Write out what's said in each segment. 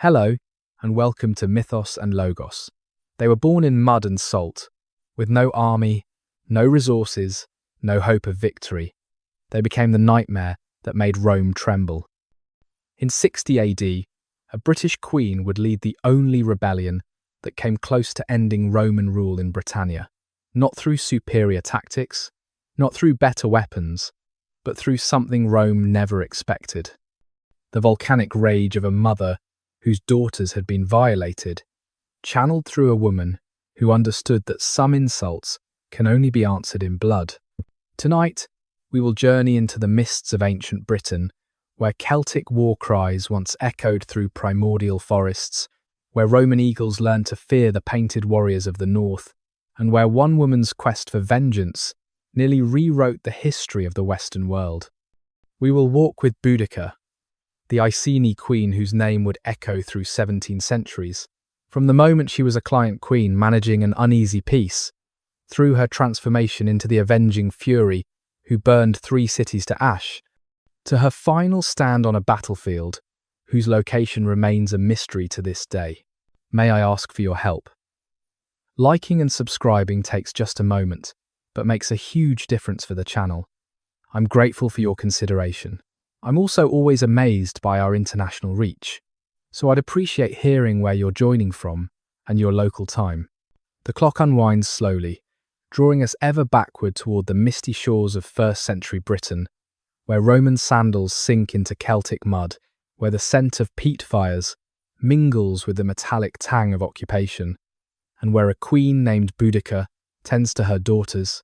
Hello, and welcome to Mythos and Logos. They were born in mud and salt, with no army, no resources, no hope of victory. They became the nightmare that made Rome tremble. In 60 AD, a British queen would lead the only rebellion that came close to ending Roman rule in Britannia, not through superior tactics, not through better weapons, but through something Rome never expected. The volcanic rage of a mother whose daughters had been violated, channeled through a woman who understood that some insults can only be answered in blood. Tonight, we will journey into the mists of ancient Britain, where Celtic war cries once echoed through primordial forests, where Roman eagles learned to fear the painted warriors of the north, and where one woman's quest for vengeance nearly rewrote the history of the Western world. We will walk with Boudicca, the Iceni queen whose name would echo through 17 centuries, from the moment she was a client queen managing an uneasy peace, through her transformation into the avenging fury who burned 3 cities to ash, to her final stand on a battlefield whose location remains a mystery to this day. May I ask for your help? Liking and subscribing takes just a moment, but makes a huge difference for the channel. I'm grateful for your consideration. I'm also always amazed by our international reach, so I'd appreciate hearing where you're joining from and your local time. The clock unwinds slowly, drawing us ever backward toward the misty shores of 1st century Britain, where Roman sandals sink into Celtic mud, where the scent of peat fires mingles with the metallic tang of occupation, and where a queen named Boudicca tends to her daughters,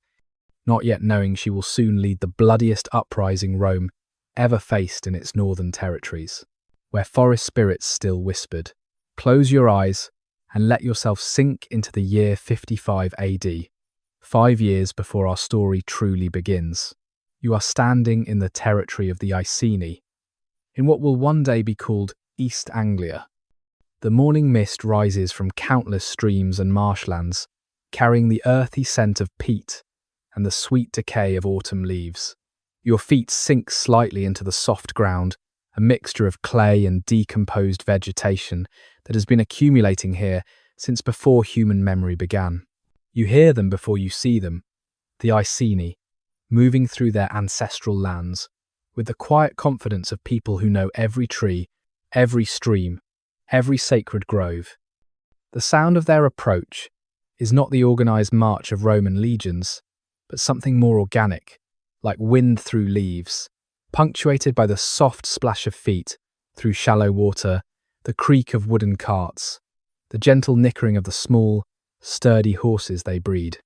not yet knowing she will soon lead the bloodiest uprising Rome ever faced in its northern territories, where forest spirits still whispered. Close your eyes and let yourself sink into the year 55 AD, 5 years before our story truly begins. You are standing in the territory of the Iceni, in what will one day be called East Anglia. The morning mist rises from countless streams and marshlands, carrying the earthy scent of peat and the sweet decay of autumn leaves. Your feet sink slightly into the soft ground, a mixture of clay and decomposed vegetation that has been accumulating here since before human memory began. You hear them before you see them, the Iceni, moving through their ancestral lands, with the quiet confidence of people who know every tree, every stream, every sacred grove. The sound of their approach is not the organized march of Roman legions, but something more organic, like wind through leaves, punctuated by the soft splash of feet through shallow water, the creak of wooden carts, the gentle nickering of the small, sturdy horses they breed.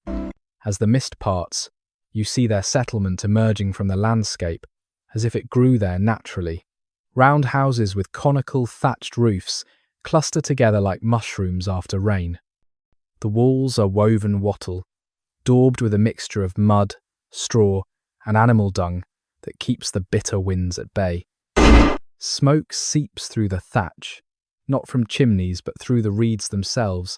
As the mist parts, you see their settlement emerging from the landscape as if it grew there naturally. Round houses with conical thatched roofs cluster together like mushrooms after rain. The walls are woven wattle, daubed with a mixture of mud, straw, and animal dung that keeps the bitter winds at bay. Smoke seeps through the thatch, not from chimneys but through the reeds themselves,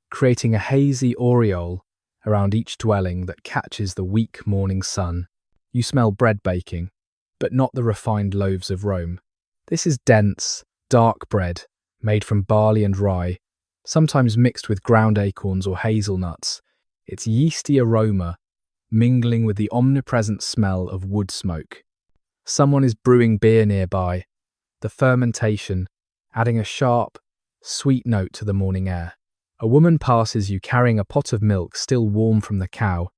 creating a hazy aureole around each dwelling that catches the weak morning sun. You smell bread baking, but not the refined loaves of Rome. This is dense, dark bread made from barley and rye, sometimes mixed with ground acorns or hazelnuts, its yeasty aroma mingling with the omnipresent smell of wood smoke. Someone is brewing beer nearby, the fermentation adding a sharp, sweet note to the morning air. A woman passes you carrying a pot of milk still warm from the cow,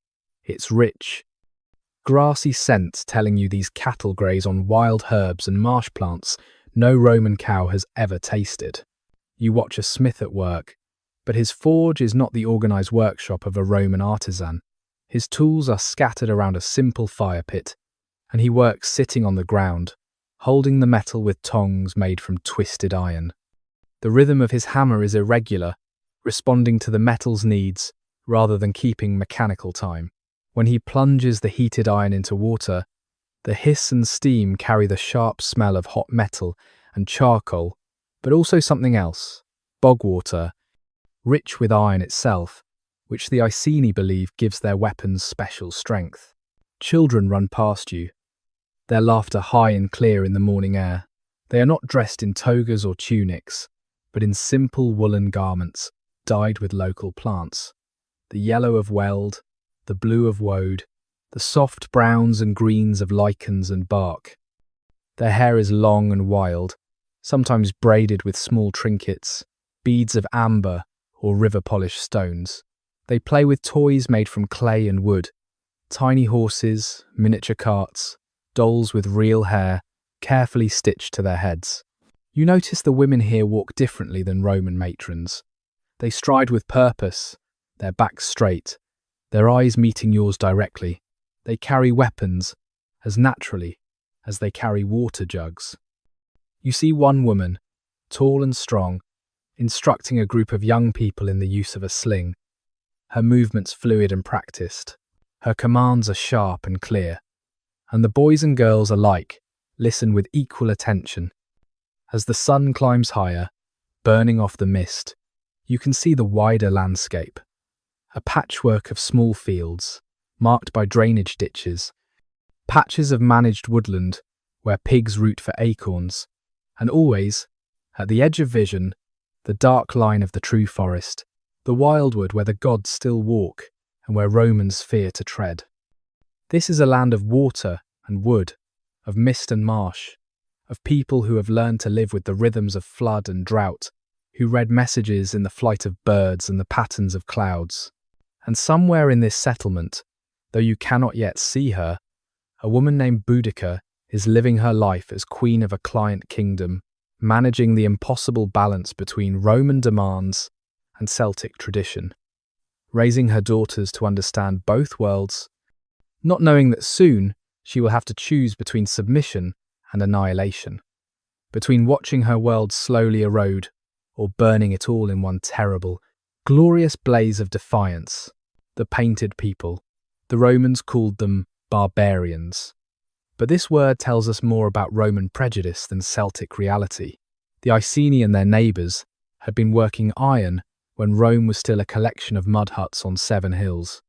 its rich, grassy scent telling you these cattle graze on wild herbs and marsh plants no Roman cow has ever tasted. You watch a smith at work, but his forge is not the organized workshop of a Roman artisan. His tools are scattered around a simple fire pit, and he works sitting on the ground, holding the metal with tongs made from twisted iron. The rhythm of his hammer is irregular, responding to the metal's needs rather than keeping mechanical time. When he plunges the heated iron into water, the hiss and steam carry the sharp smell of hot metal and charcoal, but also something else, bog water, rich with iron itself, which the Iceni believe gives their weapons special strength. Children run past you, their laughter high and clear in the morning air. They are not dressed in togas or tunics, but in simple woolen garments dyed with local plants. The yellow of weld, the blue of woad, the soft browns and greens of lichens and bark. Their hair is long and wild, sometimes braided with small trinkets, beads of amber or river-polished stones. They play with toys made from clay and wood, tiny horses, miniature carts, dolls with real hair, carefully stitched to their heads. You notice the women here walk differently than Roman matrons. They stride with purpose, their backs straight, their eyes meeting yours directly. They carry weapons as naturally as they carry water jugs. You see one woman, tall and strong, instructing a group of young people in the use of a sling. Her movements fluid and practiced. Her commands are sharp and clear. And the boys and girls alike listen with equal attention. As the sun climbs higher, burning off the mist, you can see the wider landscape. A patchwork of small fields, marked by drainage ditches, patches of managed woodland where pigs root for acorns, and always, at the edge of vision, the dark line of the true forest, the wildwood where the gods still walk and where Romans fear to tread. This is a land of water and wood, of mist and marsh, of people who have learned to live with the rhythms of flood and drought, who read messages in the flight of birds and the patterns of clouds. And somewhere in this settlement, though you cannot yet see her, a woman named Boudicca is living her life as queen of a client kingdom, managing the impossible balance between Roman demands and Celtic tradition, raising her daughters to understand both worlds, not knowing that soon she will have to choose between submission and annihilation, between watching her world slowly erode or burning it all in one terrible, glorious blaze of defiance. The painted people. The Romans called them barbarians. But this word tells us more about Roman prejudice than Celtic reality. The Iceni and their neighbours had been working iron when Rome was still a collection of mud huts on 7 hills.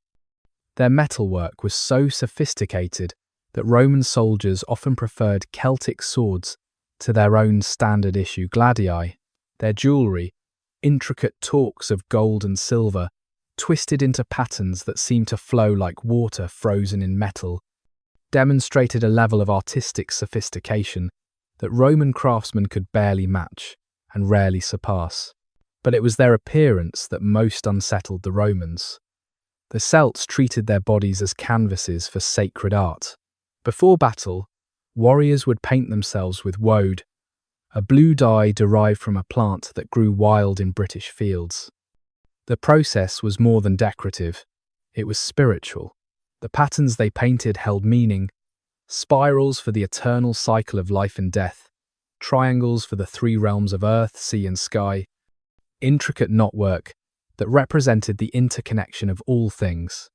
Their metalwork was so sophisticated that Roman soldiers often preferred Celtic swords to their own standard-issue gladii. Their jewellery, intricate torques of gold and silver, twisted into patterns that seemed to flow like water frozen in metal, demonstrated a level of artistic sophistication that Roman craftsmen could barely match and rarely surpass. But it was their appearance that most unsettled the Romans. The Celts treated their bodies as canvases for sacred art. Before battle, warriors would paint themselves with woad, a blue dye derived from a plant that grew wild in British fields. The process was more than decorative, it was spiritual. The patterns they painted held meaning, spirals for the eternal cycle of life and death, triangles for the 3 realms of earth, sea and sky, intricate knotwork that represented the interconnection of all things.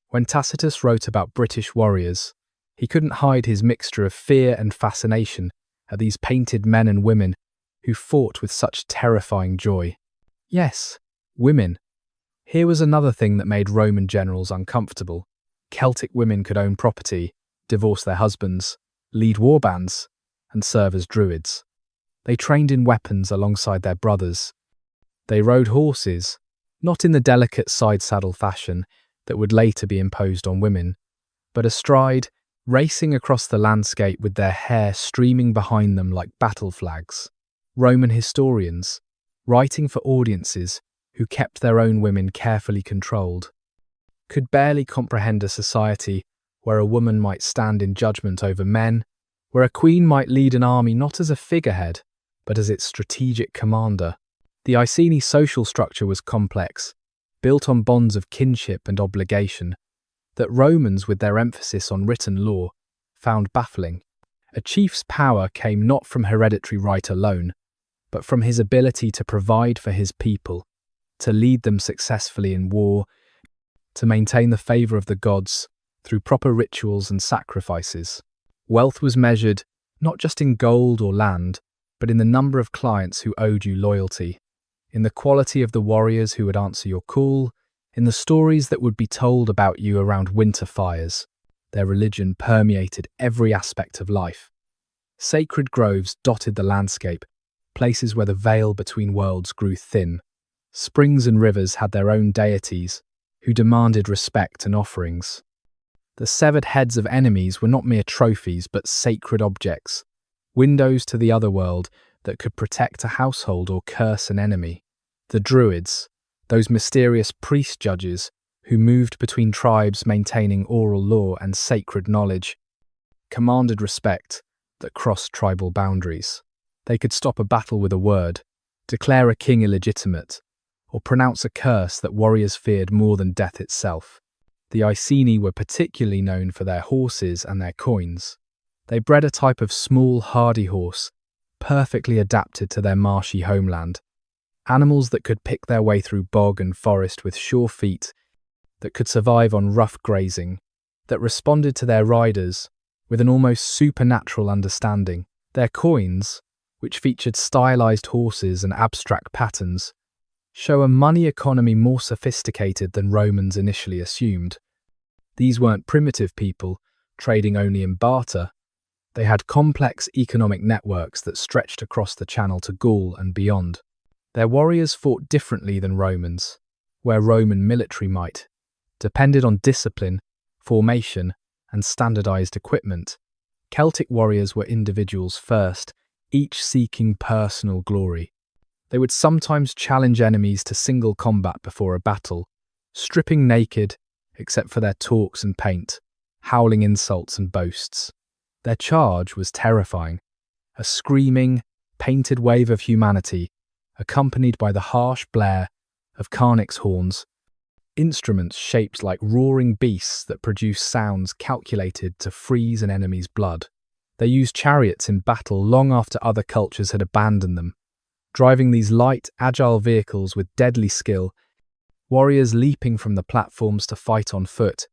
When Tacitus wrote about British warriors, he couldn't hide his mixture of fear and fascination at these painted men and women who fought with such terrifying joy. Yes, women. Here was another thing that made Roman generals uncomfortable. Celtic women could own property, divorce their husbands, lead war bands, and serve as druids. They trained in weapons alongside their brothers. They rode horses, not in the delicate side-saddle fashion that would later be imposed on women, but astride, racing across the landscape with their hair streaming behind them like battle flags. Roman historians, writing for audiences who kept their own women carefully controlled, could barely comprehend a society where a woman might stand in judgment over men, where a queen might lead an army not as a figurehead, but as its strategic commander. The Iceni social structure was complex, built on bonds of kinship and obligation, that Romans, with their emphasis on written law, found baffling. A chief's power came not from hereditary right alone, but from his ability to provide for his people, to lead them successfully in war, to maintain the favour of the gods through proper rituals and sacrifices. Wealth was measured not just in gold or land, but in the number of clients who owed you loyalty, in the quality of the warriors who would answer your call, in the stories that would be told about you around winter fires. Their religion permeated every aspect of life. Sacred groves dotted the landscape, places where the veil between worlds grew thin. Springs and rivers had their own deities, who demanded respect and offerings. The severed heads of enemies were not mere trophies, but sacred objects, windows to the other world that could protect a household or curse an enemy. The Druids, those mysterious priest-judges who moved between tribes maintaining oral law and sacred knowledge, commanded respect that crossed tribal boundaries. They could stop a battle with a word, declare a king illegitimate, or pronounce a curse that warriors feared more than death itself. The Iceni were particularly known for their horses and their coins. They bred a type of small, hardy horse, perfectly adapted to their marshy homeland. Animals that could pick their way through bog and forest with sure feet, that could survive on rough grazing, that responded to their riders with an almost supernatural understanding. Their coins, which featured stylized horses and abstract patterns, show a money economy more sophisticated than Romans initially assumed. These weren't primitive people, trading only in barter. They had complex economic networks that stretched across the Channel to Gaul and beyond. Their warriors fought differently than Romans, where Roman military might depended on discipline, formation, and standardized equipment. Celtic warriors were individuals first, each seeking personal glory. They would sometimes challenge enemies to single combat before a battle, stripping naked, except for their talks and paint, howling insults and boasts. Their charge was terrifying, a screaming, painted wave of humanity, accompanied by the harsh blare of carnyx horns, instruments shaped like roaring beasts that produce sounds calculated to freeze an enemy's blood. They used chariots in battle long after other cultures had abandoned them, driving these light, agile vehicles with deadly skill, warriors leaping from the platforms to fight on foot,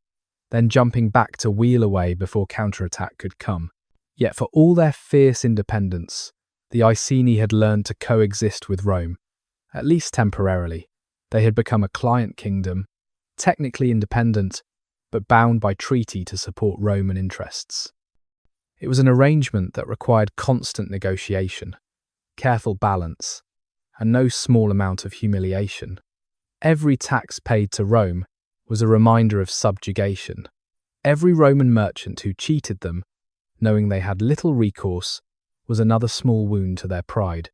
then jumping back to wheel away before counterattack could come. Yet for all their fierce independence, the Iceni had learned to coexist with Rome, at least temporarily. They had become a client kingdom, technically independent, but bound by treaty to support Roman interests. It was an arrangement that required constant negotiation, careful balance, and no small amount of humiliation. Every tax paid to Rome was a reminder of subjugation. Every Roman merchant who cheated them, knowing they had little recourse, was another small wound to their pride.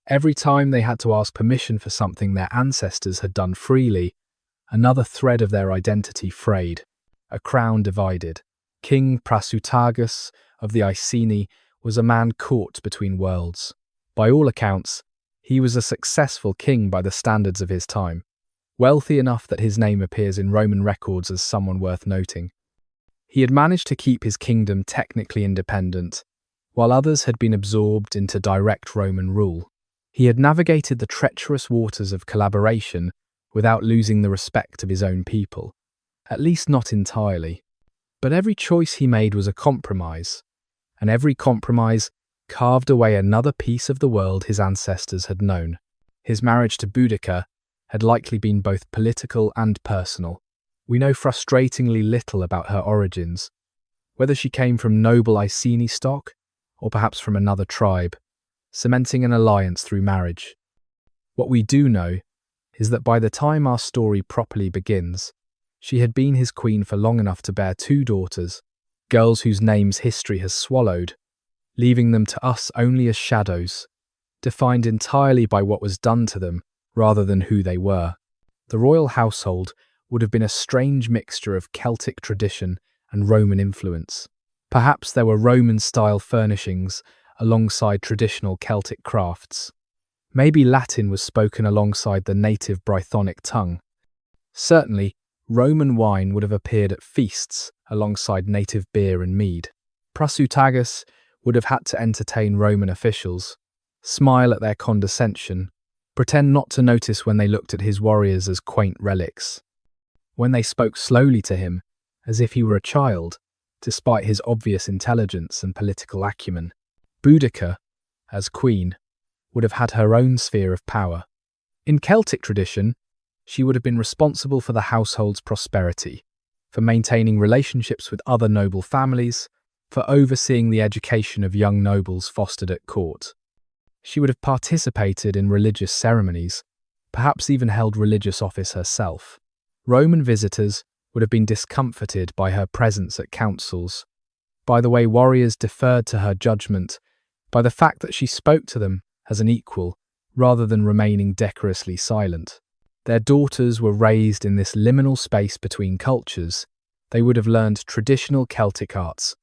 Every time they had to ask permission for something their ancestors had done freely, another thread of their identity frayed, a crown divided. King Prasutagus of the Iceni was a man caught between worlds. By all accounts, he was a successful king by the standards of his time, wealthy enough that his name appears in Roman records as someone worth noting. He had managed to keep his kingdom technically independent, while others had been absorbed into direct Roman rule. He had navigated the treacherous waters of collaboration without losing the respect of his own people, at least not entirely. But every choice he made was a compromise, and every compromise carved away another piece of the world his ancestors had known. His marriage to Boudicca had likely been both political and personal. We know frustratingly little about her origins, whether she came from noble Iceni stock or perhaps from another tribe, cementing an alliance through marriage. What we do know is that by the time our story properly begins, she had been his queen for long enough to bear 2 daughters, girls whose names history has swallowed, leaving them to us only as shadows, defined entirely by what was done to them rather than who they were. The royal household would have been a strange mixture of Celtic tradition and Roman influence. Perhaps there were Roman-style furnishings alongside traditional Celtic crafts. Maybe Latin was spoken alongside the native Brythonic tongue. Certainly, Roman wine would have appeared at feasts alongside native beer and mead. Prasutagus would have had to entertain Roman officials, smile at their condescension, pretend not to notice when they looked at his warriors as quaint relics, when they spoke slowly to him as if he were a child, despite his obvious intelligence and political acumen. Boudicca, as queen, would have had her own sphere of power. In Celtic tradition, she would have been responsible for the household's prosperity, for maintaining relationships with other noble families, for overseeing the education of young nobles fostered at court. She would have participated in religious ceremonies, perhaps even held religious office herself. Roman visitors would have been discomforted by her presence at councils, by the way warriors deferred to her judgment, by the fact that she spoke to them as an equal rather than remaining decorously silent. Their daughters were raised in this liminal space between cultures. They would have learned traditional Celtic arts,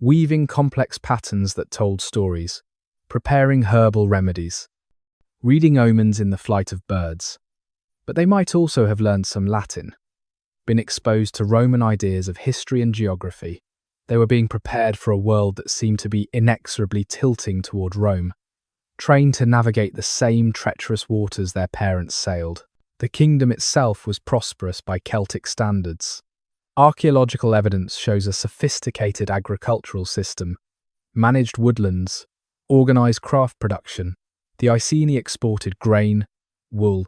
weaving complex patterns that told stories, preparing herbal remedies, reading omens in the flight of birds. But they might also have learned some Latin, been exposed to Roman ideas of history and geography. They were being prepared for a world that seemed to be inexorably tilting toward Rome, trained to navigate the same treacherous waters their parents sailed. The kingdom itself was prosperous by Celtic standards. Archaeological evidence shows a sophisticated agricultural system, managed woodlands, organized craft production. The Iceni exported grain, wool,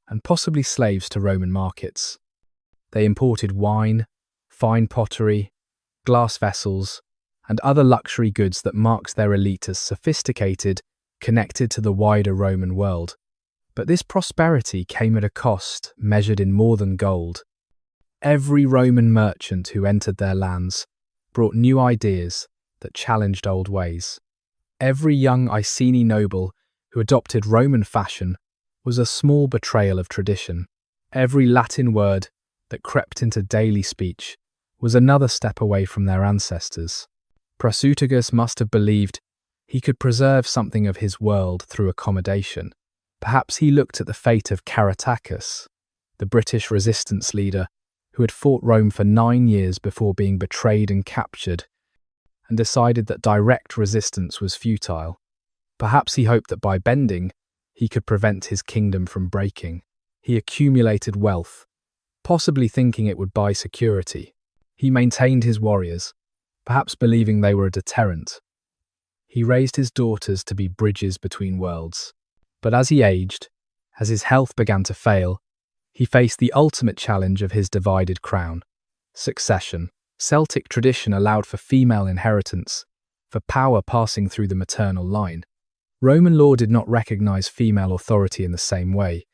and possibly slaves to Roman markets. They imported wine, fine pottery, glass vessels, and other luxury goods that marked their elite as sophisticated, connected to the wider Roman world. But this prosperity came at a cost measured in more than gold. Every Roman merchant who entered their lands brought new ideas that challenged old ways. Every young Iceni noble who adopted Roman fashion was a small betrayal of tradition. Every Latin word that crept into daily speech was another step away from their ancestors. Prasutagus must have believed he could preserve something of his world through accommodation. Perhaps he looked at the fate of Caratacus, the British resistance leader who had fought Rome for 9 years before being betrayed and captured, and decided that direct resistance was futile. Perhaps he hoped that by bending, he could prevent his kingdom from breaking. He accumulated wealth, possibly thinking it would buy security. He maintained his warriors, perhaps believing they were a deterrent. He raised his daughters to be bridges between worlds. But as he aged, as his health began to fail, he faced the ultimate challenge of his divided crown: succession. Celtic tradition allowed for female inheritance, for power passing through the maternal line. Roman law did not recognize female authority in the same way.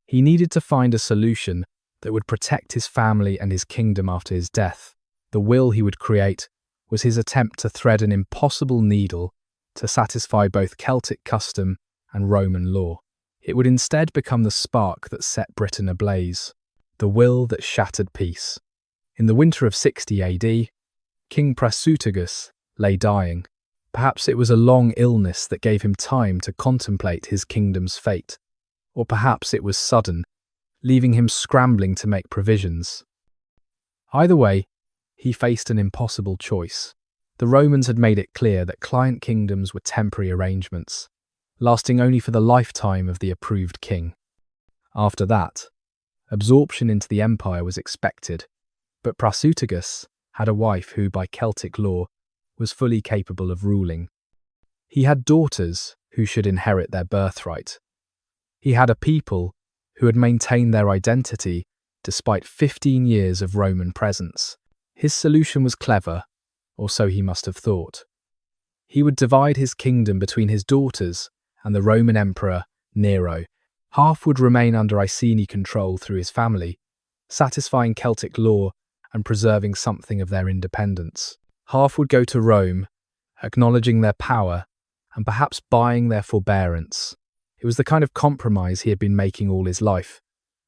He needed to find a solution that would protect his family and his kingdom after his death. The will he would create was his attempt to thread an impossible needle to satisfy both Celtic custom and Roman law. It would instead become the spark that set Britain ablaze, the will that shattered peace. In the winter of 60 AD, King Prasutagus lay dying. Perhaps it was a long illness that gave him time to contemplate his kingdom's fate. Or perhaps it was sudden, leaving him scrambling to make provisions. Either way, he faced an impossible choice. The Romans had made it clear that client kingdoms were temporary arrangements, lasting only for the lifetime of the approved king. After that, absorption into the empire was expected, but Prasutagus had a wife who, by Celtic law, was fully capable of ruling. He had daughters who should inherit their birthright. He had a people who had maintained their identity despite 15 years of Roman presence. His solution was clever, or so he must have thought. He would divide his kingdom between his daughters and the Roman Emperor Nero. Half would remain under Iceni control through his family, satisfying Celtic law and preserving something of their independence. Half would go to Rome, acknowledging their power and perhaps buying their forbearance. It was the kind of compromise he had been making all his life,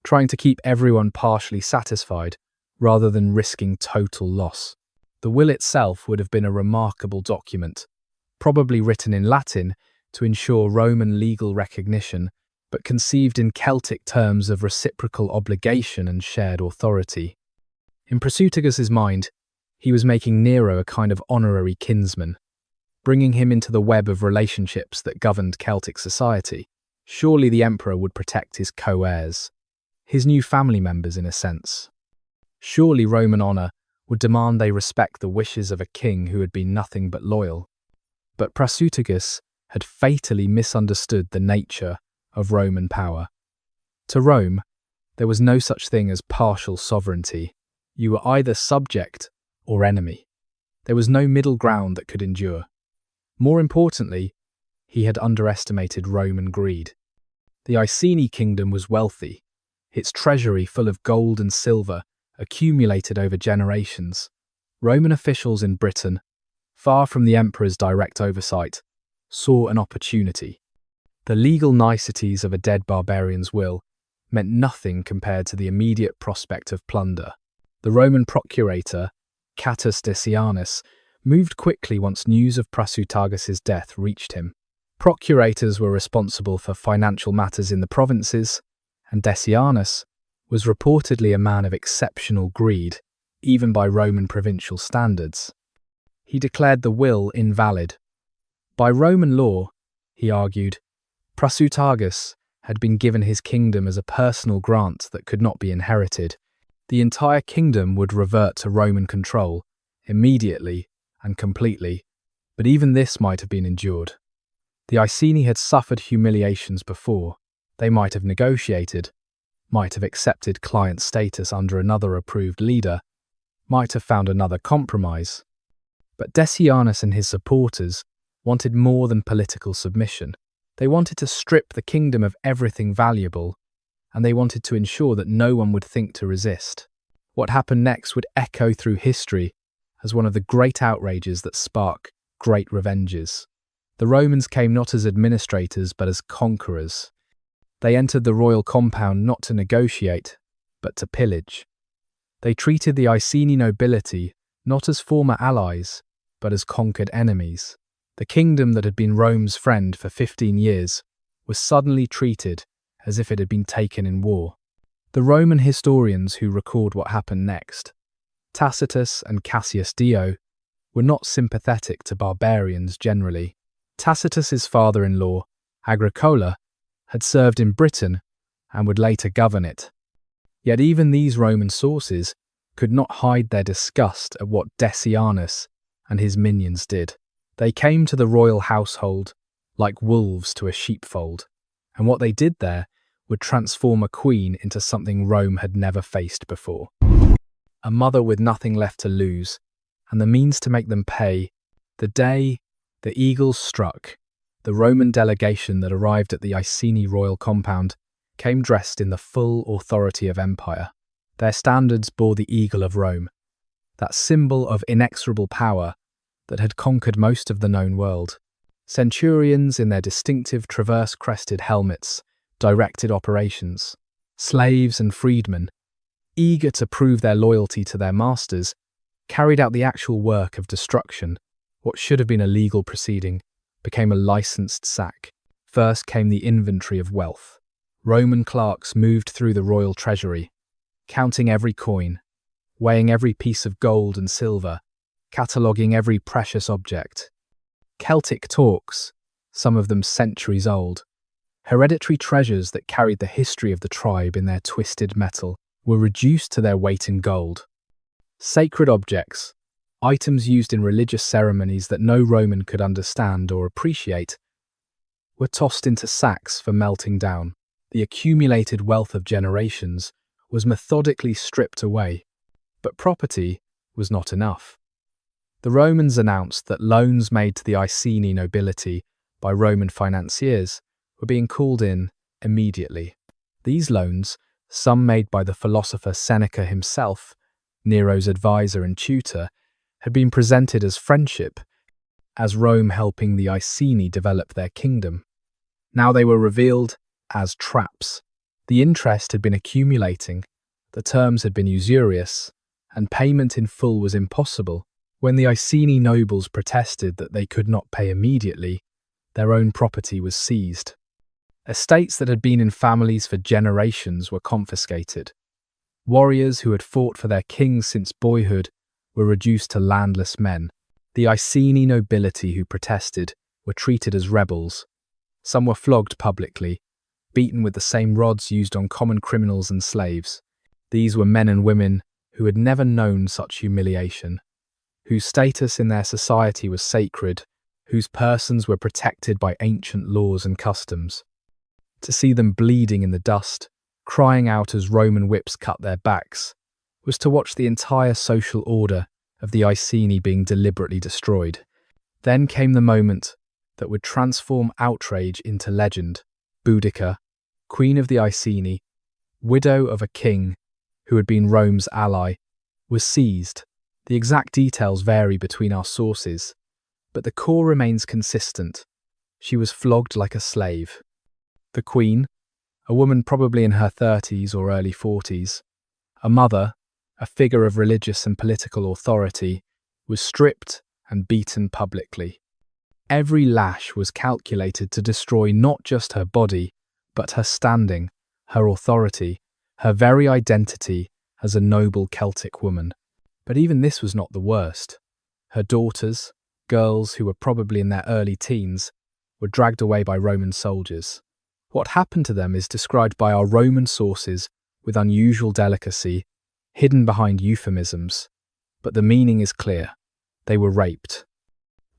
trying to keep everyone partially satisfied rather than risking total loss. The will itself would have been a remarkable document, probably written in Latin to ensure Roman legal recognition, but conceived in Celtic terms of reciprocal obligation and shared authority. In Prasutagus' mind, he was making Nero a kind of honorary kinsman, bringing him into the web of relationships that governed Celtic society. Surely the emperor would protect his co-heirs, his new family members in a sense. Surely Roman honor would demand they respect the wishes of a king who had been nothing but loyal. But Prasutagus had fatally misunderstood the nature of Roman power. To Rome, there was no such thing as partial sovereignty. You were either subject or enemy. There was no middle ground that could endure. More importantly, he had underestimated Roman greed. The Iceni kingdom was wealthy, its treasury full of gold and silver accumulated over generations. Roman officials in Britain, far from the emperor's direct oversight, saw an opportunity. The legal niceties of a dead barbarian's will meant nothing compared to the immediate prospect of plunder. The Roman procurator, Catus Decianus, moved quickly once news of Prasutagus' death reached him. Procurators were responsible for financial matters in the provinces, and Decianus was reportedly a man of exceptional greed, even by Roman provincial standards. He declared the will invalid. By Roman law, he argued, Prasutagus had been given his kingdom as a personal grant that could not be inherited. The entire kingdom would revert to Roman control, immediately and completely, but even this might have been endured. The Iceni had suffered humiliations before. They might have negotiated, might have accepted client status under another approved leader, might have found another compromise. But Decianus and his supporters wanted more than political submission. They wanted to strip the kingdom of everything valuable, and they wanted to ensure that no one would think to resist. What happened next would echo through history as one of the great outrages that spark great revenges. The Romans came not as administrators but as conquerors. They entered the royal compound not to negotiate, but to pillage. They treated the Iceni nobility not as former allies, but as conquered enemies. The kingdom that had been Rome's friend for 15 years was suddenly treated as if it had been taken in war. The Roman historians who record what happened next, Tacitus and Cassius Dio, were not sympathetic to barbarians generally. Tacitus's father-in-law, Agricola, had served in Britain and would later govern it. Yet even these Roman sources could not hide their disgust at what Decianus and his minions did. They came to the royal household like wolves to a sheepfold, and what they did there would transform a queen into something Rome had never faced before. A mother with nothing left to lose, and the means to make them pay. The day the eagles struck, the Roman delegation that arrived at the Iceni royal compound came dressed in the full authority of empire. Their standards bore the eagle of Rome, that symbol of inexorable power that had conquered most of the known world. Centurions in their distinctive traverse-crested helmets directed operations. Slaves and freedmen, eager to prove their loyalty to their masters, carried out the actual work of destruction. What should have been a legal proceeding became a licensed sack. First came the inventory of wealth. Roman clerks moved through the royal treasury, counting every coin, weighing every piece of gold and silver, cataloguing every precious object. Celtic talks, some of them centuries old, hereditary treasures that carried the history of the tribe in their twisted metal, were reduced to their weight in gold. Sacred objects, items used in religious ceremonies that no Roman could understand or appreciate, were tossed into sacks for melting down. The accumulated wealth of generations was methodically stripped away, but property was not enough. The Romans announced that loans made to the Iceni nobility by Roman financiers were being called in immediately. These loans, some made by the philosopher Seneca himself, Nero's advisor and tutor, had been presented as friendship, as Rome helping the Iceni develop their kingdom. Now they were revealed as traps. The interest had been accumulating, the terms had been usurious, and payment in full was impossible. When the Iceni nobles protested that they could not pay immediately, their own property was seized. Estates that had been in families for generations were confiscated. Warriors who had fought for their kings since boyhood were reduced to landless men. The Iceni nobility who protested were treated as rebels. Some were flogged publicly, beaten with the same rods used on common criminals and slaves. These were men and women who had never known such humiliation, whose status in their society was sacred, whose persons were protected by ancient laws and customs. To see them bleeding in the dust, crying out as Roman whips cut their backs, was to watch the entire social order of the Iceni being deliberately destroyed. Then came the moment that would transform outrage into legend. Boudicca, queen of the Iceni, widow of a king who had been Rome's ally, was seized. The exact details vary between our sources, but the core remains consistent. She was flogged like a slave. The queen, a woman probably in her 30s or early 40s, a mother, a figure of religious and political authority, was stripped and beaten publicly. Every lash was calculated to destroy not just her body, but her standing, her authority, her very identity as a noble Celtic woman. But even this was not the worst. Her daughters, girls who were probably in their early teens, were dragged away by Roman soldiers. What happened to them is described by our Roman sources with unusual delicacy, hidden behind euphemisms, but the meaning is clear. They were raped.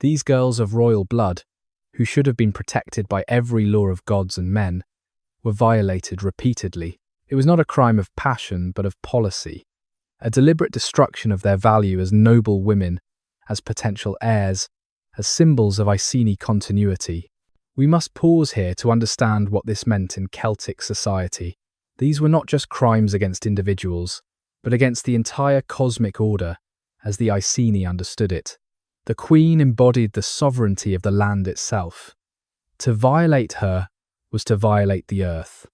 These girls of royal blood, who should have been protected by every law of gods and men, were violated repeatedly. It was not a crime of passion, but of policy, a deliberate destruction of their value as noble women, as potential heirs, as symbols of Iceni continuity. We must pause here to understand what this meant in Celtic society. These were not just crimes against individuals, but against the entire cosmic order, as the Iceni understood it. The queen embodied the sovereignty of the land itself. To violate her was to violate the earth.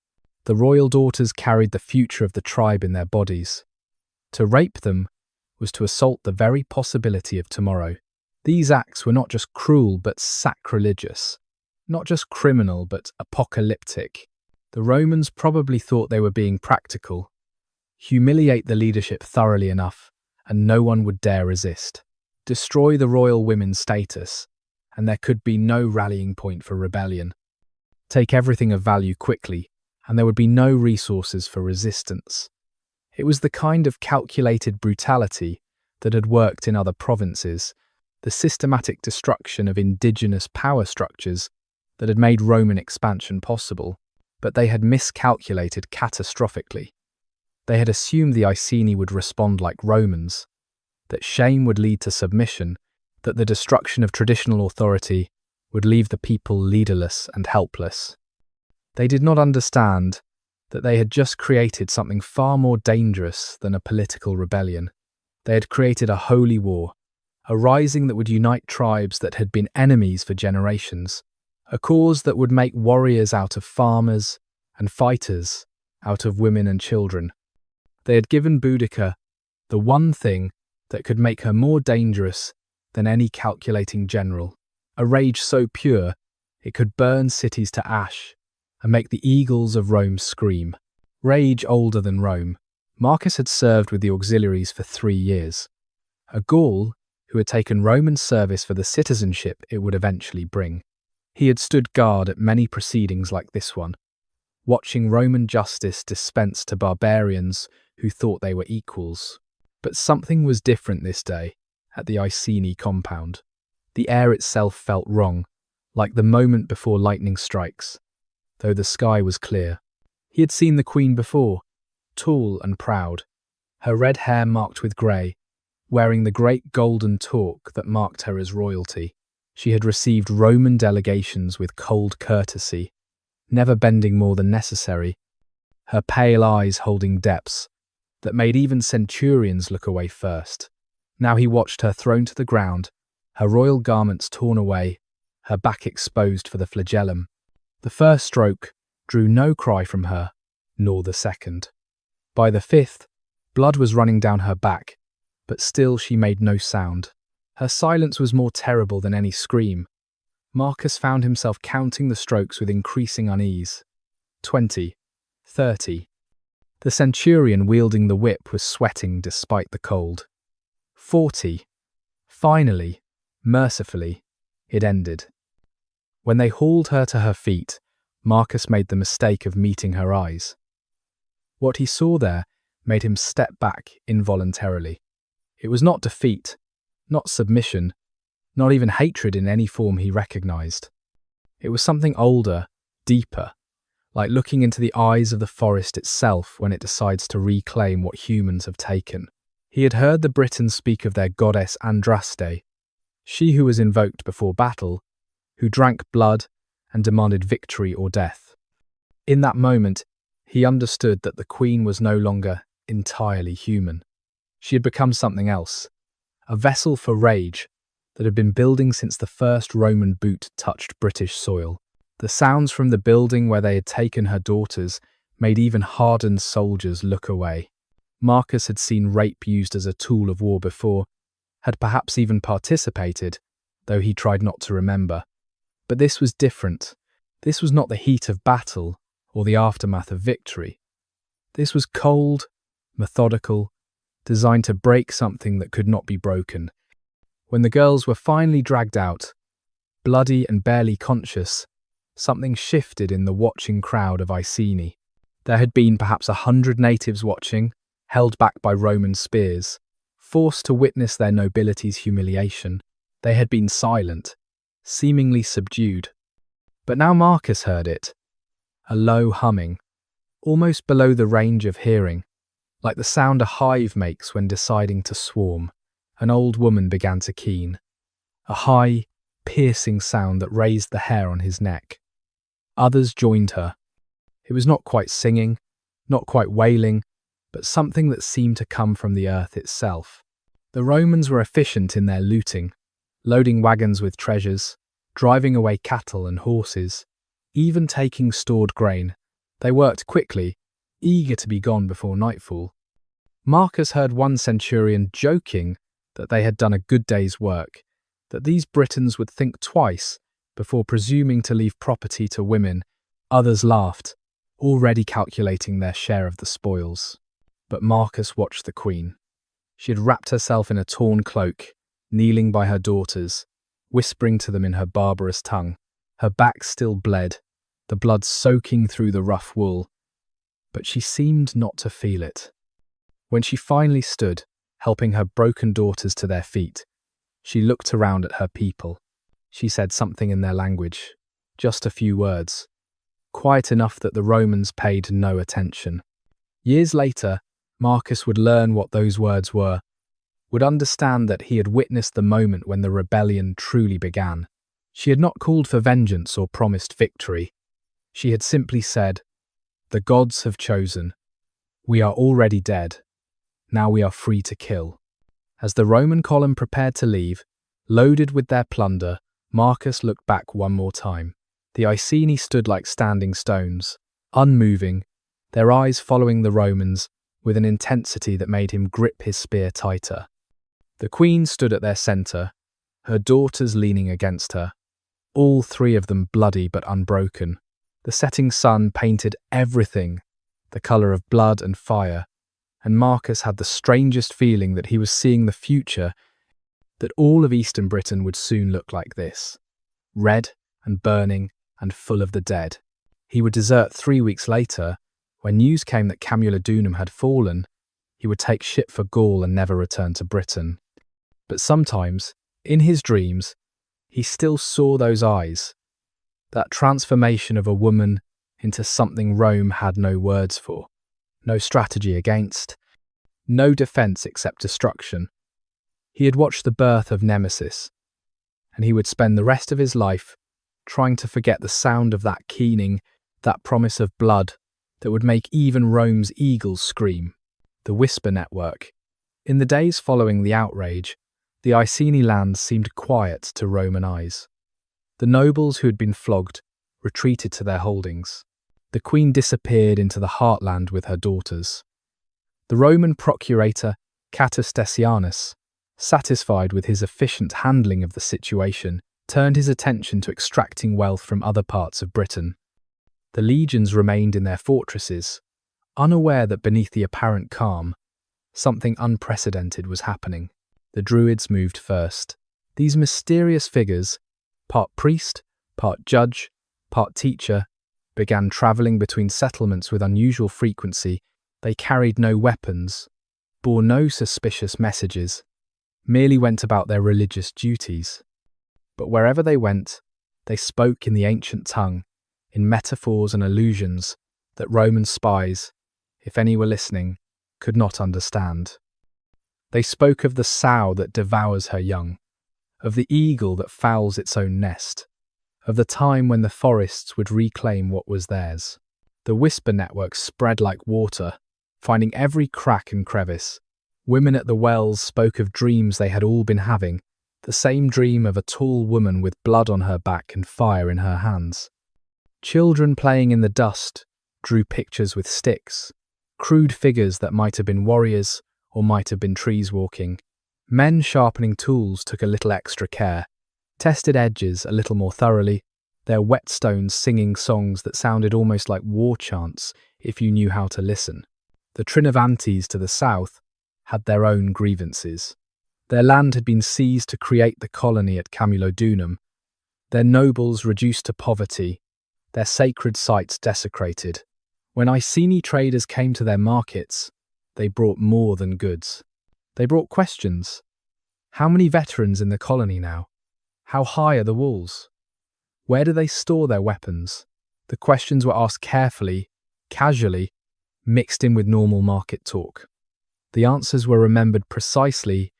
The royal daughters carried the future of the tribe in their bodies. To rape them was to assault the very possibility of tomorrow. These acts were not just cruel but sacrilegious, not just criminal but apocalyptic. The Romans probably thought they were being practical. Humiliate the leadership thoroughly enough, and no one would dare resist. Destroy the royal women's status, and there could be no rallying point for rebellion. Take everything of value quickly, and there would be no resources for resistance. It was the kind of calculated brutality that had worked in other provinces, the systematic destruction of indigenous power structures that had made Roman expansion possible, but they had miscalculated catastrophically. They had assumed the Iceni would respond like Romans, that shame would lead to submission, that the destruction of traditional authority would leave the people leaderless and helpless. They did not understand that they had just created something far more dangerous than a political rebellion. They had created a holy war, a rising that would unite tribes that had been enemies for generations, a cause that would make warriors out of farmers and fighters out of women and children. They had given Boudicca the one thing that could make her more dangerous than any calculating general, a rage so pure it could burn cities to ash and make the eagles of Rome scream. Rage older than Rome. Marcus had served with the auxiliaries for 3 years, a Gaul who had taken Roman service for the citizenship it would eventually bring. He had stood guard at many proceedings like this one, watching Roman justice dispensed to barbarians who thought they were equals. But something was different this day at the Iceni compound. The air itself felt wrong, like the moment before lightning strikes, though the sky was clear. He had seen the queen before, tall and proud, her red hair marked with grey, wearing the great golden torque that marked her as royalty. She had received Roman delegations with cold courtesy, never bending more than necessary, her pale eyes holding depths that made even centurions look away first. Now he watched her thrown to the ground, her royal garments torn away, her back exposed for the flagellum. The first stroke drew no cry from her, nor the second. By the 5th, blood was running down her back, but still she made no sound. Her silence was more terrible than any scream. Marcus found himself counting the strokes with increasing unease. 20, 30. The centurion wielding the whip was sweating despite the cold. 40. Finally, mercifully, it ended. When they hauled her to her feet, Marcus made the mistake of meeting her eyes. What he saw there made him step back involuntarily. It was not defeat, not submission, not even hatred in any form he recognized. It was something older, deeper, like looking into the eyes of the forest itself when it decides to reclaim what humans have taken. He had heard the Britons speak of their goddess Andraste, she who was invoked before battle, who drank blood and demanded victory or death. In that moment, he understood that the queen was no longer entirely human. She had become something else, a vessel for rage that had been building since the first Roman boot touched British soil. The sounds from the building where they had taken her daughters made even hardened soldiers look away. Marcus had seen rape used as a tool of war before, had perhaps even participated, though he tried not to remember. But this was different. This was not the heat of battle or the aftermath of victory. This was cold, methodical, designed to break something that could not be broken. When the girls were finally dragged out, bloody and barely conscious, something shifted in the watching crowd of Iceni. There had been perhaps 100 natives watching, held back by Roman spears, forced to witness their nobility's humiliation. They had been silent, seemingly subdued. But now Marcus heard it, a low humming, almost below the range of hearing, like the sound a hive makes when deciding to swarm. An old woman began to keen, a high, piercing sound that raised the hair on his neck. Others joined her. It was not quite singing, not quite wailing, but something that seemed to come from the earth itself. The Romans were efficient in their looting, loading wagons with treasures, driving away cattle and horses, even taking stored grain. They worked quickly, eager to be gone before nightfall. Marcus heard one centurion joking that they had done a good day's work, that these Britons would think twice before presuming to leave property to women. Others laughed, already calculating their share of the spoils. But Marcus watched the queen. She had wrapped herself in a torn cloak, kneeling by her daughters, whispering to them in her barbarous tongue. Her back still bled, the blood soaking through the rough wool, but she seemed not to feel it. When she finally stood, helping her broken daughters to their feet, she looked around at her people. She said something in their language, just a few words, quiet enough that the Romans paid no attention. Years later, Marcus would learn what those words were, would understand that he had witnessed the moment when the rebellion truly began. She had not called for vengeance or promised victory. She had simply said, "The gods have chosen. We are already dead. Now we are free to kill." As the Roman column prepared to leave, loaded with their plunder, Marcus looked back one more time. The Iceni stood like standing stones, unmoving, their eyes following the Romans with an intensity that made him grip his spear tighter. The queen stood at their centre, her daughters leaning against her, all three of them bloody but unbroken. The setting sun painted everything, the colour of blood and fire, and Marcus had the strangest feeling that he was seeing the future, that all of Eastern Britain would soon look like this, red and burning and full of the dead. He would desert 3 weeks later. When news came that Camulodunum had fallen, he would take ship for Gaul and never return to Britain. But sometimes, in his dreams, he still saw those eyes, that transformation of a woman into something Rome had no words for, no strategy against, no defence except destruction. He had watched the birth of Nemesis, and he would spend the rest of his life trying to forget the sound of that keening, that promise of blood that would make even Rome's eagles scream. The Whisper Network. In the days following the outrage, the Iceni lands seemed quiet to Roman eyes. The nobles who had been flogged retreated to their holdings. The queen disappeared into the heartland with her daughters. The Roman procurator, Catus Decianus, satisfied with his efficient handling of the situation, turned his attention to extracting wealth from other parts of Britain. The legions remained in their fortresses, unaware that beneath the apparent calm, something unprecedented was happening. The Druids moved first. These mysterious figures, part priest, part judge, part teacher, began travelling between settlements with unusual frequency. They carried no weapons, bore no suspicious messages, merely went about their religious duties. But wherever they went, they spoke in the ancient tongue, in metaphors and allusions that Roman spies, if any were listening, could not understand. They spoke of the sow that devours her young, of the eagle that fouls its own nest, of the time when the forests would reclaim what was theirs. The whisper network spread like water, finding every crack and crevice. Women at the wells spoke of dreams they had all been having, the same dream of a tall woman with blood on her back and fire in her hands. Children playing in the dust drew pictures with sticks, crude figures that might have been warriors or might have been trees walking. Men sharpening tools took a little extra care, tested edges a little more thoroughly, their whetstones singing songs that sounded almost like war chants if you knew how to listen. The Trinovantes to the south had their own grievances. Their land had been seized to create the colony at Camulodunum, their nobles reduced to poverty, their sacred sites desecrated. When Iceni traders came to their markets, they brought more than goods. They brought questions. How many veterans in the colony now? How high are the walls? Where do they store their weapons? The questions were asked carefully, casually, mixed in with normal market talk. The answers were remembered precisely.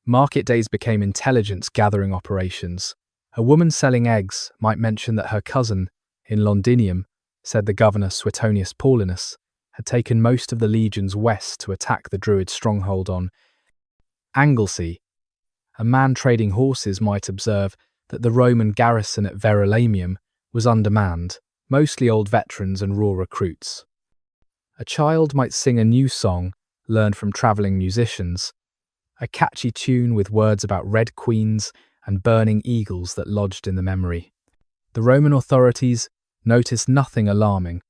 Market days became intelligence-gathering operations. A woman selling eggs might mention that her cousin, in Londinium, said the governor Suetonius Paulinus, had taken most of the legions west to attack the Druid stronghold on Anglesey. A man trading horses might observe that the Roman garrison at Verulamium was undermanned, mostly old veterans and raw recruits. A child might sing a new song, learned from travelling musicians, a catchy tune with words about red queens and burning eagles that lodged in the memory. The Roman authorities noticed nothing alarming.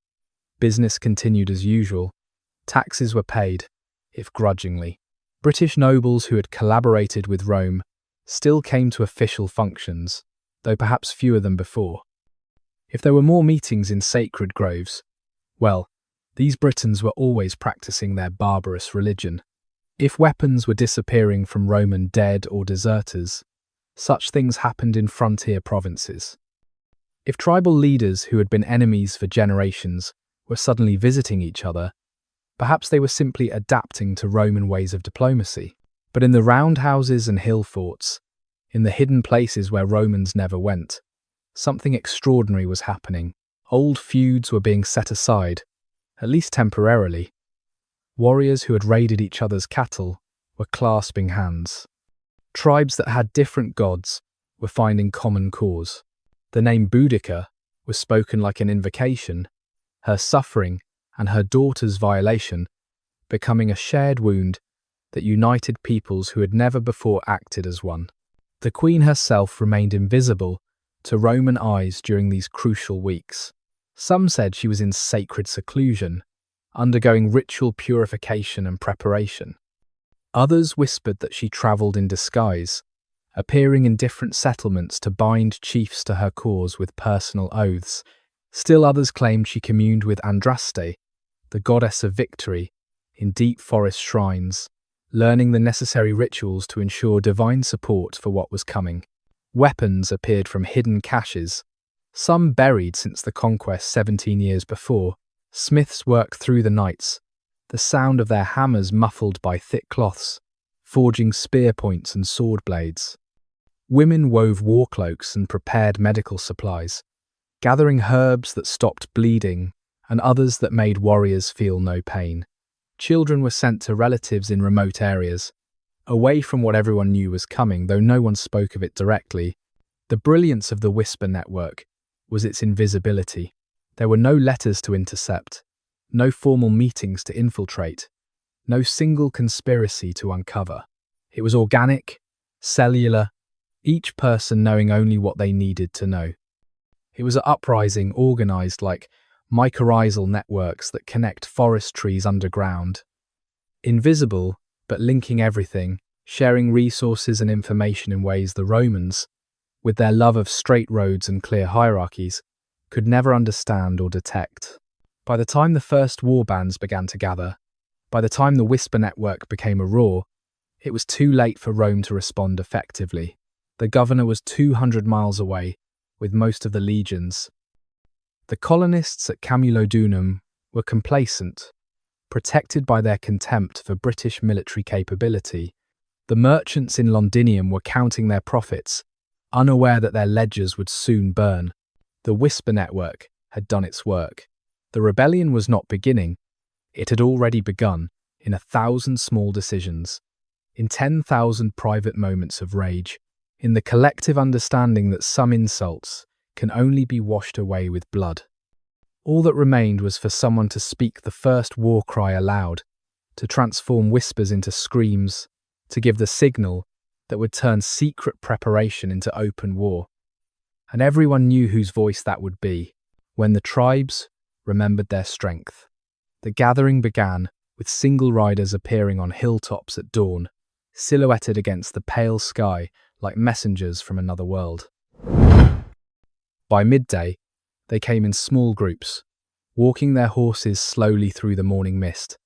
Business continued as usual. Taxes were paid, if grudgingly. British nobles who had collaborated with Rome still came to official functions, though perhaps fewer than before. If there were more meetings in sacred groves, well, these Britons were always practicing their barbarous religion. If weapons were disappearing from Roman dead or deserters, such things happened in frontier provinces. If tribal leaders who had been enemies for generations were suddenly visiting each other, perhaps they were simply adapting to Roman ways of diplomacy. But in the roundhouses and hill forts, in the hidden places where Romans never went, something extraordinary was happening. Old feuds were being set aside, at least temporarily. Warriors who had raided each other's cattle were clasping hands. Tribes that had different gods were finding common cause. The name Boudicca was spoken like an invocation, her suffering and her daughter's violation becoming a shared wound that united peoples who had never before acted as one. The queen herself remained invisible to Roman eyes during these crucial weeks. Some said she was in sacred seclusion, undergoing ritual purification and preparation. Others whispered that she travelled in disguise, appearing in different settlements to bind chiefs to her cause with personal oaths. Still others claimed she communed with Andraste, the goddess of victory, in deep forest shrines, learning the necessary rituals to ensure divine support for what was coming. Weapons appeared from hidden caches, some buried since the conquest 17 years before. Smiths worked through the nights, the sound of their hammers muffled by thick cloths, forging spear points and sword blades. Women wove war cloaks and prepared medical supplies, gathering herbs that stopped bleeding and others that made warriors feel no pain. Children were sent to relatives in remote areas, away from what everyone knew was coming, though no one spoke of it directly. The brilliance of the Whisper Network was its invisibility. There were no letters to intercept, no formal meetings to infiltrate, no single conspiracy to uncover. It was organic, cellular, each person knowing only what they needed to know. It was an uprising organized like mycorrhizal networks that connect forest trees underground. Invisible, but linking everything, sharing resources and information in ways the Romans, with their love of straight roads and clear hierarchies, could never understand or detect. By the time the first war bands began to gather, by the time the Whisper Network became a roar, it was too late for Rome to respond effectively. The governor was 200 miles away, with most of the legions. The colonists at Camulodunum were complacent, protected by their contempt for British military capability. The merchants in Londinium were counting their profits, unaware that their ledgers would soon burn. The whisper network had done its work. The rebellion was not beginning. It had already begun in 1,000 small decisions, in 10,000 private moments of rage, in the collective understanding that some insults can only be washed away with blood. All that remained was for someone to speak the first war cry aloud, to transform whispers into screams, to give the signal that would turn secret preparation into open war. And everyone knew whose voice that would be, when the tribes remembered their strength. The gathering began with single riders appearing on hilltops at dawn, silhouetted against the pale sky like messengers from another world. By midday, they came in small groups, walking their horses slowly through the morning mist,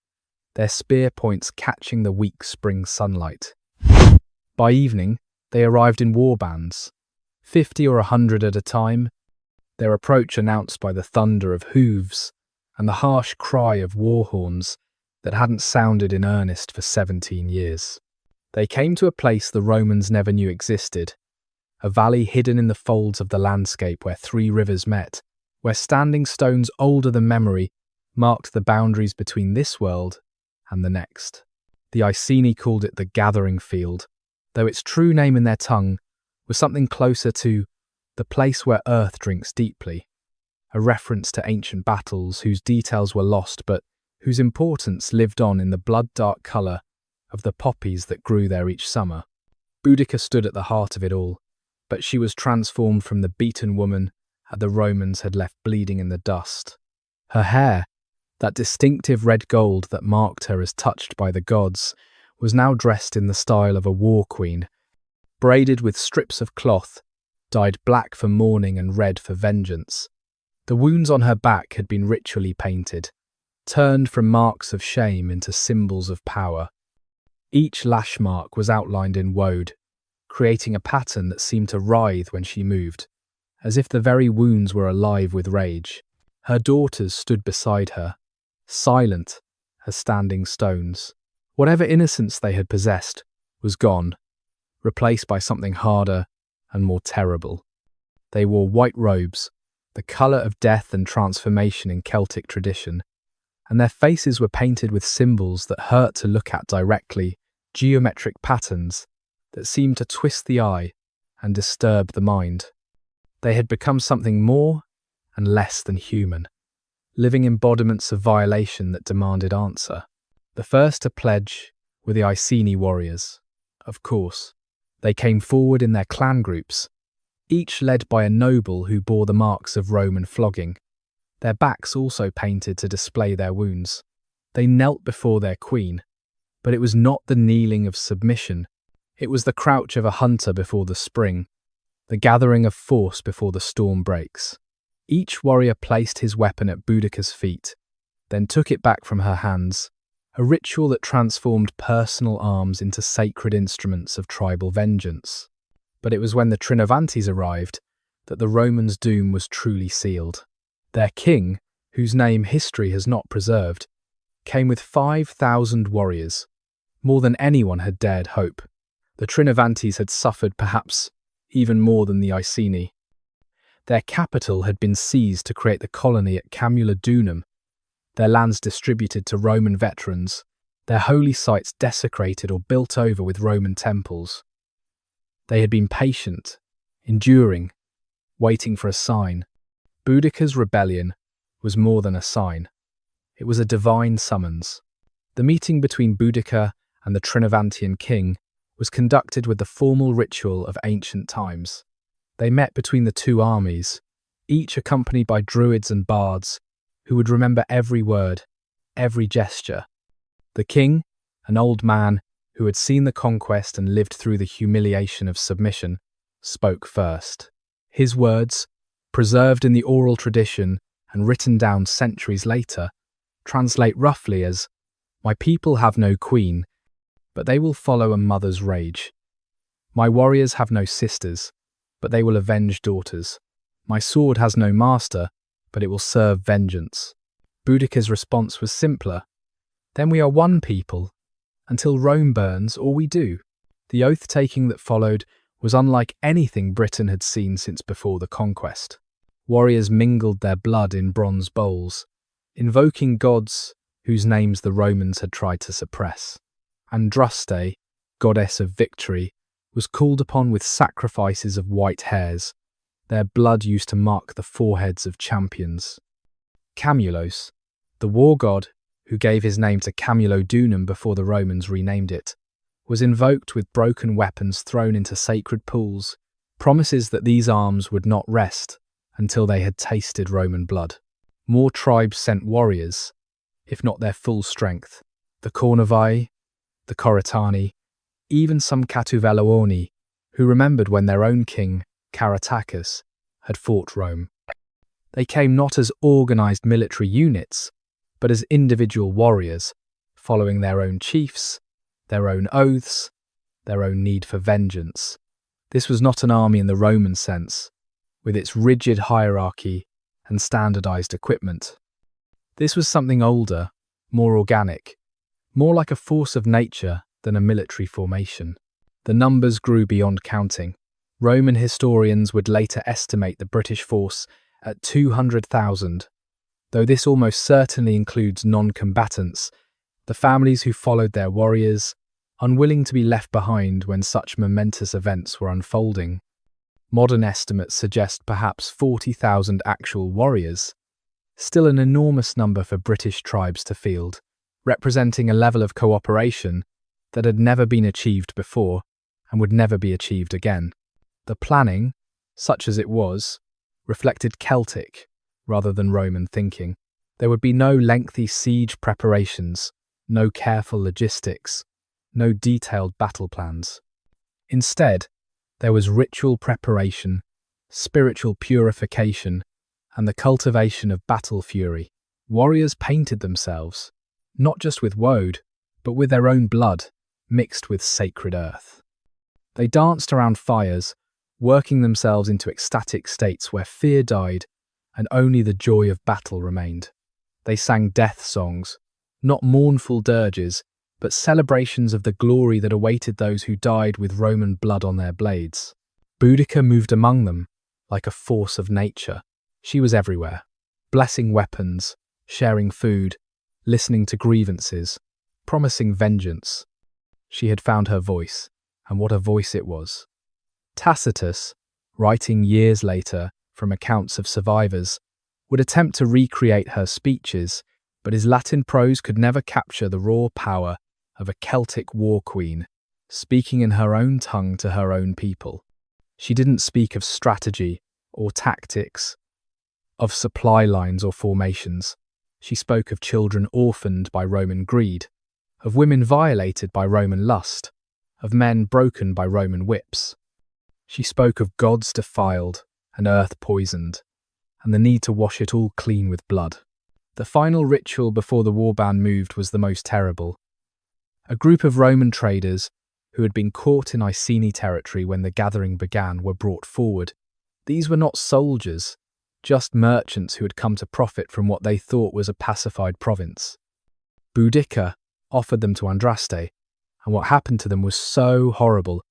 their spear points catching the weak spring sunlight. By evening, they arrived in war bands, 50 or 100 at a time, their approach announced by the thunder of hooves and the harsh cry of war horns that hadn't sounded in earnest for 17 years. They came to a place the Romans never knew existed, a valley hidden in the folds of the landscape where 3 rivers met, where standing stones older than memory marked the boundaries between this world and the next. The Iceni called it the Gathering Field, though its true name in their tongue was something closer to the place where earth drinks deeply, a reference to ancient battles whose details were lost but whose importance lived on in the blood-dark colour of the poppies that grew there each summer. Boudicca stood at the heart of it all, but she was transformed from the beaten woman the Romans had left bleeding in the dust. Her hair, that distinctive red gold that marked her as touched by the gods, was now dressed in the style of a war queen, braided with strips of cloth, dyed black for mourning and red for vengeance. The wounds on her back had been ritually painted, turned from marks of shame into symbols of power. Each lash mark was outlined in woad, creating a pattern that seemed to writhe when she moved, as if the very wounds were alive with rage. Her daughters stood beside her, silent as standing stones. Whatever innocence they had possessed was gone, replaced by something harder and more terrible. They wore white robes, the colour of death and transformation in Celtic tradition, and their faces were painted with symbols that hurt to look at directly, geometric patterns that seemed to twist the eye and disturb the mind. They had become something more and less than human, living embodiments of violation that demanded answer. The first to pledge were the Iceni warriors. Of course, they came forward in their clan groups, each led by a noble who bore the marks of Roman flogging, their backs also painted to display their wounds. They knelt before their queen, but it was not the kneeling of submission. It was the crouch of a hunter before the spring, the gathering of force before the storm breaks. Each warrior placed his weapon at Boudicca's feet, then took it back from her hands, a ritual that transformed personal arms into sacred instruments of tribal vengeance. But it was when the Trinovantes arrived that the Romans' doom was truly sealed. Their king, whose name history has not preserved, came with 5,000 warriors, more than anyone had dared hope. The Trinovantes had suffered perhaps even more than the Iceni. Their capital had been seized to create the colony at Camulodunum, their lands distributed to Roman veterans, their holy sites desecrated or built over with Roman temples. They had been patient, enduring, waiting for a sign. Boudicca's rebellion was more than a sign. It was a divine summons. The meeting between Boudicca and the Trinovantian king was conducted with the formal ritual of ancient times. They met between the two armies, each accompanied by druids and bards who would remember every word, every gesture. The king, an old man who had seen the conquest and lived through the humiliation of submission, spoke first. His words, preserved in the oral tradition and written down centuries later, translate roughly as, "My people have no queen, but they will follow a mother's rage. My warriors have no sisters, but they will avenge daughters. My sword has no master, but it will serve vengeance." Boudicca's response was simpler. "Then we are one people, until Rome burns or we do." The oath-taking that followed was unlike anything Britain had seen since before the conquest. Warriors mingled their blood in bronze bowls, invoking gods whose names the Romans had tried to suppress. Andraste, goddess of victory, was called upon with sacrifices of white hares, their blood used to mark the foreheads of champions. Camulos, the war god, who gave his name to Camulodunum before the Romans renamed it, was invoked with broken weapons thrown into sacred pools, promises that these arms would not rest until they had tasted Roman blood. More tribes sent warriors, if not their full strength, the Cornovii, the Corytani, even some Catuvellaoni, who remembered when their own king, Caratacus, had fought Rome. They came not as organised military units, but as individual warriors, following their own chiefs, their own oaths, their own need for vengeance. This was not an army in the Roman sense, with its rigid hierarchy and standardised equipment. This was something older, more organic, more like a force of nature than a military formation. The numbers grew beyond counting. Roman historians would later estimate the British force at 200,000, though this almost certainly includes non-combatants, the families who followed their warriors, unwilling to be left behind when such momentous events were unfolding. Modern estimates suggest perhaps 40,000 actual warriors, still an enormous number for British tribes to field, representing a level of cooperation that had never been achieved before and would never be achieved again. The planning, such as it was, reflected Celtic rather than Roman thinking. There would be no lengthy siege preparations, no careful logistics, no detailed battle plans. Instead, there was ritual preparation, spiritual purification, and the cultivation of battle fury. Warriors painted themselves, not just with woad, but with their own blood, mixed with sacred earth. They danced around fires, working themselves into ecstatic states where fear died and only the joy of battle remained. They sang death songs, not mournful dirges, but celebrations of the glory that awaited those who died with Roman blood on their blades. Boudicca moved among them like a force of nature. She was everywhere, blessing weapons, sharing food, listening to grievances, promising vengeance. She had found her voice, and what a voice it was. Tacitus, writing years later from accounts of survivors, would attempt to recreate her speeches, but his Latin prose could never capture the raw power of a Celtic war queen, speaking in her own tongue to her own people. She didn't speak of strategy or tactics, of supply lines or formations. She spoke of children orphaned by Roman greed, of women violated by Roman lust, of men broken by Roman whips. She spoke of gods defiled and earth poisoned, and the need to wash it all clean with blood. The final ritual before the warband moved was the most terrible. A group of Roman traders who had been caught in Iceni territory when the gathering began were brought forward. These were not soldiers, just merchants who had come to profit from what they thought was a pacified province. Boudicca offered them to Andraste, and what happened to them was so horrible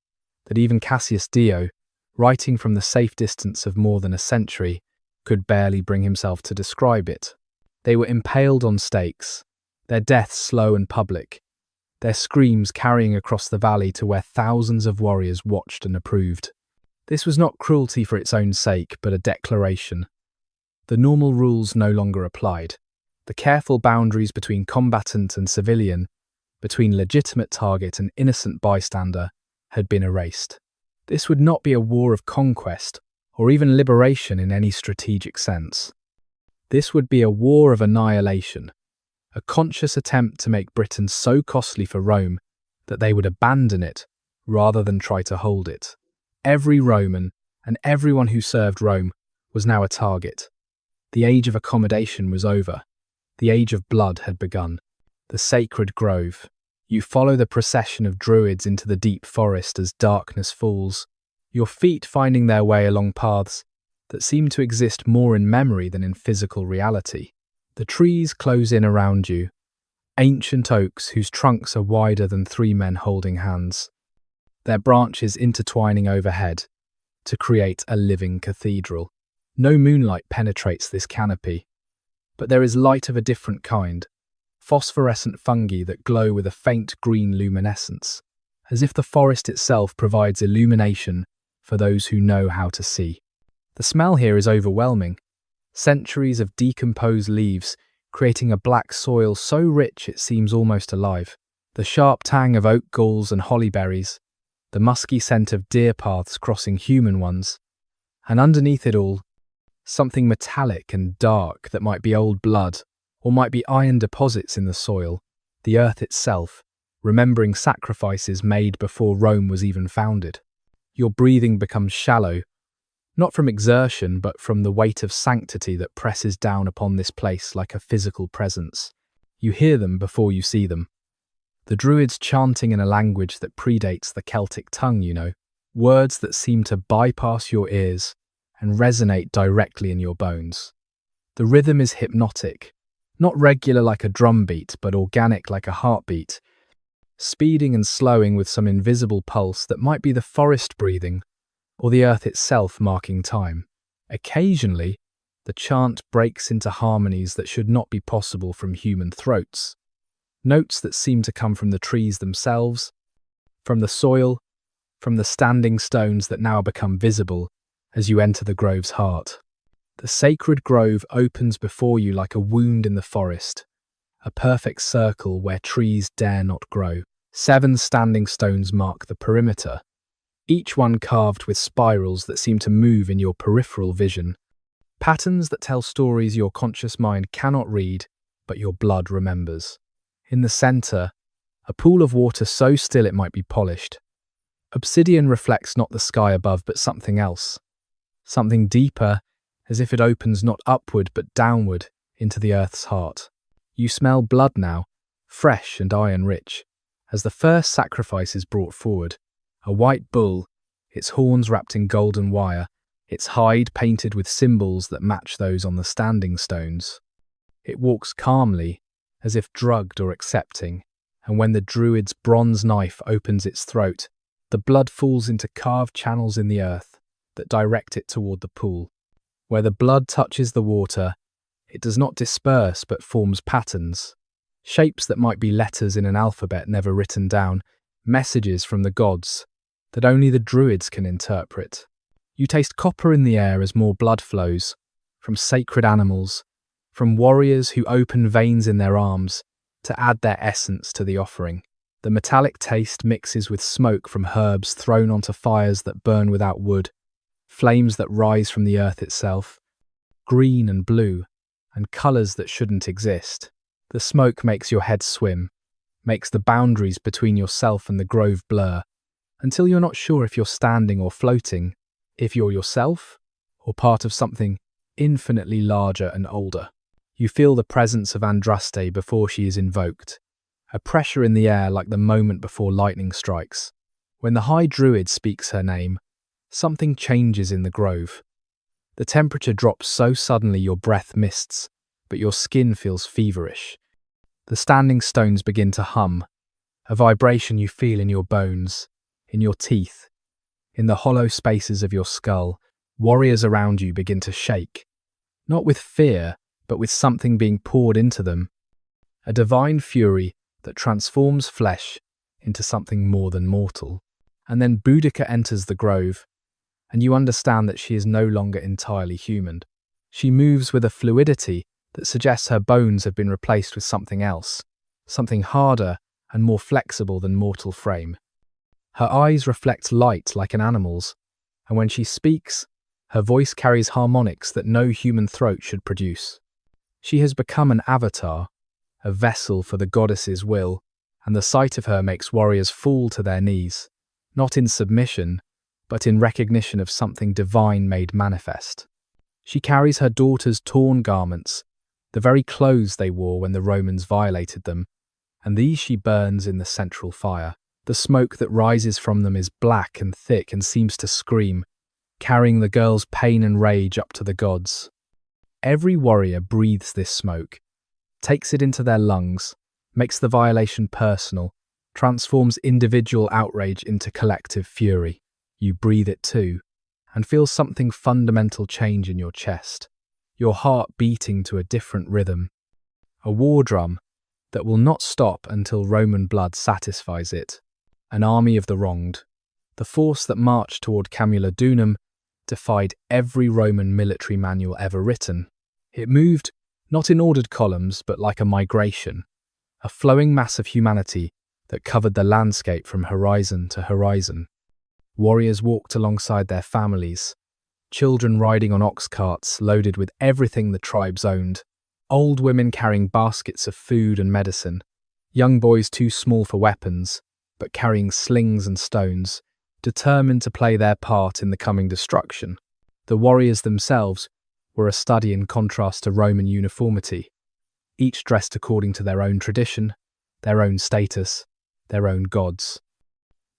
that even Cassius Dio, writing from the safe distance of more than a century, could barely bring himself to describe it. They were impaled on stakes, their deaths slow and public, their screams carrying across the valley to where thousands of warriors watched and approved. This was not cruelty for its own sake, but a declaration. The normal rules no longer applied. The careful boundaries between combatant and civilian, between legitimate target and innocent bystander, had been erased. This would not be a war of conquest or even liberation in any strategic sense. This would be a war of annihilation, a conscious attempt to make Britain so costly for Rome that they would abandon it rather than try to hold it. Every Roman and everyone who served Rome was now a target. The age of accommodation was over. The age of blood had begun. The sacred grove. You follow the procession of druids into the deep forest as darkness falls, your feet finding their way along paths that seem to exist more in memory than in physical reality. The trees close in around you, ancient oaks whose trunks are wider than three men holding hands. their branches intertwining overhead to create a living cathedral. No moonlight penetrates this canopy, but there is light of a different kind, phosphorescent fungi that glow with a faint green luminescence, as if the forest itself provides illumination for those who know how to see. The smell here is overwhelming. Centuries of decomposed leaves creating a black soil so rich it seems almost alive. The sharp tang of oak galls and holly berries, the musky scent of deer paths crossing human ones, and underneath it all, something metallic and dark that might be old blood, or might be iron deposits in the soil, the earth itself, remembering sacrifices made before Rome was even founded. Your breathing becomes shallow, not from exertion but from the weight of sanctity that presses down upon this place like a physical presence. You hear them before you see them. The Druids chanting in a language that predates the Celtic tongue, words that seem to bypass your ears and resonate directly in your bones. The rhythm is hypnotic, not regular like a drum beat, but organic like a heartbeat, speeding and slowing with some invisible pulse that might be the forest breathing or the earth itself marking time. Occasionally, the chant breaks into harmonies that should not be possible from human throats. Notes that seem to come from the trees themselves, from the soil, from the standing stones that now become visible as you enter the grove's heart. The sacred grove opens before you like a wound in the forest, a perfect circle where trees dare not grow. 7 standing stones mark the perimeter, each one carved with spirals that seem to move in your peripheral vision, patterns that tell stories your conscious mind cannot read, but your blood remembers. In the center, a pool of water so still it might be polished. Obsidian reflects not the sky above, but something else, something deeper, as if it opens not upward but downward into the earth's heart. You smell blood now, fresh and iron-rich, as the first sacrifice is brought forward. A white bull, its horns wrapped in golden wire, its hide painted with symbols that match those on the standing stones. It walks calmly, as if drugged or accepting, and when the druid's bronze knife opens its throat, the blood falls into carved channels in the earth that direct it toward the pool. Where the blood touches the water, it does not disperse but forms patterns, shapes that might be letters in an alphabet never written down, messages from the gods that only the druids can interpret. You taste copper in the air as more blood flows, from sacred animals, from warriors who open veins in their arms to add their essence to the offering. The metallic taste mixes with smoke from herbs thrown onto fires that burn without wood, flames that rise from the earth itself, green and blue, and colours that shouldn't exist. The smoke makes your head swim, makes the boundaries between yourself and the grove blur, until you're not sure if you're standing or floating, if you're yourself, or part of something infinitely larger and older. You feel the presence of Andraste before she is invoked, a pressure in the air like the moment before lightning strikes. When the High Druid speaks her name, something changes in the grove. The temperature drops so suddenly your breath mists, but your skin feels feverish. The standing stones begin to hum, a vibration you feel in your bones, in your teeth, in the hollow spaces of your skull. Warriors around you begin to shake, not with fear, but with something being poured into them, a divine fury that transforms flesh into something more than mortal. And then Boudicca enters the grove, and you understand that she is no longer entirely human. She moves with a fluidity that suggests her bones have been replaced with something else, something harder and more flexible than mortal frame. Her eyes reflect light like an animal's, and when she speaks, her voice carries harmonics that no human throat should produce. She has become an avatar, a vessel for the goddess's will, and the sight of her makes warriors fall to their knees, not in submission, but in recognition of something divine made manifest. She carries her daughter's torn garments, the very clothes they wore when the Romans violated them, and these she burns in the central fire. The smoke that rises from them is black and thick and seems to scream, carrying the girl's pain and rage up to the gods. Every warrior breathes this smoke, takes it into their lungs, makes the violation personal, transforms individual outrage into collective fury. You breathe it too, and feel something fundamental change in your chest, your heart beating to a different rhythm. A war drum that will not stop until Roman blood satisfies it. An army of the wronged. The force that marched toward Camulodunum defied every Roman military manual ever written. It moved not in ordered columns, but like a migration, a flowing mass of humanity that covered the landscape from horizon to horizon. Warriors walked alongside their families, children riding on ox carts loaded with everything the tribes owned, old women carrying baskets of food and medicine, young boys too small for weapons, but carrying slings and stones, determined to play their part in the coming destruction. The warriors themselves were a study in contrast to Roman uniformity, each dressed according to their own tradition, their own status, their own gods.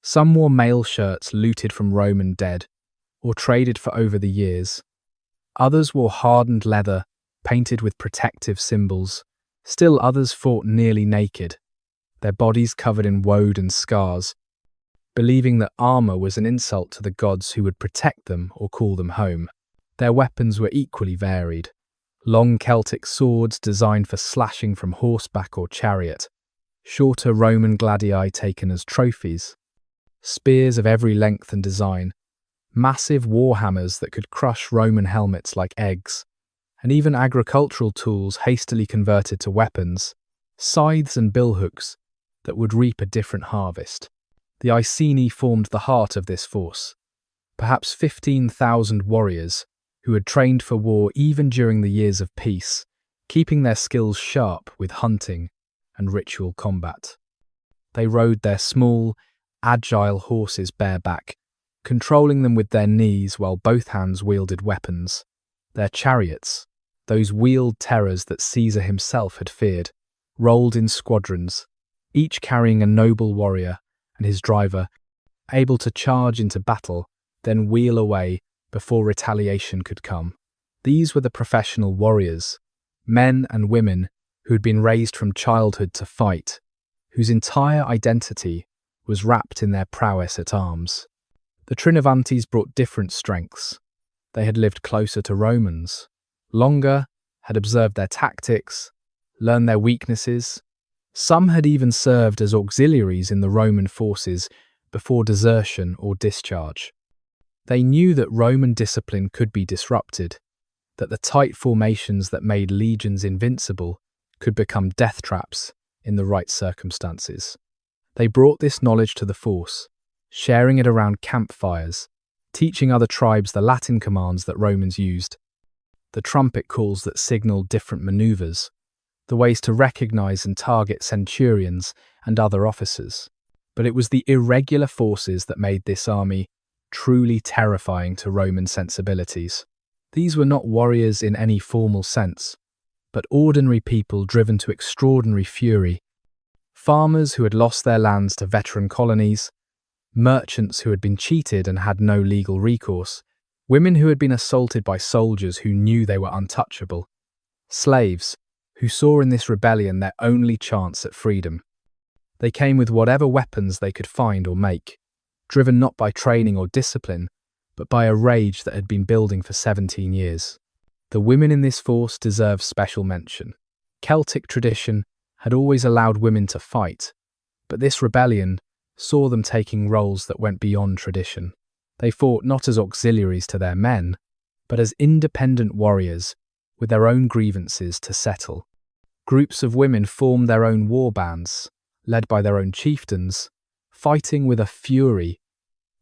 Some wore mail shirts looted from Roman dead, or traded for over the years. Others wore hardened leather, painted with protective symbols. Still others fought nearly naked, their bodies covered in woad and scars, believing that armor was an insult to the gods who would protect them or call them home. Their weapons were equally varied. Long Celtic swords designed for slashing from horseback or chariot, shorter Roman gladii taken as trophies, spears of every length and design, massive war hammers that could crush Roman helmets like eggs, and even agricultural tools hastily converted to weapons, scythes and billhooks that would reap a different harvest. The Iceni formed the heart of this force, perhaps 15,000 warriors who had trained for war even during the years of peace, keeping their skills sharp with hunting and ritual combat. They rode their small, agile horses bareback, controlling them with their knees while both hands wielded weapons. Their chariots, those wheeled terrors that Caesar himself had feared, rolled in squadrons, each carrying a noble warrior and his driver, able to charge into battle, then wheel away before retaliation could come. These were the professional warriors, men and women who had been raised from childhood to fight, whose entire identity was wrapped in their prowess at arms. The Trinovantes brought different strengths. They had lived closer to Romans, longer, had observed their tactics, learned their weaknesses. Some had even served as auxiliaries in the Roman forces before desertion or discharge. They knew that Roman discipline could be disrupted, that the tight formations that made legions invincible could become death traps in the right circumstances. They brought this knowledge to the force, sharing it around campfires, teaching other tribes the Latin commands that Romans used, the trumpet calls that signaled different maneuvers, the ways to recognize and target centurions and other officers. But it was the irregular forces that made this army truly terrifying to Roman sensibilities. These were not warriors in any formal sense, but ordinary people driven to extraordinary fury. Farmers who had lost their lands to veteran colonies, merchants who had been cheated and had no legal recourse, women who had been assaulted by soldiers who knew they were untouchable, slaves who saw in this rebellion their only chance at freedom. They came with whatever weapons they could find or make, driven not by training or discipline, but by a rage that had been building for 17 years. The women in this force deserve special mention. Celtic tradition had always allowed women to fight, but this rebellion saw them taking roles that went beyond tradition. They fought not as auxiliaries to their men, but as independent warriors with their own grievances to settle. Groups of women formed their own war bands, led by their own chieftains, fighting with a fury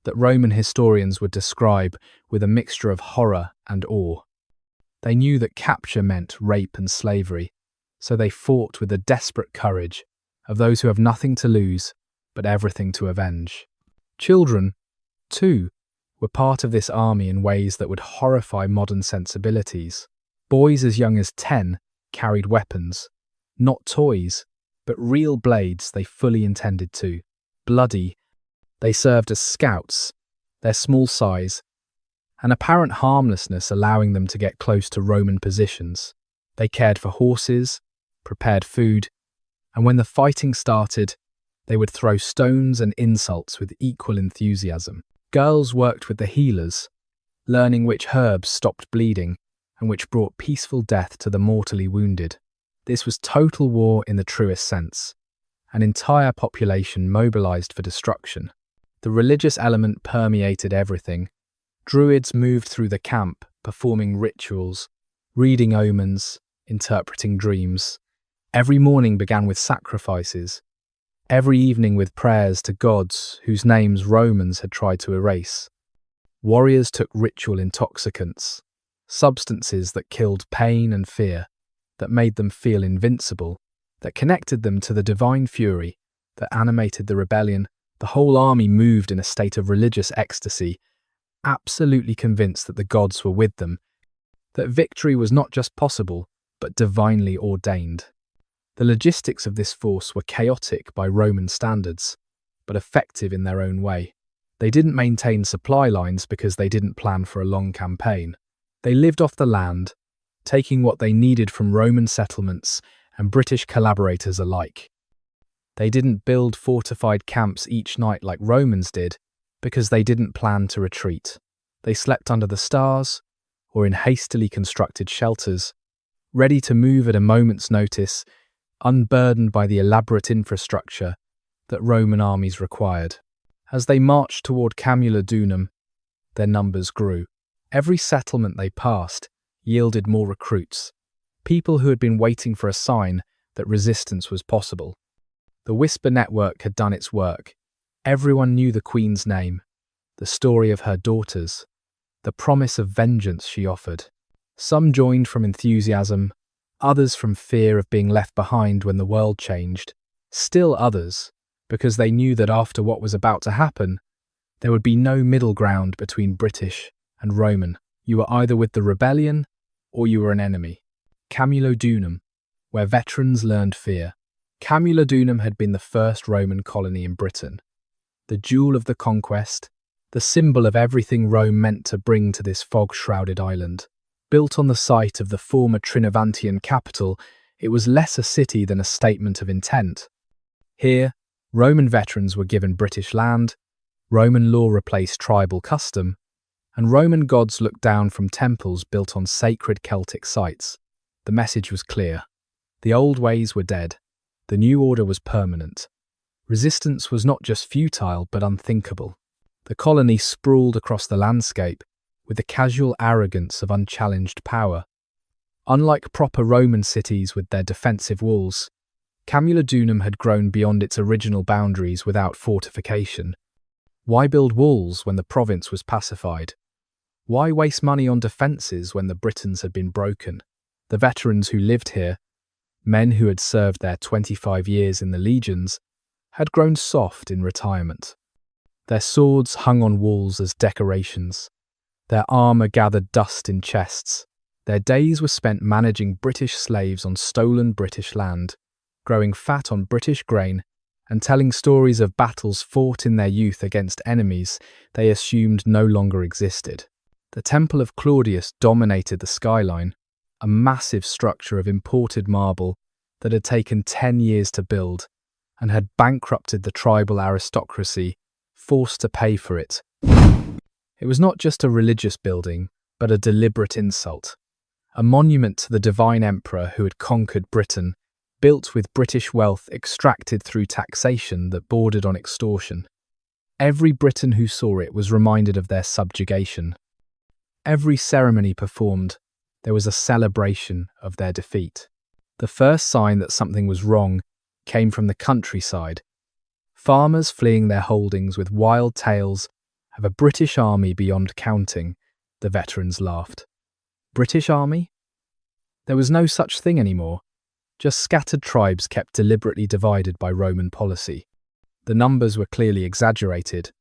that Roman historians would describe with a mixture of horror and awe. They knew that capture meant rape and slavery, so they fought with the desperate courage of those who have nothing to lose but everything to avenge. Children, too, were part of this army in ways that would horrify modern sensibilities. Boys as young as 10 carried weapons, not toys, but real blades they fully intended to. Bloody, they served as scouts, their small size, and apparent harmlessness allowing them to get close to Roman positions. They cared for horses, prepared food, and when the fighting started, They would throw stones and insults with equal enthusiasm. Girls worked with the healers, learning which herbs stopped bleeding and which brought peaceful death to the mortally wounded. This was total war in the truest sense. An entire population mobilized for destruction. The religious element permeated everything. Druids moved through the camp, performing rituals, reading omens, interpreting dreams. Every morning began with sacrifices, every evening with prayers to gods whose names Romans had tried to erase. Warriors took ritual intoxicants, substances that killed pain and fear, that made them feel invincible, that connected them to the divine fury that animated the rebellion. The whole army moved in a state of religious ecstasy, absolutely convinced that the gods were with them, that victory was not just possible, but divinely ordained. The logistics of this force were chaotic by Roman standards, but effective in their own way. They didn't maintain supply lines because they didn't plan for a long campaign. They lived off the land, taking what they needed from Roman settlements and British collaborators alike. They didn't build fortified camps each night like Romans did because they didn't plan to retreat. They slept under the stars or in hastily constructed shelters, ready to move at a moment's notice, unburdened by the elaborate infrastructure that Roman armies required. As they marched toward Camulodunum, their numbers grew. Every settlement they passed yielded more recruits, people who had been waiting for a sign that resistance was possible. The Whisper Network had done its work. Everyone knew the Queen's name, the story of her daughters, the promise of vengeance she offered. Some joined from enthusiasm, others from fear of being left behind when the world changed, still others because they knew that after what was about to happen, there would be no middle ground between British and Roman. You were either with the rebellion or you were an enemy. Camulodunum, where veterans learned fear. Camulodunum had been the first Roman colony in Britain, the jewel of the conquest, the symbol of everything Rome meant to bring to this fog-shrouded island. Built on the site of the former Trinovantian capital, it was less a city than a statement of intent. Here, Roman veterans were given British land, Roman law replaced tribal custom, and Roman gods looked down from temples built on sacred Celtic sites. The message was clear. The old ways were dead. The new order was permanent. Resistance was not just futile, but unthinkable. The colony sprawled across the landscape with the casual arrogance of unchallenged power. Unlike proper Roman cities with their defensive walls, Camulodunum had grown beyond its original boundaries without fortification. Why build walls when the province was pacified? Why waste money on defences when the Britons had been broken? The veterans who lived here, men who had served their 25 years in the legions, had grown soft in retirement. Their swords hung on walls as decorations. Their armour gathered dust in chests. Their days were spent managing British slaves on stolen British land, growing fat on British grain, and telling stories of battles fought in their youth against enemies they assumed no longer existed. The Temple of Claudius dominated the skyline, a massive structure of imported marble that had taken 10 years to build and had bankrupted the tribal aristocracy, forced to pay for it. It was not just a religious building, but a deliberate insult. A monument to the divine emperor who had conquered Britain, built with British wealth extracted through taxation that bordered on extortion. Every Briton who saw it was reminded of their subjugation. Every ceremony performed, there was a celebration of their defeat. The first sign that something was wrong came from the countryside. Farmers fleeing their holdings with wild tales of a British army beyond counting, the veterans laughed. British army? There was no such thing anymore, just scattered tribes kept deliberately divided by Roman policy. The numbers were clearly exaggerated.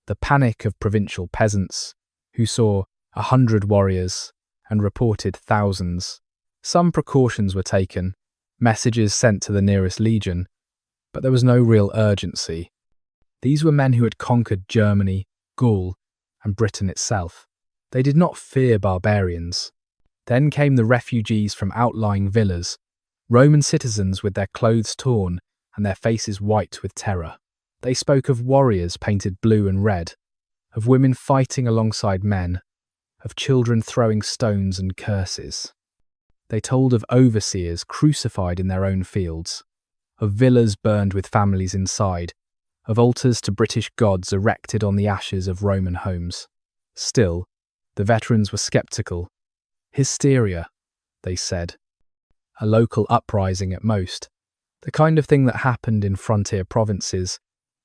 The panic of provincial peasants, who saw 100 warriors and reported thousands. Some precautions were taken, messages sent to the nearest legion, but there was no real urgency. These were men who had conquered Germany, Gaul, and Britain itself. They did not fear barbarians. Then came the refugees from outlying villas, Roman citizens with their clothes torn, and their faces white with terror. They spoke of warriors painted blue and red, of women fighting alongside men, of children throwing stones and curses. They told of overseers crucified in their own fields, of villas burned with families inside, of altars to British gods erected on the ashes of Roman homes. Still, the veterans were sceptical. Hysteria, they said. A local uprising at most, the kind of thing that happened in frontier provinces,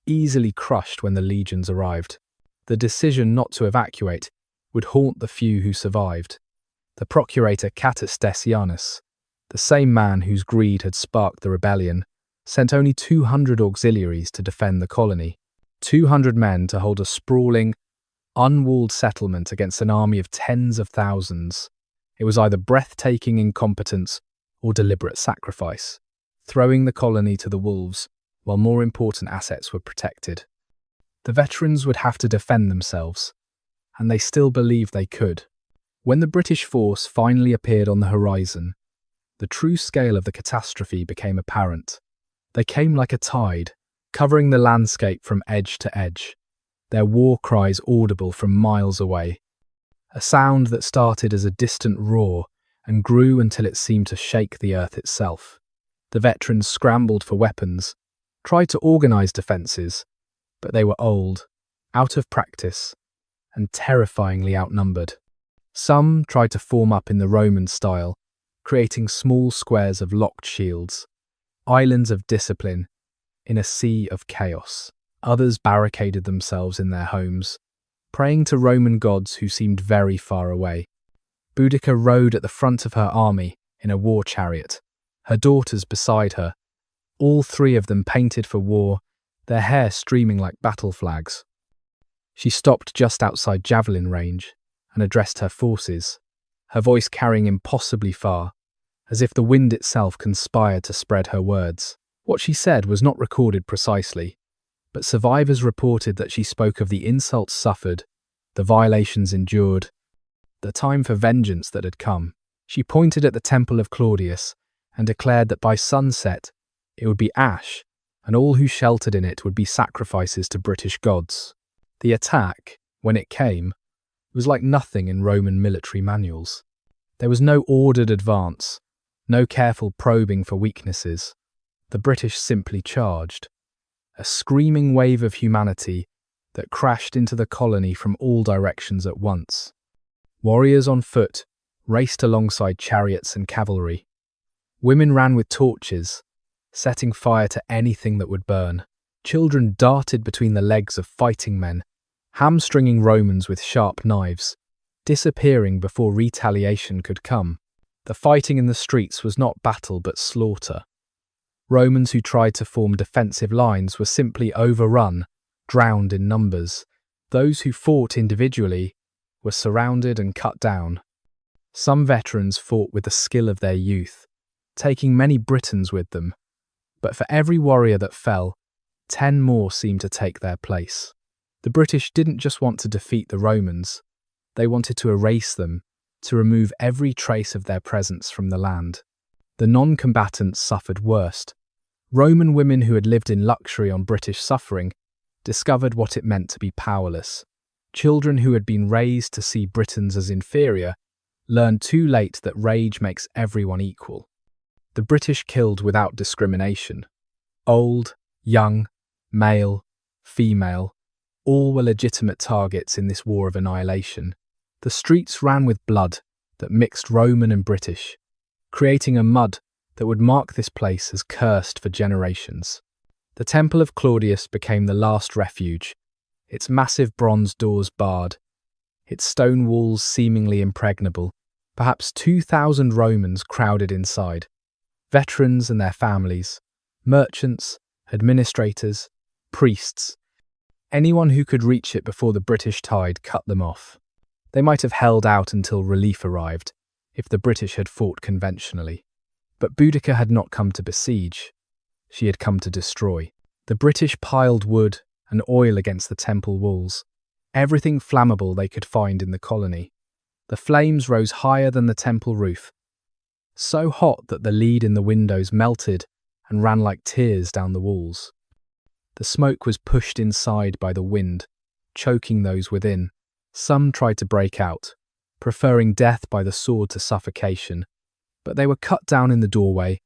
easily crushed when the legions arrived. The decision not to evacuate would haunt the few who survived. The procurator Catus Decianus, the same man whose greed had sparked the rebellion, sent only 200 auxiliaries to defend the colony, 200 men to hold a sprawling, unwalled settlement against an army of tens of thousands. It was either breathtaking incompetence or deliberate sacrifice, throwing the colony to the wolves while more important assets were protected. The veterans would have to defend themselves, and they still believed they could. When the British force finally appeared on the horizon, the true scale of the catastrophe became apparent. They came like a tide, covering the landscape from edge to edge, their war cries audible from miles away. A sound that started as a distant roar and grew until it seemed to shake the earth itself. The veterans scrambled for weapons, tried to organise defences, but they were old, out of practice, and terrifyingly outnumbered. Some tried to form up in the Roman style, creating small squares of locked shields, islands of discipline in a sea of chaos. Others barricaded themselves in their homes, praying to Roman gods who seemed very far away. Boudicca rode at the front of her army in a war chariot, her daughters beside her, all three of them painted for war, their hair streaming like battle flags. She stopped just outside javelin range and addressed her forces, her voice carrying impossibly far, as if the wind itself conspired to spread her words. What she said was not recorded precisely, but survivors reported that she spoke of the insults suffered, the violations endured, the time for vengeance that had come. She pointed at the temple of Claudius and declared that by sunset it would be ash, and all who sheltered in it would be sacrifices to British gods. The attack, when it came, was like nothing in Roman military manuals. There was no ordered advance, no careful probing for weaknesses. The British simply charged, a screaming wave of humanity that crashed into the colony from all directions at once. Warriors on foot raced alongside chariots and cavalry. Women ran with torches, setting fire to anything that would burn. Children darted between the legs of fighting men, hamstringing Romans with sharp knives, disappearing before retaliation could come. The fighting in the streets was not battle but slaughter. Romans who tried to form defensive lines were simply overrun, drowned in numbers. Those who fought individually were surrounded and cut down. Some veterans fought with the skill of their youth, taking many Britons with them, but for every warrior that fell, 10 more seemed to take their place. The British didn't just want to defeat the Romans, they wanted to erase them, to remove every trace of their presence from the land. The non-combatants suffered worst. Roman women who had lived in luxury on British suffering discovered what it meant to be powerless. Children who had been raised to see Britons as inferior learned too late that rage makes everyone equal. The British killed without discrimination. Old, young, male, female, all were legitimate targets in this war of annihilation. The streets ran with blood that mixed Roman and British, creating a mud that would mark this place as cursed for generations. The Temple of Claudius became the last refuge, its massive bronze doors barred, its stone walls seemingly impregnable. Perhaps 2,000 Romans crowded inside, veterans and their families, merchants, administrators, priests. Anyone who could reach it before the British tide cut them off. They might have held out until relief arrived, if the British had fought conventionally. But Boudicca had not come to besiege. She had come to destroy. The British piled wood and oil against the temple walls, everything flammable they could find in the colony. The flames rose higher than the temple roof, so hot that the lead in the windows melted and ran like tears down the walls. The smoke was pushed inside by the wind, choking those within. Some tried to break out, preferring death by the sword to suffocation, but they were cut down in the doorway,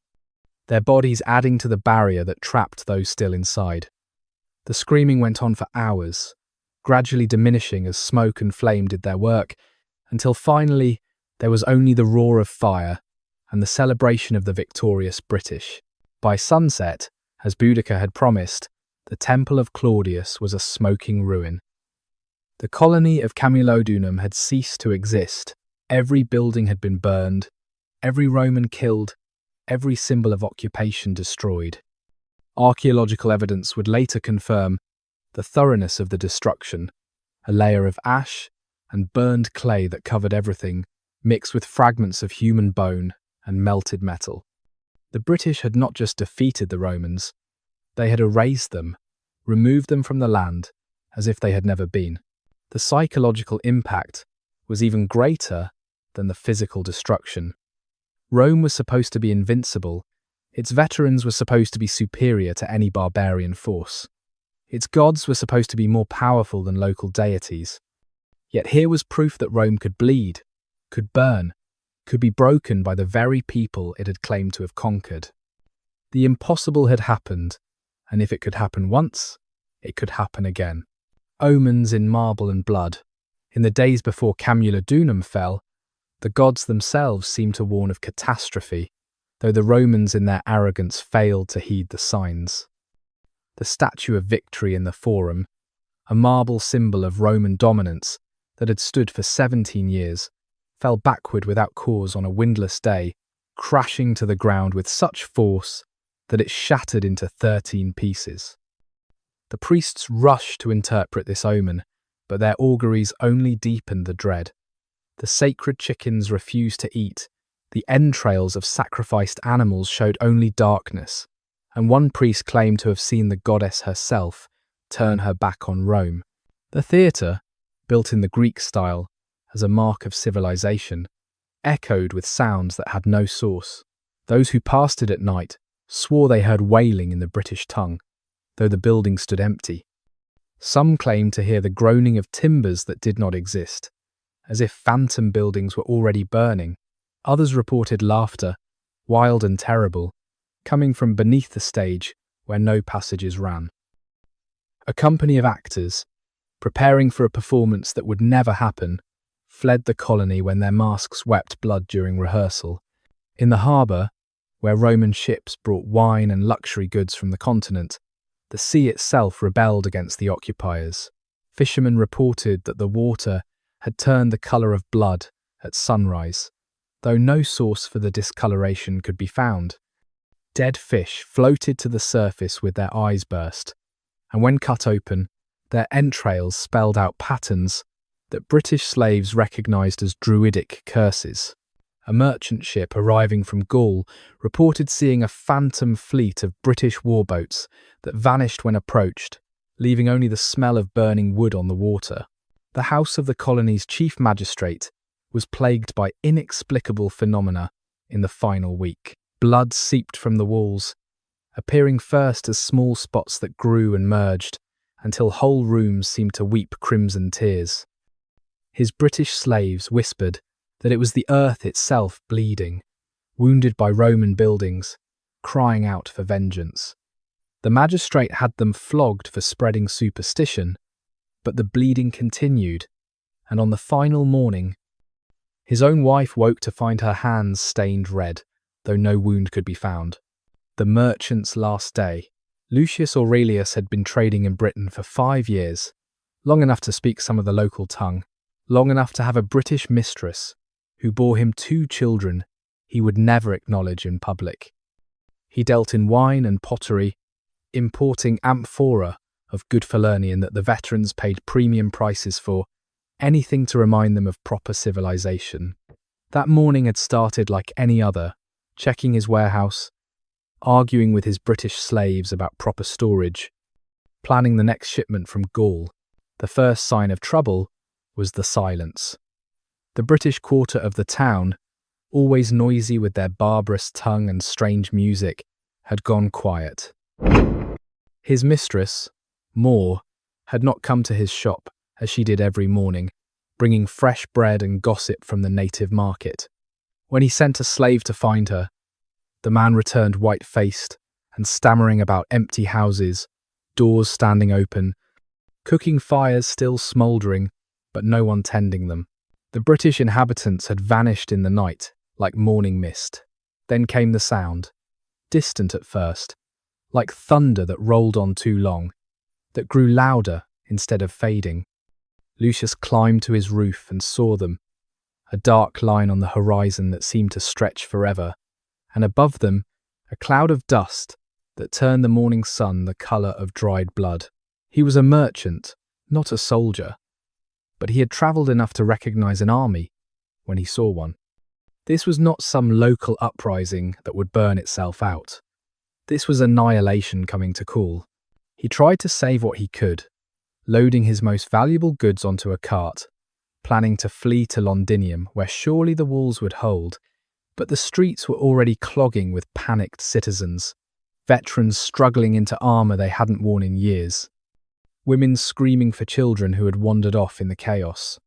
their bodies adding to the barrier that trapped those still inside. The screaming went on for hours, gradually diminishing as smoke and flame did their work, until finally there was only the roar of fire and the celebration of the victorious British. By sunset, as Boudicca had promised, the temple of Claudius was a smoking ruin. The colony of Camulodunum had ceased to exist. Every building had been burned, every Roman killed, every symbol of occupation destroyed. Archaeological evidence would later confirm the thoroughness of the destruction, a layer of ash and burned clay that covered everything, mixed with fragments of human bone and melted metal. The British had not just defeated the Romans, they had erased them, removed them from the land as if they had never been. The psychological impact was even greater than the physical destruction. Rome was supposed to be invincible, its veterans were supposed to be superior to any barbarian force. Its gods were supposed to be more powerful than local deities. Yet here was proof that Rome could bleed, could burn, could be broken by the very people it had claimed to have conquered. The impossible had happened, and if it could happen once, it could happen again. Omens in marble and blood. In the days before Camulodunum fell, the gods themselves seemed to warn of catastrophe, though the Romans in their arrogance failed to heed the signs. The statue of victory in the Forum, a marble symbol of Roman dominance that had stood for 17 years, fell backward without cause on a windless day, crashing to the ground with such force that it shattered into 13 pieces. The priests rushed to interpret this omen, but their auguries only deepened the dread. The sacred chickens refused to eat, the entrails of sacrificed animals showed only darkness, and one priest claimed to have seen the goddess herself turn her back on Rome. The theatre, built in the Greek style as a mark of civilization, echoed with sounds that had no source. Those who passed it at night swore they heard wailing in the British tongue, though the building stood empty. Some claimed to hear the groaning of timbers that did not exist, as if phantom buildings were already burning. Others reported laughter, wild and terrible, coming from beneath the stage where no passages ran. A company of actors, preparing for a performance that would never happen, fled the colony when their masks wept blood during rehearsal. In the harbour, where Roman ships brought wine and luxury goods from the continent, the sea itself rebelled against the occupiers. Fishermen reported that the water had turned the colour of blood at sunrise, though no source for the discoloration could be found. Dead fish floated to the surface with their eyes burst, and when cut open, their entrails spelled out patterns that British slaves recognised as druidic curses. A merchant ship arriving from Gaul reported seeing a phantom fleet of British warboats that vanished when approached, leaving only the smell of burning wood on the water. The house of the colony's chief magistrate was plagued by inexplicable phenomena in the final week. Blood seeped from the walls, appearing first as small spots that grew and merged, until whole rooms seemed to weep crimson tears. His British slaves whispered that it was the earth itself bleeding, wounded by Roman buildings, crying out for vengeance. The magistrate had them flogged for spreading superstition, but the bleeding continued, and on the final morning, his own wife woke to find her hands stained red, though no wound could be found. The merchant's last day. Lucius Aurelius had been trading in Britain for 5 years, long enough to speak some of the local tongue, long enough to have a British mistress who bore him 2 children he would never acknowledge in public. He dealt in wine and pottery, importing amphora of good Falernian that the veterans paid premium prices for, anything to remind them of proper civilization. That morning had started like any other, checking his warehouse, arguing with his British slaves about proper storage, planning the next shipment from Gaul. The first sign of trouble was the silence. The British quarter of the town, always noisy with their barbarous tongue and strange music, had gone quiet. His mistress, More, had not come to his shop as she did every morning, bringing fresh bread and gossip from the native market. When he sent a slave to find her, the man returned white-faced and stammering about empty houses, doors standing open, cooking fires still smouldering, but no one tending them. The British inhabitants had vanished in the night like morning mist. Then came the sound, distant at first, like thunder that rolled on too long, that grew louder instead of fading. Lucius climbed to his roof and saw them, a dark line on the horizon that seemed to stretch forever, and above them, a cloud of dust that turned the morning sun the colour of dried blood. He was a merchant, not a soldier, but he had travelled enough to recognise an army when he saw one. This was not some local uprising that would burn itself out. This was annihilation coming to call. He tried to save what he could, loading his most valuable goods onto a cart, planning to flee to Londinium, where surely the walls would hold, but the streets were already clogging with panicked citizens, veterans struggling into armour they hadn't worn in years, women screaming for children who had wandered off in the chaos.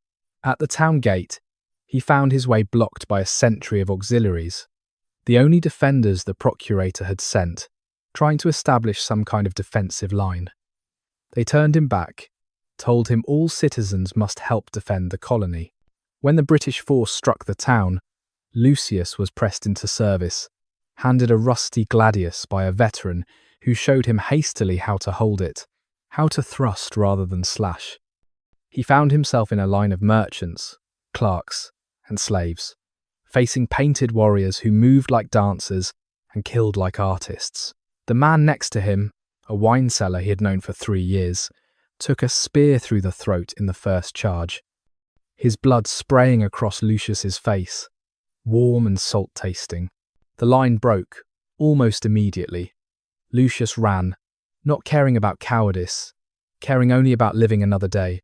At the town gate, he found his way blocked by a century of auxiliaries, the only defenders the procurator had sent, trying to establish some kind of defensive line. They turned him back, told him all citizens must help defend the colony. When the British force struck the town, Lucius was pressed into service, handed a rusty gladius by a veteran who showed him hastily how to hold it, how to thrust rather than slash. He found himself in a line of merchants, clerks, and slaves, facing painted warriors who moved like dancers and killed like artists. The man next to him, a wine seller he had known for 3 years, took a spear through the throat in the first charge, his blood spraying across Lucius's face, warm and salt-tasting. The line broke, almost immediately. Lucius ran, not caring about cowardice, caring only about living another day.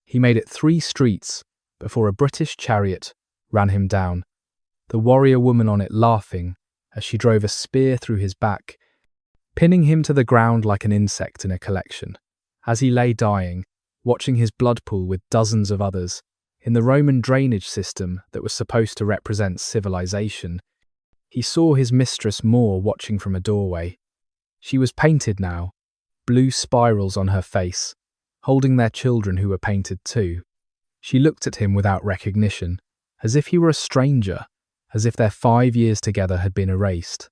He made it 3 streets before a British chariot ran him down, the warrior woman on it laughing as she drove a spear through his back, pinning him to the ground like an insect in a collection. As he lay dying, watching his blood pool with dozens of others, in the Roman drainage system that was supposed to represent civilization, he saw his mistress More watching from a doorway. She was painted now, blue spirals on her face, holding their children who were painted too. She looked at him without recognition, as if he were a stranger, as if their 5 years together had been erased.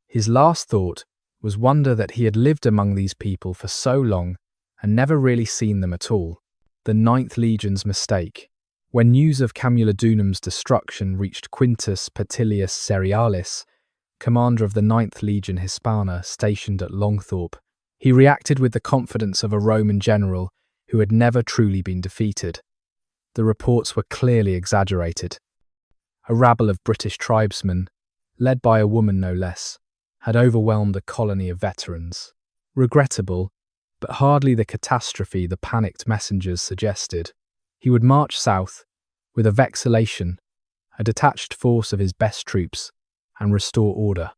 His last thought was wonder that he had lived among these people for so long and never really seen them at all. The 9th Legion's mistake. When news of Camulodunum's destruction reached Quintus Petilius Cerealis, commander of the 9th Legion Hispana stationed at Longthorpe, he reacted with the confidence of a Roman general who had never truly been defeated. The reports were clearly exaggerated. A rabble of British tribesmen, led by a woman no less, had overwhelmed a colony of veterans. Regrettable, but hardly the catastrophe the panicked messengers suggested. He would march south, with a vexillation, a detached force of his best troops, and restore order.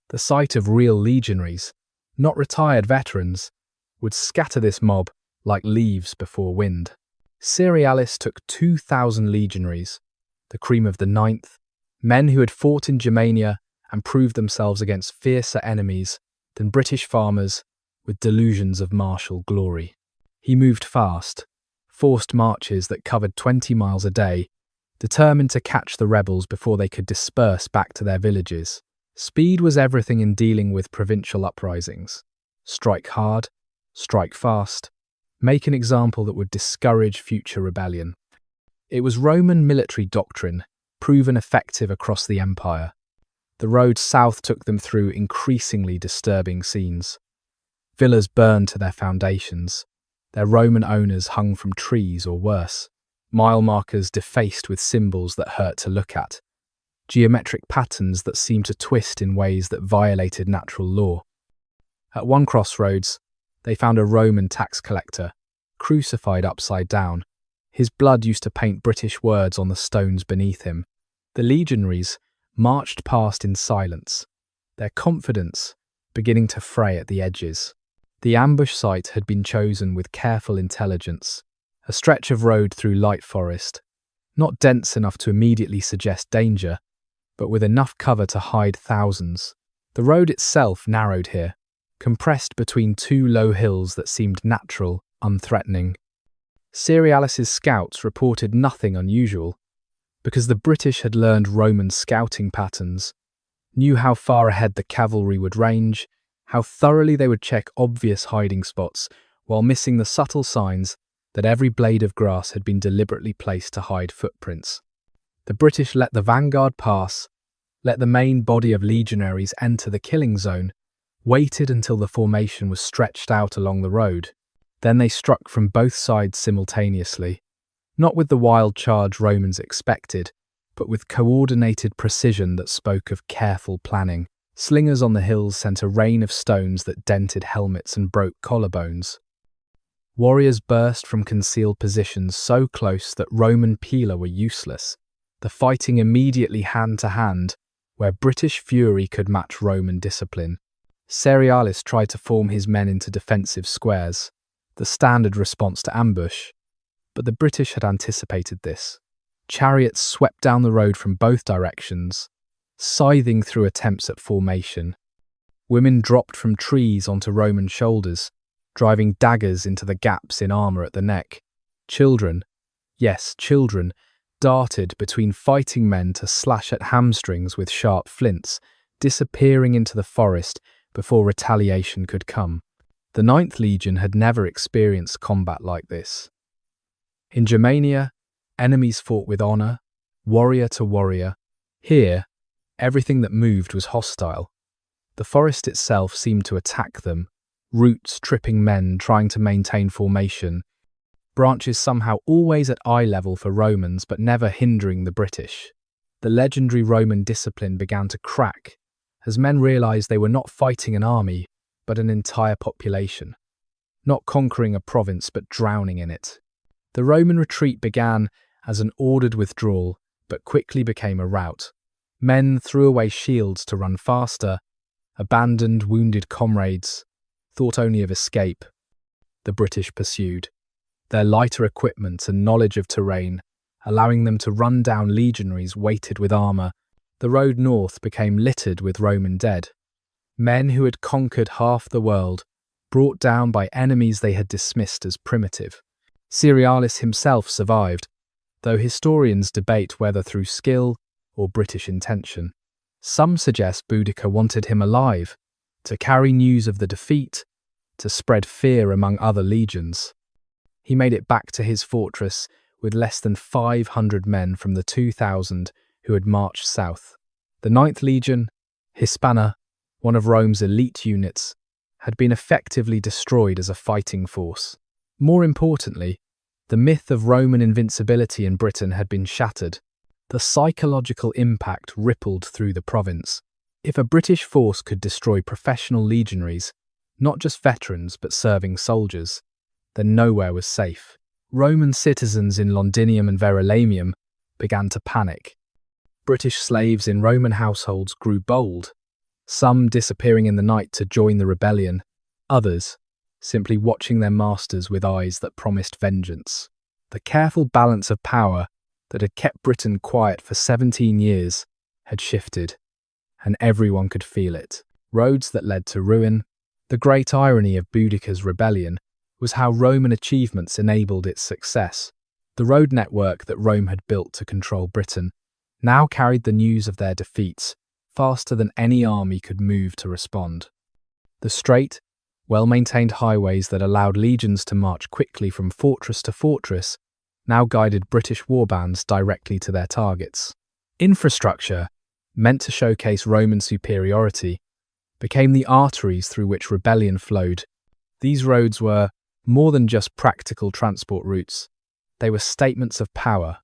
The sight of real legionaries, not retired veterans, would scatter this mob like leaves before wind. Cerealis took 2,000 legionaries, the cream of the 9th, men who had fought in Germania and proved themselves against fiercer enemies than British farmers with delusions of martial glory. He moved fast, forced marches that covered 20 miles a day, determined to catch the rebels before they could disperse back to their villages. Speed was everything in dealing with provincial uprisings. Strike hard, strike fast, make an example that would discourage future rebellion. It was Roman military doctrine, proven effective across the empire. The road south took them through increasingly disturbing scenes. Villas burned to their foundations, their Roman owners hung from trees or worse, mile markers defaced with symbols that hurt to look at, geometric patterns that seemed to twist in ways that violated natural law. At one crossroads, they found a Roman tax collector, crucified upside down. His blood used to paint British words on the stones beneath him. The legionaries marched past in silence, their confidence beginning to fray at the edges. The ambush site had been chosen with careful intelligence, a stretch of road through light forest, not dense enough to immediately suggest danger, but with enough cover to hide thousands. The road itself narrowed here, compressed between two low hills that seemed natural, unthreatening. Cerealis's scouts reported nothing unusual, because the British had learned Roman scouting patterns, knew how far ahead the cavalry would range, how thoroughly they would check obvious hiding spots while missing the subtle signs that every blade of grass had been deliberately placed to hide footprints. The British let the vanguard pass, let the main body of legionaries enter the killing zone, waited until the formation was stretched out along the road. Then they struck from both sides simultaneously, not with the wild charge Romans expected, but with coordinated precision that spoke of careful planning. Slingers on the hills sent a rain of stones that dented helmets and broke collarbones. Warriors burst from concealed positions so close that Roman pila were useless, the fighting immediately hand-to-hand, where British fury could match Roman discipline. Cerealis tried to form his men into defensive squares, the standard response to ambush, but the British had anticipated this. Chariots swept down the road from both directions, scything through attempts at formation. Women dropped from trees onto Roman shoulders, driving daggers into the gaps in armour at the neck. Children, yes, children, darted between fighting men to slash at hamstrings with sharp flints, disappearing into the forest before retaliation could come. The 9th Legion had never experienced combat like this. In Germania, enemies fought with honour, warrior to warrior. Here, everything that moved was hostile. The forest itself seemed to attack them, roots tripping men trying to maintain formation, branches somehow always at eye level for Romans but never hindering the British. The legendary Roman discipline began to crack as men realised they were not fighting an army but an entire population, not conquering a province but drowning in it. The Roman retreat began as an ordered withdrawal but quickly became a rout. Men threw away shields to run faster, abandoned wounded comrades, thought only of escape. The British pursued, their lighter equipment and knowledge of terrain allowing them to run down legionaries weighted with armour. The road north became littered with Roman dead, men who had conquered half the world, brought down by enemies they had dismissed as primitive. Cerealis himself survived, though historians debate whether through skill or British intention. Some suggest Boudicca wanted him alive, to carry news of the defeat, to spread fear among other legions. He made it back to his fortress with less than 500 men from the 2,000 who had marched south. The 9th Legion, Hispana, one of Rome's elite units, had been effectively destroyed as a fighting force. More importantly, the myth of Roman invincibility in Britain had been shattered. The psychological impact rippled through the province. If a British force could destroy professional legionaries, not just veterans but serving soldiers, then nowhere was safe. Roman citizens in Londinium and Verulamium began to panic. British slaves in Roman households grew bold, some disappearing in the night to join the rebellion, others simply watching their masters with eyes that promised vengeance. The careful balance of power that had kept Britain quiet for 17 years had shifted, and everyone could feel it. Roads that led to ruin. The great irony of Boudicca's rebellion was how Roman achievements enabled its success. The road network that Rome had built to control Britain now carried the news of their defeats faster than any army could move to respond. The straight, well-maintained highways that allowed legions to march quickly from fortress to fortress now guided British warbands directly to their targets. Infrastructure, meant to showcase Roman superiority, became the arteries through which rebellion flowed. These roads were more than just practical transport routes. They were statements of power,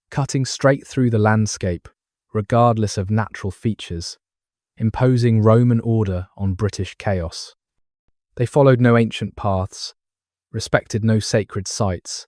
cutting straight through the landscape, regardless of natural features, imposing Roman order on British chaos. They followed no ancient paths, respected no sacred sites,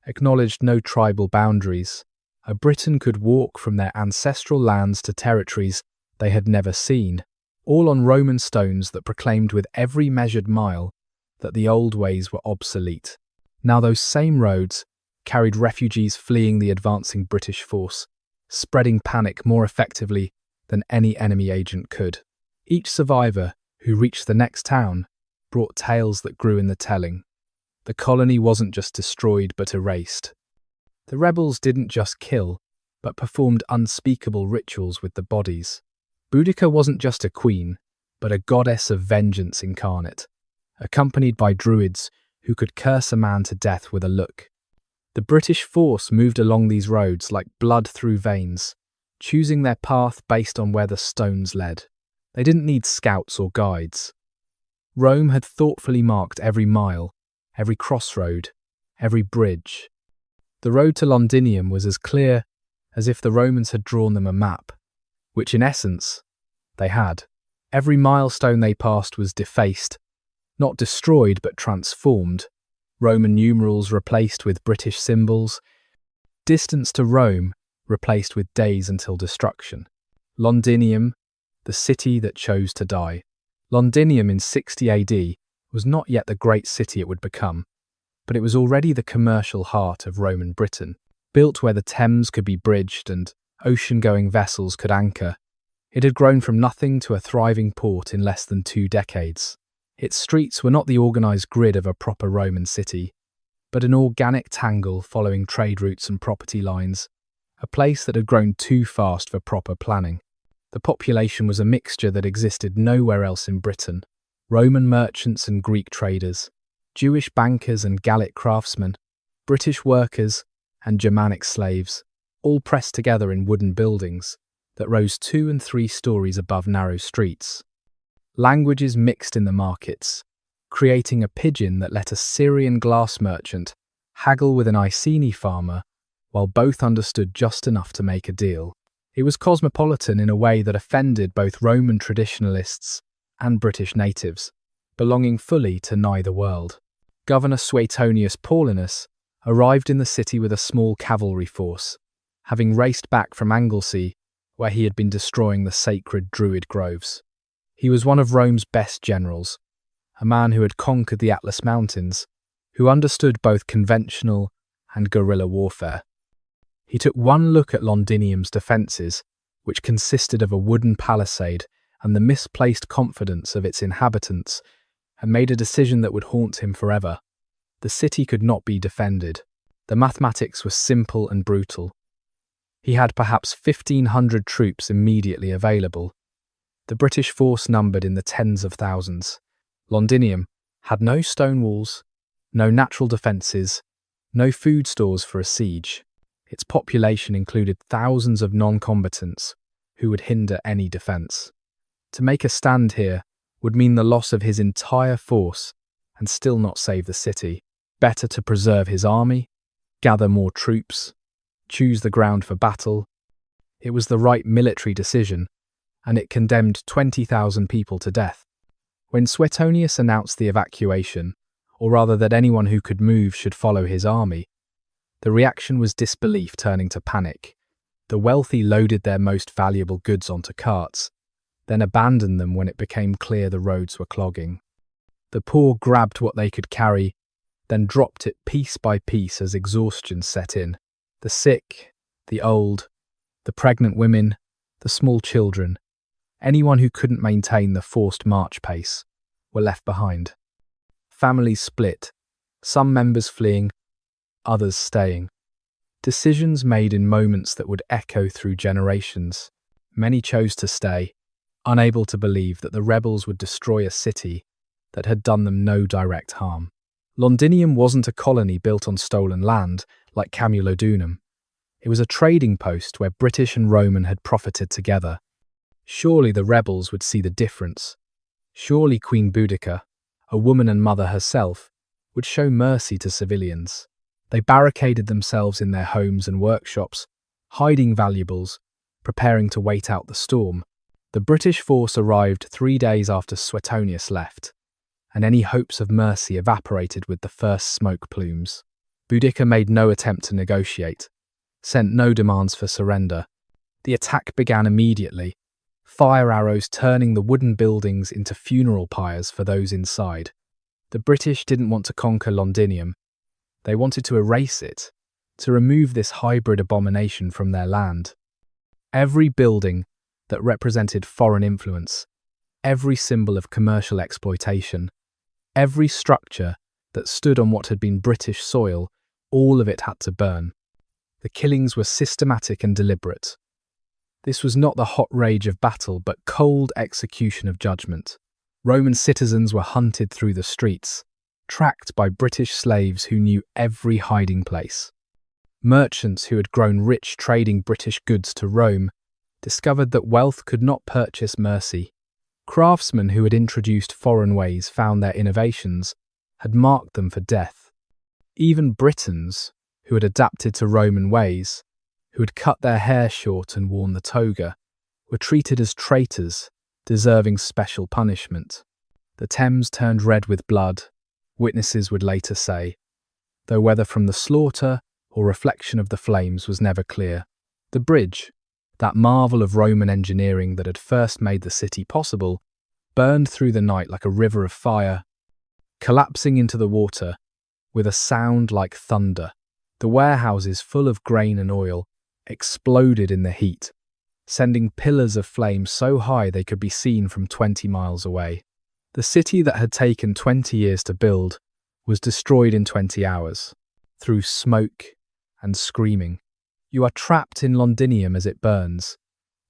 acknowledged no tribal boundaries. A Briton could walk from their ancestral lands to territories they had never seen, all on Roman stones that proclaimed with every measured mile that the old ways were obsolete. Now those same roads carried refugees fleeing the advancing British force, spreading panic more effectively than any enemy agent could. Each survivor who reached the next town brought tales that grew in the telling. The colony wasn't just destroyed but erased. The rebels didn't just kill, but performed unspeakable rituals with the bodies. Boudicca wasn't just a queen, but a goddess of vengeance incarnate, accompanied by druids who could curse a man to death with a look. The British force moved along these roads like blood through veins, choosing their path based on where the stones led. They didn't need scouts or guides. Rome had thoughtfully marked every mile, every crossroad, every bridge. The road to Londinium was as clear as if the Romans had drawn them a map, which in essence, they had. Every milestone they passed was defaced, not destroyed but transformed. Roman numerals replaced with British symbols, distance to Rome replaced with days until destruction. Londinium, the city that chose to die. Londinium in 60 AD was not yet the great city it would become, but it was already the commercial heart of Roman Britain. Built where the Thames could be bridged and ocean-going vessels could anchor, it had grown from nothing to a thriving port in less than 2 decades. Its streets were not the organised grid of a proper Roman city, but an organic tangle following trade routes and property lines, a place that had grown too fast for proper planning. The population was a mixture that existed nowhere else in Britain. Roman merchants and Greek traders, Jewish bankers and Gallic craftsmen, British workers and Germanic slaves, all pressed together in wooden buildings that rose 2 and 3 stories above narrow streets. Languages mixed in the markets, creating a pidgin that let a Syrian glass merchant haggle with an Iceni farmer while both understood just enough to make a deal. It was cosmopolitan in a way that offended both Roman traditionalists and British natives, belonging fully to neither world. Governor Suetonius Paulinus arrived in the city with a small cavalry force, having raced back from Anglesey, where he had been destroying the sacred Druid groves. He was one of Rome's best generals, a man who had conquered the Atlas Mountains, who understood both conventional and guerrilla warfare. He took one look at Londinium's defences, which consisted of a wooden palisade and the misplaced confidence of its inhabitants, and made a decision that would haunt him forever. The city could not be defended. The mathematics were simple and brutal. He had perhaps 1,500 troops immediately available. The British force numbered in the tens of thousands. Londinium had no stone walls, no natural defences, no food stores for a siege. Its population included thousands of non-combatants who would hinder any defence. To make a stand here would mean the loss of his entire force and still not save the city. Better to preserve his army, gather more troops, choose the ground for battle. It was the right military decision, and it condemned 20,000 people to death. When Suetonius announced the evacuation, or rather that anyone who could move should follow his army, the reaction was disbelief turning to panic. The wealthy loaded their most valuable goods onto carts, then abandoned them when it became clear the roads were clogging. The poor grabbed what they could carry, then dropped it piece by piece as exhaustion set in. The sick, the old, the pregnant women, the small children, anyone who couldn't maintain the forced march pace, were left behind. Families split, some members fleeing, others staying. Decisions made in moments that would echo through generations. Many chose to stay, unable to believe that the rebels would destroy a city that had done them no direct harm. Londinium wasn't a colony built on stolen land like Camulodunum. It was a trading post where British and Roman had profited together. Surely the rebels would see the difference. Surely Queen Boudicca, a woman and mother herself, would show mercy to civilians. They barricaded themselves in their homes and workshops, hiding valuables, preparing to wait out the storm. The British force arrived 3 days after Suetonius left, and any hopes of mercy evaporated with the first smoke plumes. Boudicca made no attempt to negotiate, sent no demands for surrender. The attack began immediately. fire arrows turning the wooden buildings into funeral pyres for those inside. The British didn't want to conquer Londinium. They wanted to erase it, to remove this hybrid abomination from their land. Every building that represented foreign influence, every symbol of commercial exploitation, every structure that stood on what had been British soil, all of it had to burn. The killings were systematic and deliberate. This was not the hot rage of battle, but cold execution of judgment. Roman citizens were hunted through the streets, tracked by British slaves who knew every hiding place. Merchants who had grown rich trading British goods to Rome discovered that wealth could not purchase mercy. Craftsmen who had introduced foreign ways found their innovations had marked them for death. Even Britons, who had adapted to Roman ways, who had cut their hair short and worn the toga, were treated as traitors, deserving special punishment. The Thames turned red with blood, witnesses would later say, though whether from the slaughter or reflection of the flames was never clear. The bridge, that marvel of Roman engineering that had first made the city possible, burned through the night like a river of fire, collapsing into the water with a sound like thunder. The warehouses full of grain and oil exploded in the heat, sending pillars of flame so high they could be seen from 20 miles away. The city that had taken 20 years to build was destroyed in 20 hours, through smoke and screaming. You are trapped in Londinium as it burns,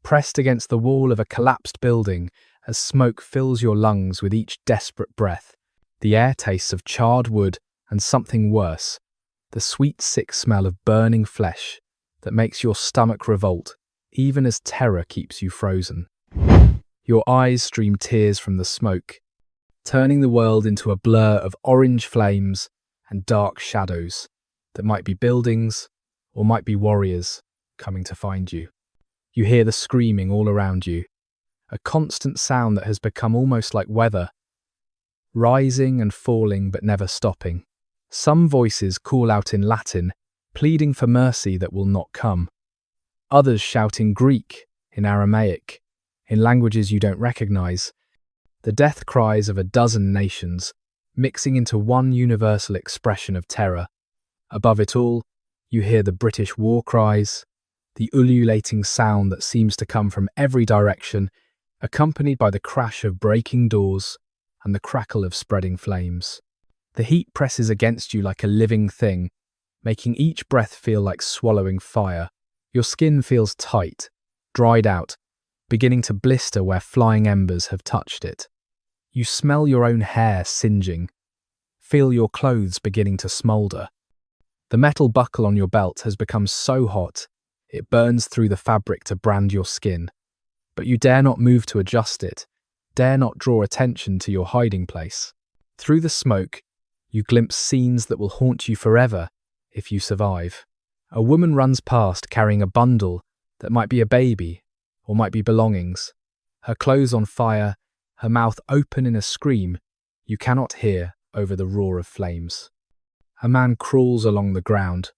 pressed against the wall of a collapsed building as smoke fills your lungs with each desperate breath. The air tastes of charred wood and something worse, the sweet, sick smell of burning flesh that makes your stomach revolt, even as terror keeps you frozen. Your eyes stream tears from the smoke, turning the world into a blur of orange flames and dark shadows that might be buildings or might be warriors coming to find you. You hear the screaming all around you, a constant sound that has become almost like weather, rising and falling but never stopping. Some voices call out in Latin, pleading for mercy that will not come. Others shout in Greek, in Aramaic, in languages you don't recognize. The death cries of a dozen nations, mixing into one universal expression of terror. Above it all, you hear the British war cries, the ululating sound that seems to come from every direction, accompanied by the crash of breaking doors and the crackle of spreading flames. The heat presses against you like a living thing, making each breath feel like swallowing fire. Your skin feels tight, dried out, beginning to blister where flying embers have touched it. You smell your own hair singeing, feel your clothes beginning to smoulder. The metal buckle on your belt has become so hot, it burns through the fabric to brand your skin. But you dare not move to adjust it, dare not draw attention to your hiding place. Through the smoke, you glimpse scenes that will haunt you forever if you survive. A woman runs past carrying a bundle that might be a baby or might be belongings. Her clothes on fire, her mouth open in a scream you cannot hear over the roar of flames. A man crawls along the ground,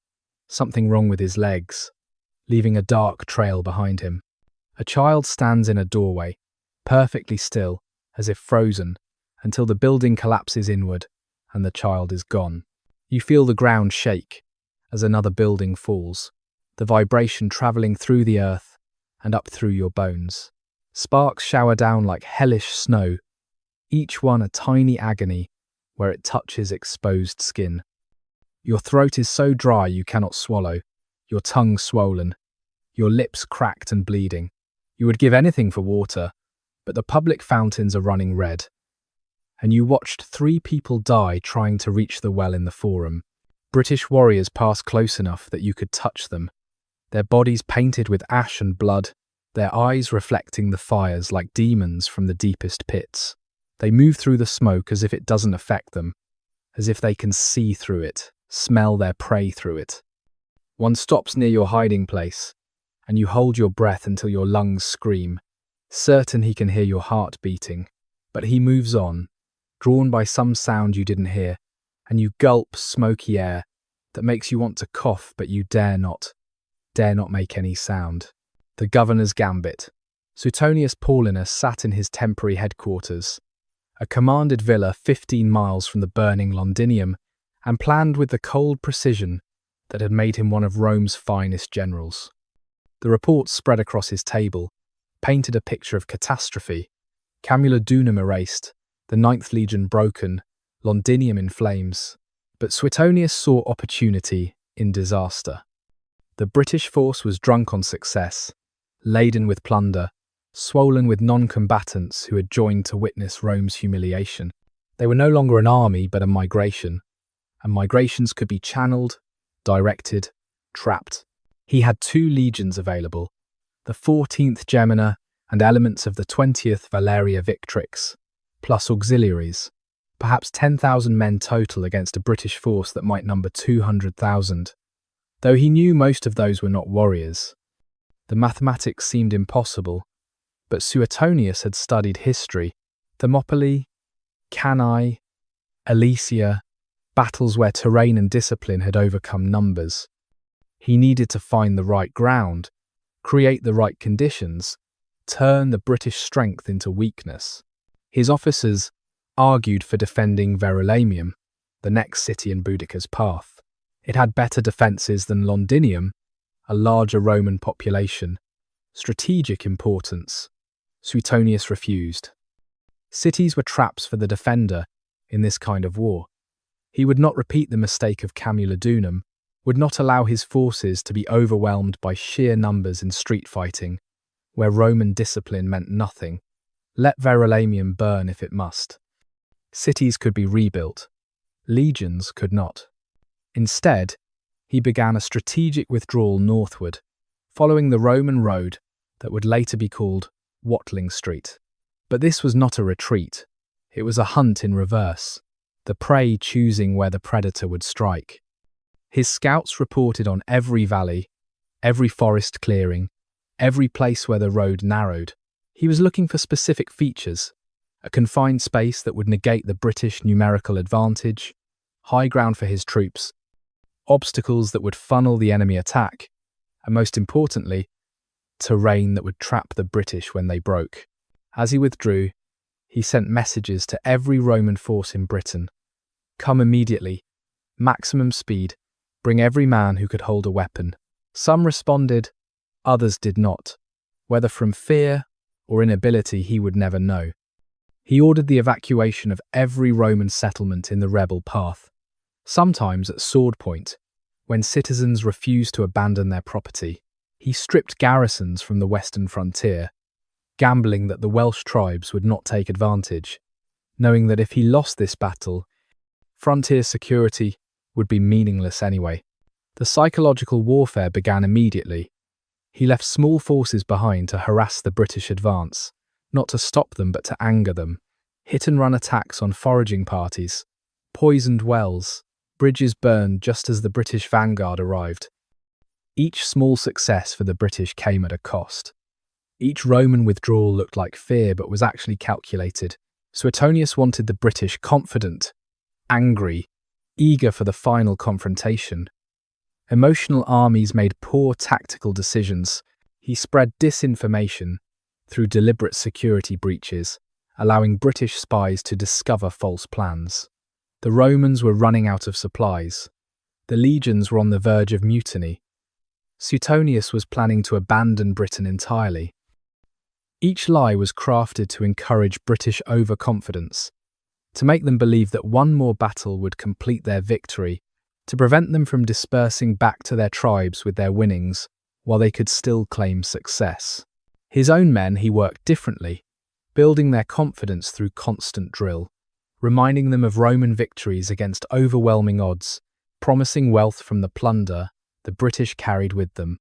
something wrong with his legs, leaving a dark trail behind him. A child stands in a doorway, perfectly still, as if frozen, until the building collapses inward and the child is gone. You feel the ground shake as another building falls, the vibration travelling through the earth and up through your bones. Sparks shower down like hellish snow, each one a tiny agony where it touches exposed skin. Your throat is so dry you cannot swallow, your tongue swollen, your lips cracked and bleeding. You would give anything for water, but the public fountains are running red. And you watched 3 people die trying to reach the well in the forum. British warriors passed close enough that you could touch them, their bodies painted with ash and blood, their eyes reflecting the fires like demons from the deepest pits. They move through the smoke as if it doesn't affect them, as if they can see through it, smell their prey through it. One stops near your hiding place, and you hold your breath until your lungs scream, certain he can hear your heart beating. But he moves on, drawn by some sound you didn't hear, and you gulp smoky air that makes you want to cough, but you dare not make any sound. The governor's gambit. Suetonius Paulinus sat in his temporary headquarters, a commanded villa 15 miles from the burning Londinium, and planned with the cold precision that had made him one of Rome's finest generals. The reports spread across his table painted a picture of catastrophe: Camulodunum erased, the Ninth Legion broken, Londinium in flames. But Suetonius saw opportunity in disaster. The British force was drunk on success, laden with plunder, swollen with non-combatants who had joined to witness Rome's humiliation. They were no longer an army but a migration, and migrations could be channeled, directed, trapped. He had 2 legions available, the 14th Gemina and elements of the 20th Valeria Victrix, plus auxiliaries, perhaps 10,000 men total against a British force that might number 200,000. Though he knew most of those were not warriors. The mathematics seemed impossible, but Suetonius had studied history, Thermopylae, Cannae, Alesia, battles where terrain and discipline had overcome numbers. He needed to find the right ground, create the right conditions, turn the British strength into weakness. His officers argued for defending Verulamium, the next city in Boudicca's path. It had better defences than Londinium, a larger Roman population. Strategic importance. Suetonius refused. Cities were traps for the defender in this kind of war. He would not repeat the mistake of Camulodunum, would not allow his forces to be overwhelmed by sheer numbers in street fighting, where Roman discipline meant nothing. Let Verulamium burn if it must. Cities could be rebuilt. Legions could not. Instead, he began a strategic withdrawal northward, following the Roman road that would later be called Watling Street. But this was not a retreat. It was a hunt in reverse, the prey choosing where the predator would strike. His scouts reported on every valley, every forest clearing, every place where the road narrowed. He was looking for specific features: a confined space that would negate the British numerical advantage, high ground for his troops, obstacles that would funnel the enemy attack, and most importantly, terrain that would trap the British when they broke. As he withdrew, he sent messages to every Roman force in Britain: "Come immediately, maximum speed, bring every man who could hold a weapon." Some responded, others did not. Whether from fear or inability, he would never know. He ordered the evacuation of every Roman settlement in the rebel path, sometimes at sword point, when citizens refused to abandon their property. He stripped garrisons from the western frontier, gambling that the Welsh tribes would not take advantage, knowing that if he lost this battle, frontier security would be meaningless anyway. The psychological warfare began immediately. He left small forces behind to harass the British advance, not to stop them but to anger them. Hit-and-run attacks on foraging parties, poisoned wells, bridges burned just as the British vanguard arrived. Each small success for the British came at a cost. Each Roman withdrawal looked like fear but was actually calculated. Suetonius wanted the British confident, angry, eager for the final confrontation. Emotional armies made poor tactical decisions. He spread disinformation through deliberate security breaches, allowing British spies to discover false plans. The Romans were running out of supplies. The legions were on the verge of mutiny. Suetonius was planning to abandon Britain entirely. Each lie was crafted to encourage British overconfidence, to make them believe that one more battle would complete their victory, to prevent them from dispersing back to their tribes with their winnings while they could still claim success. His own men he worked differently, building their confidence through constant drill, reminding them of Roman victories against overwhelming odds, promising wealth from the plunder the British carried with them.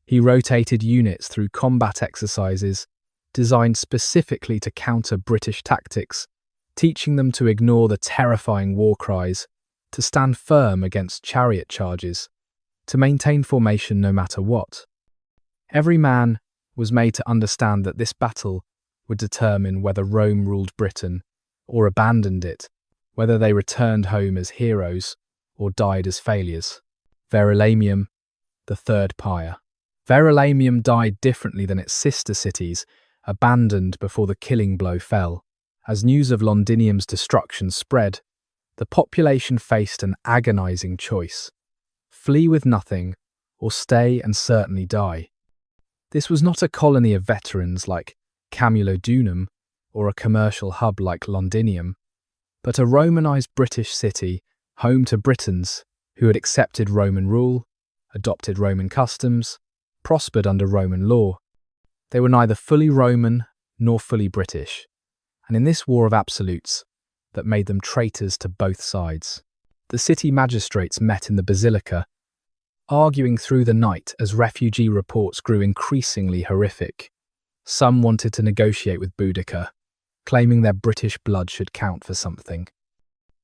He rotated units through combat exercises designed specifically to counter British tactics, teaching them to ignore the terrifying war cries, to stand firm against chariot charges, to maintain formation no matter what. Every man was made to understand that this battle would determine whether Rome ruled Britain or abandoned it, whether they returned home as heroes or died as failures. Verulamium, the third pyre. Verulamium died differently than its sister cities, abandoned before the killing blow fell. As news of Londinium's destruction spread, the population faced an agonizing choice: flee with nothing, or stay and certainly die. This was not a colony of veterans like Camulodunum or a commercial hub like Londinium, but a Romanized British city home to Britons who had accepted Roman rule, adopted Roman customs, prospered under Roman law. They were neither fully Roman nor fully British, and in this war of absolutes that made them traitors to both sides, the city magistrates met in the Basilica, arguing through the night as refugee reports grew increasingly horrific. Some wanted to negotiate with Boudicca, claiming their British blood should count for something.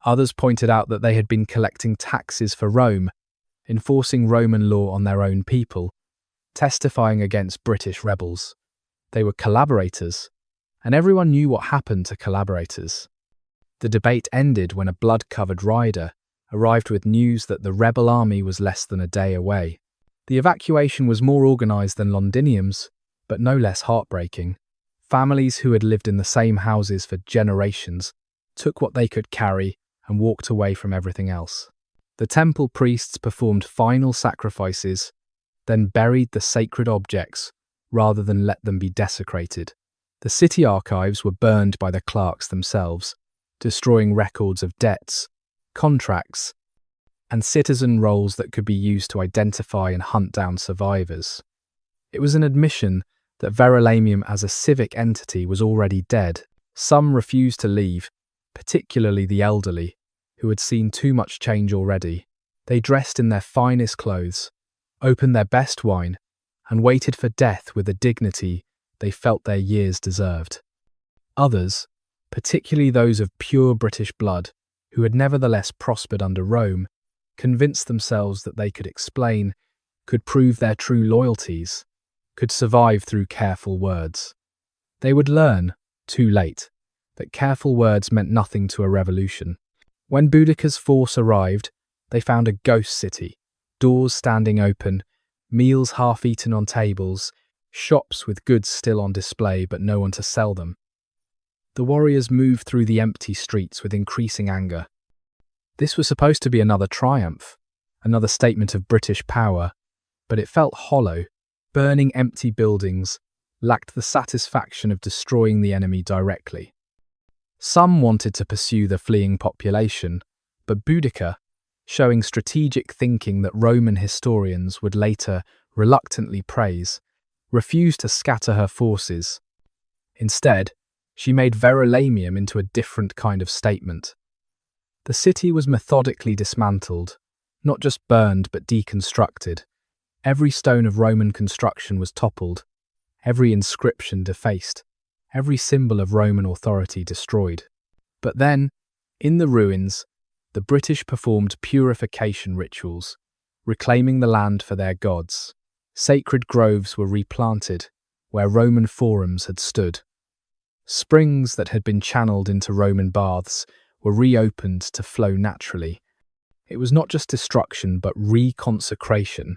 Others pointed out that they had been collecting taxes for Rome, enforcing Roman law on their own people, testifying against British rebels. They were collaborators, and everyone knew what happened to collaborators. The debate ended when a blood-covered rider arrived with news that the rebel army was less than a day away. The evacuation was more organised than Londinium's, but no less heartbreaking. Families who had lived in the same houses for generations took what they could carry and walked away from everything else. The temple priests performed final sacrifices, then buried the sacred objects rather than let them be desecrated. The city archives were burned by the clerks themselves, destroying records of debts, contracts, and citizen rolls that could be used to identify and hunt down survivors. It was an admission that Verulamium as a civic entity was already dead. Some refused to leave, particularly the elderly, who had seen too much change already. They dressed in their finest clothes, opened their best wine, and waited for death with a dignity they felt their years deserved. Others, particularly those of pure British blood, who had nevertheless prospered under Rome, convinced themselves that they could explain, could prove their true loyalties, could survive through careful words. They would learn, too late, that careful words meant nothing to a revolution. When Boudicca's force arrived, they found a ghost city, doors standing open, meals half-eaten on tables, shops with goods still on display but no one to sell them. The warriors moved through the empty streets with increasing anger. This was supposed to be another triumph, another statement of British power, but it felt hollow. Burning empty buildings lacked the satisfaction of destroying the enemy directly. Some wanted to pursue the fleeing population, but Boudicca, showing strategic thinking that Roman historians would later reluctantly praise, refused to scatter her forces. Instead, she made Verulamium into a different kind of statement. The city was methodically dismantled, not just burned but deconstructed. Every stone of Roman construction was toppled, every inscription defaced, every symbol of Roman authority destroyed. But then, in the ruins, the British performed purification rituals, reclaiming the land for their gods. Sacred groves were replanted, where Roman forums had stood. Springs that had been channeled into Roman baths were reopened to flow naturally. It was not just destruction, but reconsecration,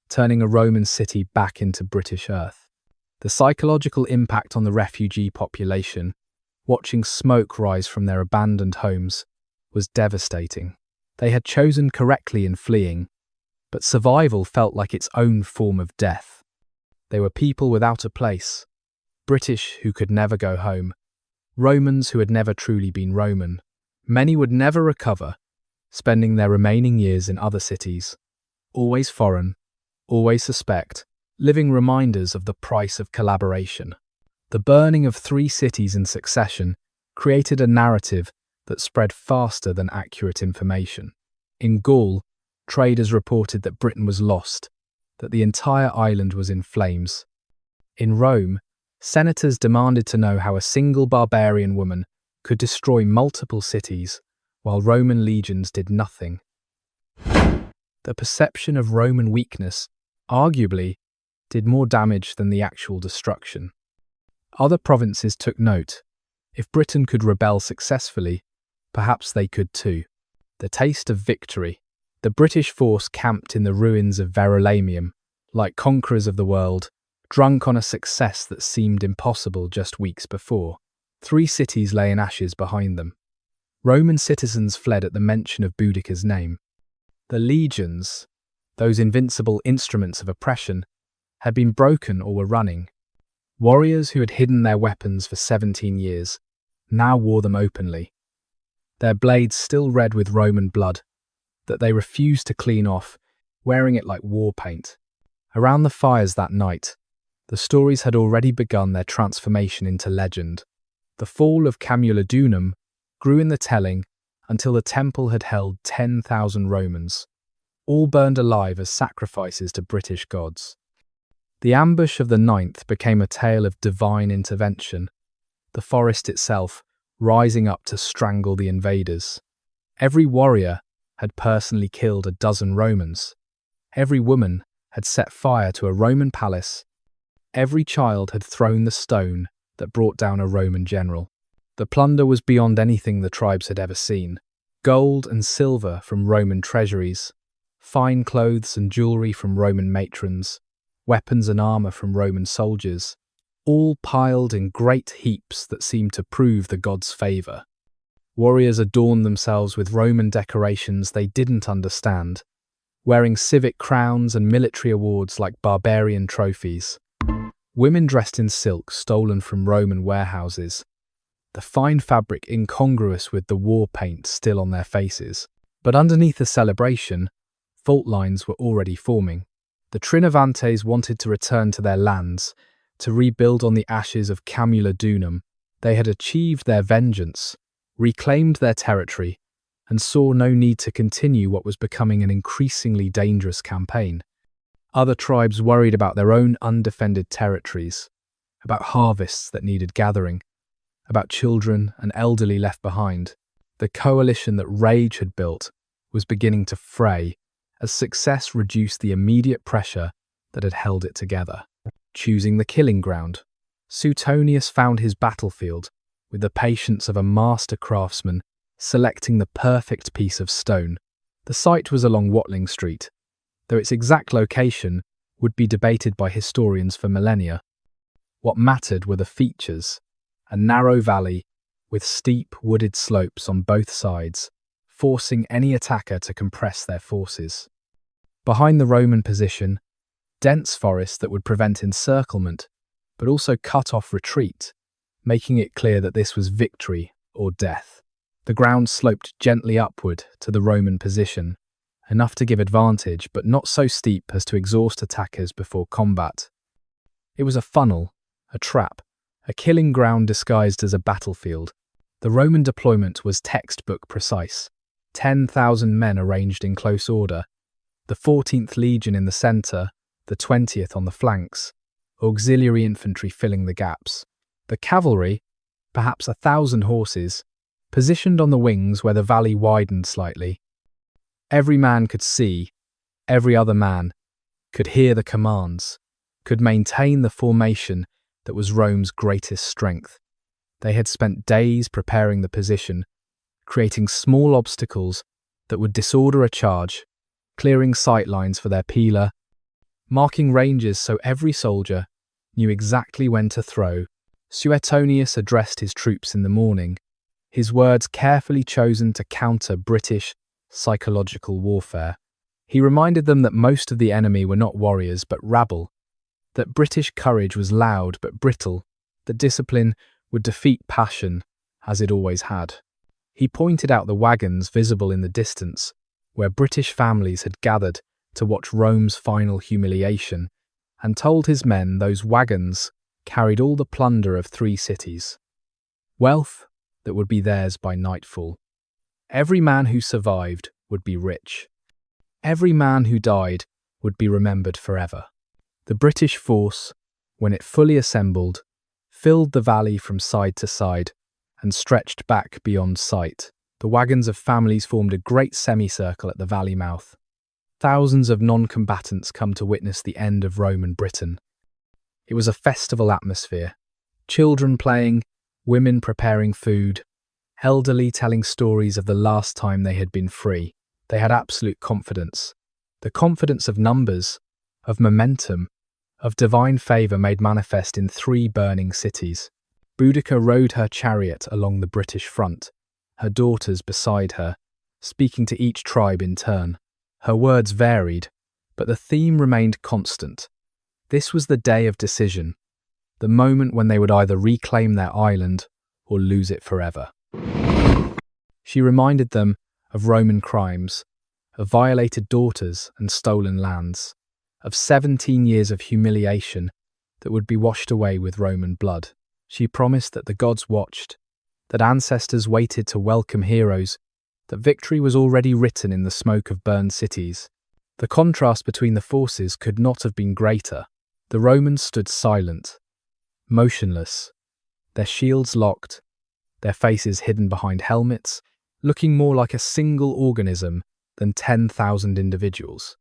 turning a Roman city back into British earth. The psychological impact on the refugee population, watching smoke rise from their abandoned homes, was devastating. They had chosen correctly in fleeing, but survival felt like its own form of death. They were people without a place, British who could never go home, Romans who had never truly been Roman. Many would never recover, spending their remaining years in other cities, always foreign, always suspect, living reminders of the price of collaboration. The burning of 3 cities in succession created a narrative that spread faster than accurate information. In Gaul, traders reported that Britain was lost, that the entire island was in flames. In Rome, senators demanded to know how a single barbarian woman could destroy multiple cities while Roman legions did nothing. The perception of Roman weakness, arguably, did more damage than the actual destruction. Other provinces took note. If Britain could rebel successfully, perhaps they could too. The taste of victory. The British force camped in the ruins of Verulamium, like conquerors of the world, drunk on a success that seemed impossible just weeks before. 3 cities lay in ashes behind them. Roman citizens fled at the mention of Boudicca's name. The legions, those invincible instruments of oppression, had been broken or were running. Warriors who had hidden their weapons for 17 years now wore them openly, their blades still red with Roman blood that they refused to clean off, wearing it like war paint. Around the fires that night, the stories had already begun their transformation into legend. The fall of Camulodunum grew in the telling until the temple had held 10,000 Romans, all burned alive as sacrifices to British gods. The ambush of the 9th became a tale of divine intervention, the forest itself rising up to strangle the invaders. Every warrior had personally killed a dozen Romans. Every woman had set fire to a Roman palace. Every child had thrown the stone that brought down a Roman general. The plunder was beyond anything the tribes had ever seen. Gold and silver from Roman treasuries, fine clothes and jewelry from Roman matrons, weapons and armor from Roman soldiers, all piled in great heaps that seemed to prove the gods' favor. Warriors adorned themselves with Roman decorations they didn't understand, wearing civic crowns and military awards like barbarian trophies. Women dressed in silk stolen from Roman warehouses, the fine fabric incongruous with the war paint still on their faces. But underneath the celebration, fault lines were already forming. The Trinovantes wanted to return to their lands, to rebuild on the ashes of Camulodunum. They had achieved their vengeance, reclaimed their territory, and saw no need to continue what was becoming an increasingly dangerous campaign. Other tribes worried about their own undefended territories, about harvests that needed gathering, about children and elderly left behind. The coalition that rage had built was beginning to fray as success reduced the immediate pressure that had held it together. Choosing the killing ground, Suetonius found his battlefield with the patience of a master craftsman selecting the perfect piece of stone. The site was along Watling Street, though its exact location would be debated by historians for millennia. What mattered were the features: a narrow valley with steep wooded slopes on both sides, forcing any attacker to compress their forces. Behind the Roman position, dense forest that would prevent encirclement, but also cut off retreat, making it clear that this was victory or death. The ground sloped gently upward to the Roman position, enough to give advantage, but not so steep as to exhaust attackers before combat. It was a funnel, a trap, a killing ground disguised as a battlefield. The Roman deployment was textbook precise. 10,000 men arranged in close order, the 14th Legion in the centre, the 20th on the flanks, auxiliary infantry filling the gaps. The cavalry, perhaps 1,000 horses, positioned on the wings where the valley widened slightly. Every man could see, every other man could hear the commands, could maintain the formation that was Rome's greatest strength. They had spent days preparing the position, creating small obstacles that would disorder a charge, clearing sight lines for their pila, marking ranges so every soldier knew exactly when to throw. Suetonius addressed his troops in the morning, his words carefully chosen to counter British psychological warfare. He reminded them that most of the enemy were not warriors but rabble, that British courage was loud but brittle, that discipline would defeat passion, as it always had. He pointed out the wagons visible in the distance, where British families had gathered to watch Rome's final humiliation, and told his men those wagons carried all the plunder of 3 cities. Wealth that would be theirs by nightfall. Every man who survived would be rich. Every man who died would be remembered forever. The British force, when it fully assembled, filled the valley from side to side and stretched back beyond sight. The wagons of families formed a great semicircle at the valley mouth. Thousands of non-combatants come to witness the end of Roman Britain. It was a festival atmosphere. Children playing, women preparing food, elderly telling stories of the last time they had been free. They had absolute confidence. The confidence of numbers, of momentum, of divine favour made manifest in 3 burning cities. Boudicca rode her chariot along the British front, her daughters beside her, speaking to each tribe in turn. Her words varied, but the theme remained constant. This was the day of decision, the moment when they would either reclaim their island or lose it forever. She reminded them of Roman crimes, of violated daughters and stolen lands, of 17 years of humiliation that would be washed away with Roman blood. She promised that the gods watched, that ancestors waited to welcome heroes, that victory was already written in the smoke of burned cities. The contrast between the forces could not have been greater. The Romans stood silent, motionless, their shields locked, their faces hidden behind helmets, looking more like a single organism than 10,000 individuals.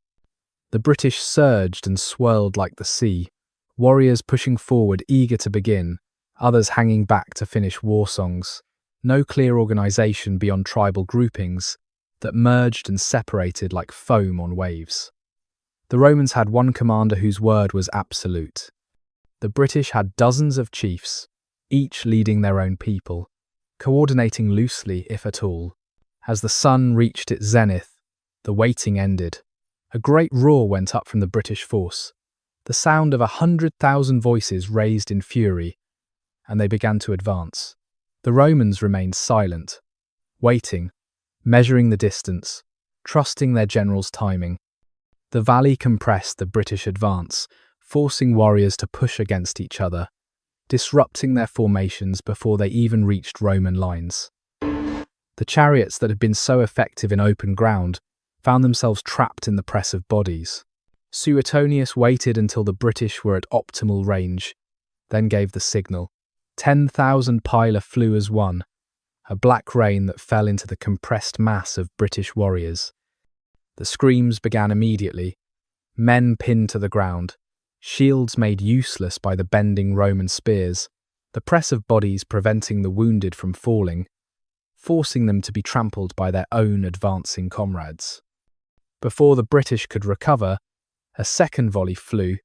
The British surged and swirled like the sea, warriors pushing forward eager to begin, others hanging back to finish war songs. No clear organisation beyond tribal groupings that merged and separated like foam on waves. The Romans had one commander whose word was absolute. The British had dozens of chiefs, each leading their own people, coordinating loosely, if at all. As the sun reached its zenith, the waiting ended. A great roar went up from the British force, the sound of 100,000 voices raised in fury, and they began to advance. The Romans remained silent, waiting, measuring the distance, trusting their general's timing. The valley compressed the British advance, forcing warriors to push against each other, disrupting their formations before they even reached Roman lines. The chariots that had been so effective in open ground found themselves trapped in the press of bodies. Suetonius waited until the British were at optimal range, then gave the signal. 10,000 pila flew as one, a black rain that fell into the compressed mass of British warriors. The screams began immediately, men pinned to the ground, shields made useless by the bending Roman spears, the press of bodies preventing the wounded from falling, forcing them to be trampled by their own advancing comrades. Before the British could recover, a second volley flew,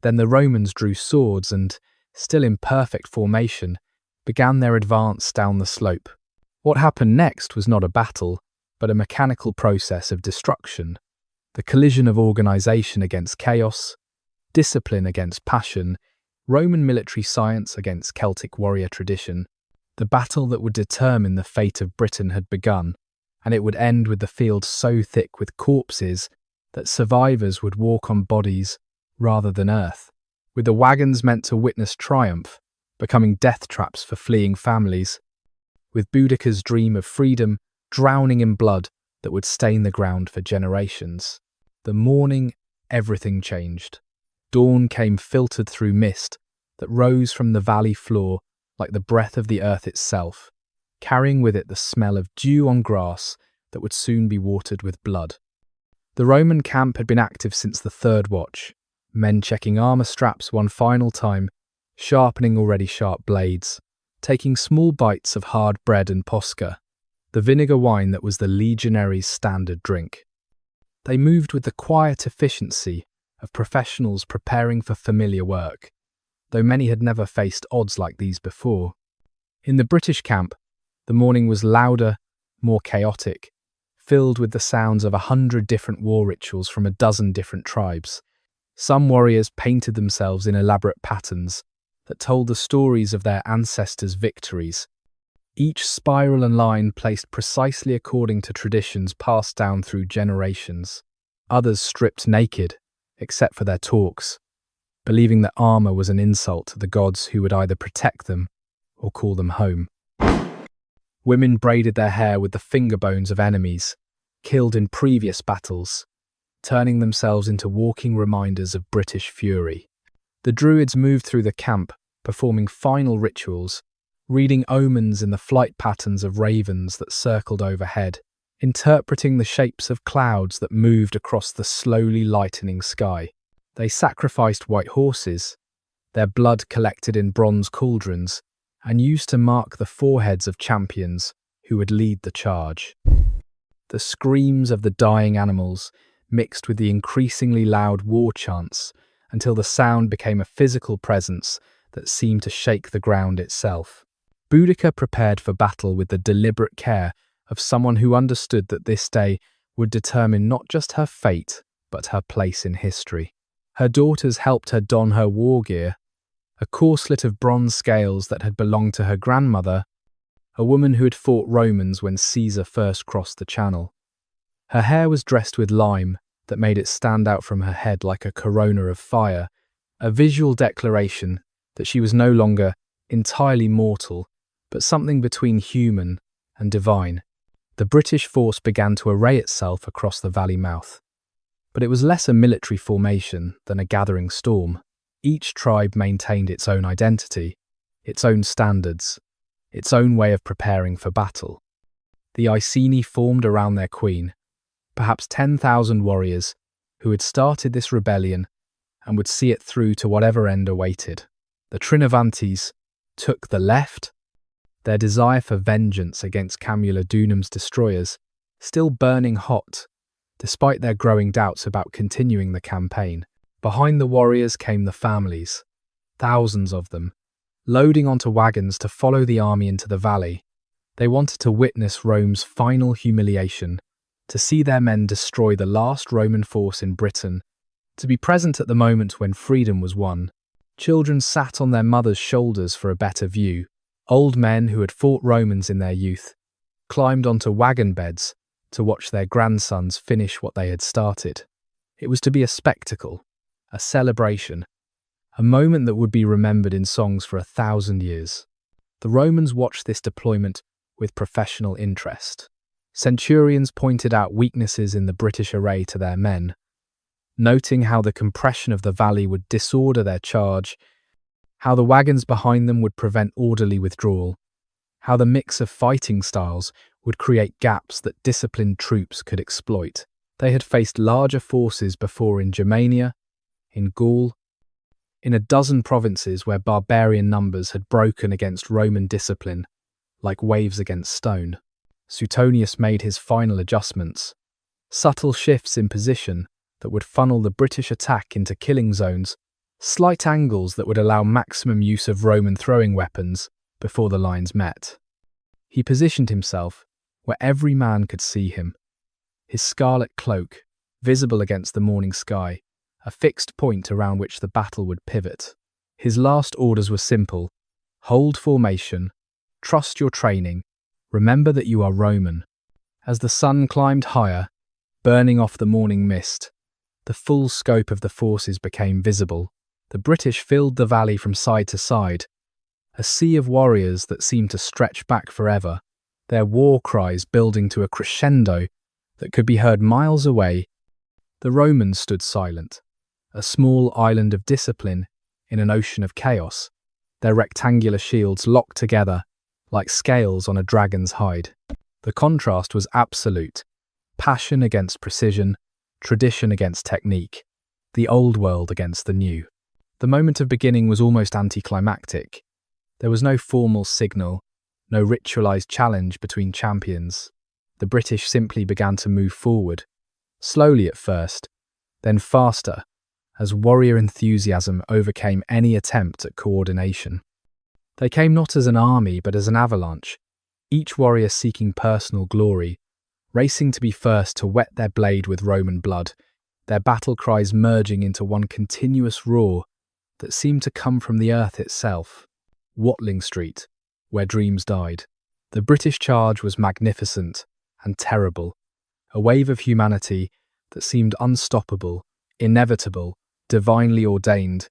then the Romans drew swords and, still in perfect formation, began their advance down the slope. What happened next was not a battle, but a mechanical process of destruction, the collision of organisation against chaos, discipline against passion, Roman military science against Celtic warrior tradition. The battle that would determine the fate of Britain had begun, and it would end with the field so thick with corpses that survivors would walk on bodies rather than earth, with the wagons meant to witness triumph, becoming death traps for fleeing families, with Boudicca's dream of freedom drowning in blood that would stain the ground for generations. The morning, everything changed. Dawn came filtered through mist that rose from the valley floor like the breath of the earth itself, carrying with it the smell of dew on grass that would soon be watered with blood. The Roman camp had been active since the third watch, men checking armour straps one final time, sharpening already sharp blades, taking small bites of hard bread and posca, the vinegar wine that was the legionaries' standard drink. They moved with the quiet efficiency of professionals preparing for familiar work, though many had never faced odds like these before. In the British camp, the morning was louder, more chaotic, filled with the sounds of 100 different war rituals from a dozen different tribes. Some warriors painted themselves in elaborate patterns that told the stories of their ancestors' victories, each spiral and line placed precisely according to traditions passed down through generations. Others stripped naked, except for their torques, believing that armour was an insult to the gods who would either protect them or call them home. Women braided their hair with the finger bones of enemies, killed in previous battles, turning themselves into walking reminders of British fury. The Druids moved through the camp, performing final rituals, reading omens in the flight patterns of ravens that circled overhead, interpreting the shapes of clouds that moved across the slowly lightening sky. They sacrificed white horses, their blood collected in bronze cauldrons, and used to mark the foreheads of champions who would lead the charge. The screams of the dying animals mixed with the increasingly loud war chants until the sound became a physical presence that seemed to shake the ground itself. Boudicca prepared for battle with the deliberate care of someone who understood that this day would determine not just her fate, but her place in history. Her daughters helped her don her war gear, a corselet of bronze scales that had belonged to her grandmother, a woman who had fought Romans when Caesar first crossed the Channel. Her hair was dressed with lime that made it stand out from her head like a corona of fire, a visual declaration that she was no longer entirely mortal, but something between human and divine. The British force began to array itself across the valley mouth. But it was less a military formation than a gathering storm. Each tribe maintained its own identity, its own standards, its own way of preparing for battle. The Iceni formed around their queen, perhaps 10,000 warriors who had started this rebellion and would see it through to whatever end awaited. The Trinovantes took the left, their desire for vengeance against Camulodunum's destroyers still burning hot, despite their growing doubts about continuing the campaign. Behind the warriors came the families, thousands of them, loading onto wagons to follow the army into the valley. They wanted to witness Rome's final humiliation, to see their men destroy the last Roman force in Britain, to be present at the moment when freedom was won. Children sat on their mothers' shoulders for a better view. Old men who had fought Romans in their youth climbed onto wagon beds to watch their grandsons finish what they had started. It was to be a spectacle, a celebration, a moment that would be remembered in songs for 1,000 years. The Romans watched this deployment with professional interest. Centurions pointed out weaknesses in the British array to their men, noting how the compression of the valley would disorder their charge, how the wagons behind them would prevent orderly withdrawal, how the mix of fighting styles would create gaps that disciplined troops could exploit. They had faced larger forces before in Germania, in Gaul, in a dozen provinces where barbarian numbers had broken against Roman discipline, like waves against stone. Suetonius made his final adjustments, subtle shifts in position that would funnel the British attack into killing zones, slight angles that would allow maximum use of Roman throwing weapons before the lines met. He positioned himself where every man could see him, his scarlet cloak visible against the morning sky, a fixed point around which the battle would pivot. His last orders were simple: hold formation, trust your training, remember that you are Roman. As the sun climbed higher, burning off the morning mist, the full scope of the forces became visible. The British filled the valley from side to side, a sea of warriors that seemed to stretch back forever, their war cries building to a crescendo that could be heard miles away. The Romans stood silent, a small island of discipline in an ocean of chaos, their rectangular shields locked together like scales on a dragon's hide. The contrast was absolute: passion against precision, tradition against technique, the old world against the new. The moment of beginning was almost anticlimactic. There was no formal signal, no ritualized challenge between champions. The British simply began to move forward, slowly at first, then faster, as warrior enthusiasm overcame any attempt at coordination. They came not as an army but as an avalanche, each warrior seeking personal glory, racing to be first to wet their blade with Roman blood, their battle cries merging into one continuous roar that seemed to come from the earth itself. Watling Street, where dreams died. The British charge was magnificent and terrible, a wave of humanity that seemed unstoppable, inevitable, divinely ordained.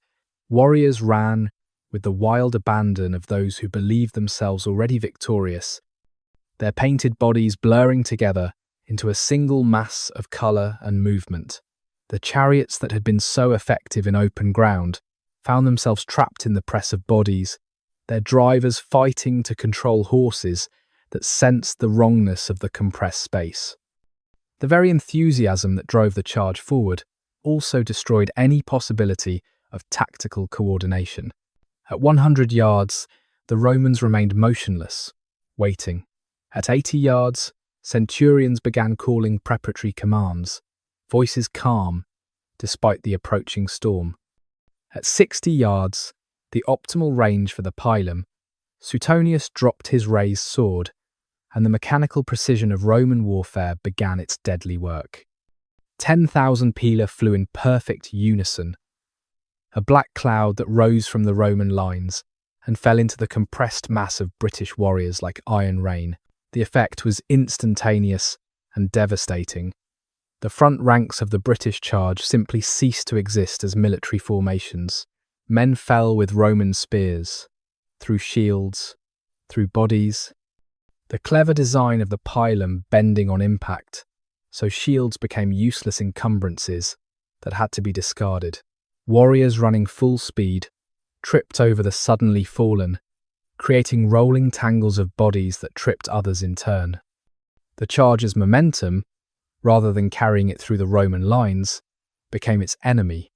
Warriors ran with the wild abandon of those who believed themselves already victorious, their painted bodies blurring together into a single mass of colour and movement. The chariots that had been so effective in open ground found themselves trapped in the press of bodies, their drivers fighting to control horses that sensed the wrongness of the compressed space. The very enthusiasm that drove the charge forward also destroyed any possibility of tactical coordination. At 100 yards, the Romans remained motionless, waiting. At 80 yards, centurions began calling preparatory commands, voices calm, despite the approaching storm. At 60 yards, the optimal range for the pilum, Suetonius dropped his raised sword, and the mechanical precision of Roman warfare began its deadly work. 10,000 pila flew in perfect unison, a black cloud that rose from the Roman lines and fell into the compressed mass of British warriors like iron rain. The effect was instantaneous and devastating. The front ranks of the British charge simply ceased to exist as military formations. Men fell with Roman spears, through shields, through bodies. The clever design of the pilum bending on impact, so shields became useless encumbrances that had to be discarded. Warriors running full speed tripped over the suddenly fallen, creating rolling tangles of bodies that tripped others in turn. The charge's momentum, rather than carrying it through the Roman lines, became its enemy,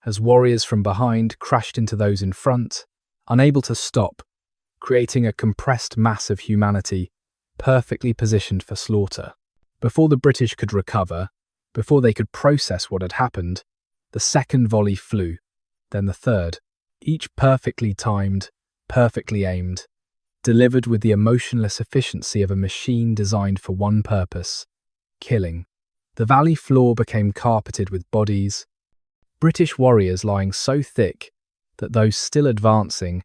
as warriors from behind crashed into those in front, unable to stop, creating a compressed mass of humanity perfectly positioned for slaughter. Before the British could recover, before they could process what had happened, the second volley flew, then the third, each perfectly timed, perfectly aimed, delivered with the emotionless efficiency of a machine designed for one purpose: killing. The valley floor became carpeted with bodies, British warriors lying so thick that those still advancing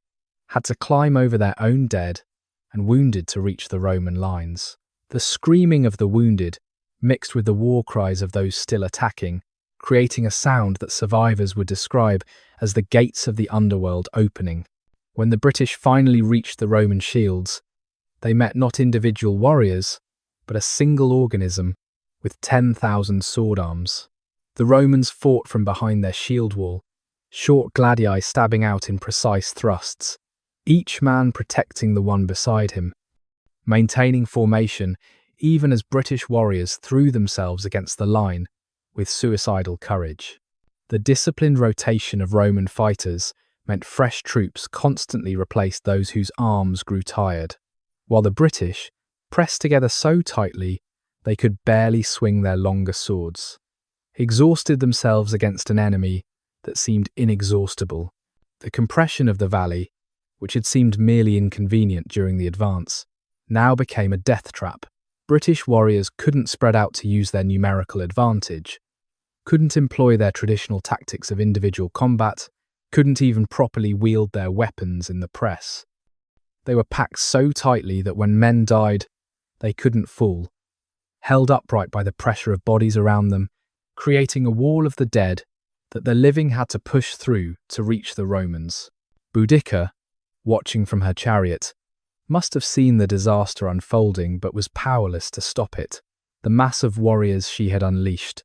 had to climb over their own dead and wounded to reach the Roman lines. The screaming of the wounded mixed with the war cries of those still attacking, creating a sound that survivors would describe as the gates of the underworld opening. When the British finally reached the Roman shields, they met not individual warriors, but a single organism with 10,000 sword arms. The Romans fought from behind their shield wall, short gladii stabbing out in precise thrusts, each man protecting the one beside him, maintaining formation even as British warriors threw themselves against the line with suicidal courage. The disciplined rotation of Roman fighters meant fresh troops constantly replaced those whose arms grew tired, while the British pressed together so tightly they could barely swing their longer swords, exhausted themselves against an enemy that seemed inexhaustible. The compression of the valley, which had seemed merely inconvenient during the advance, now became a death trap. British warriors couldn't spread out to use their numerical advantage, couldn't employ their traditional tactics of individual combat, couldn't even properly wield their weapons in the press. They were packed so tightly that when men died, they couldn't fall, held upright by the pressure of bodies around them, creating a wall of the dead that the living had to push through to reach the Romans. Boudicca, watching from her chariot, must have seen the disaster unfolding but was powerless to stop it. The mass of warriors she had unleashed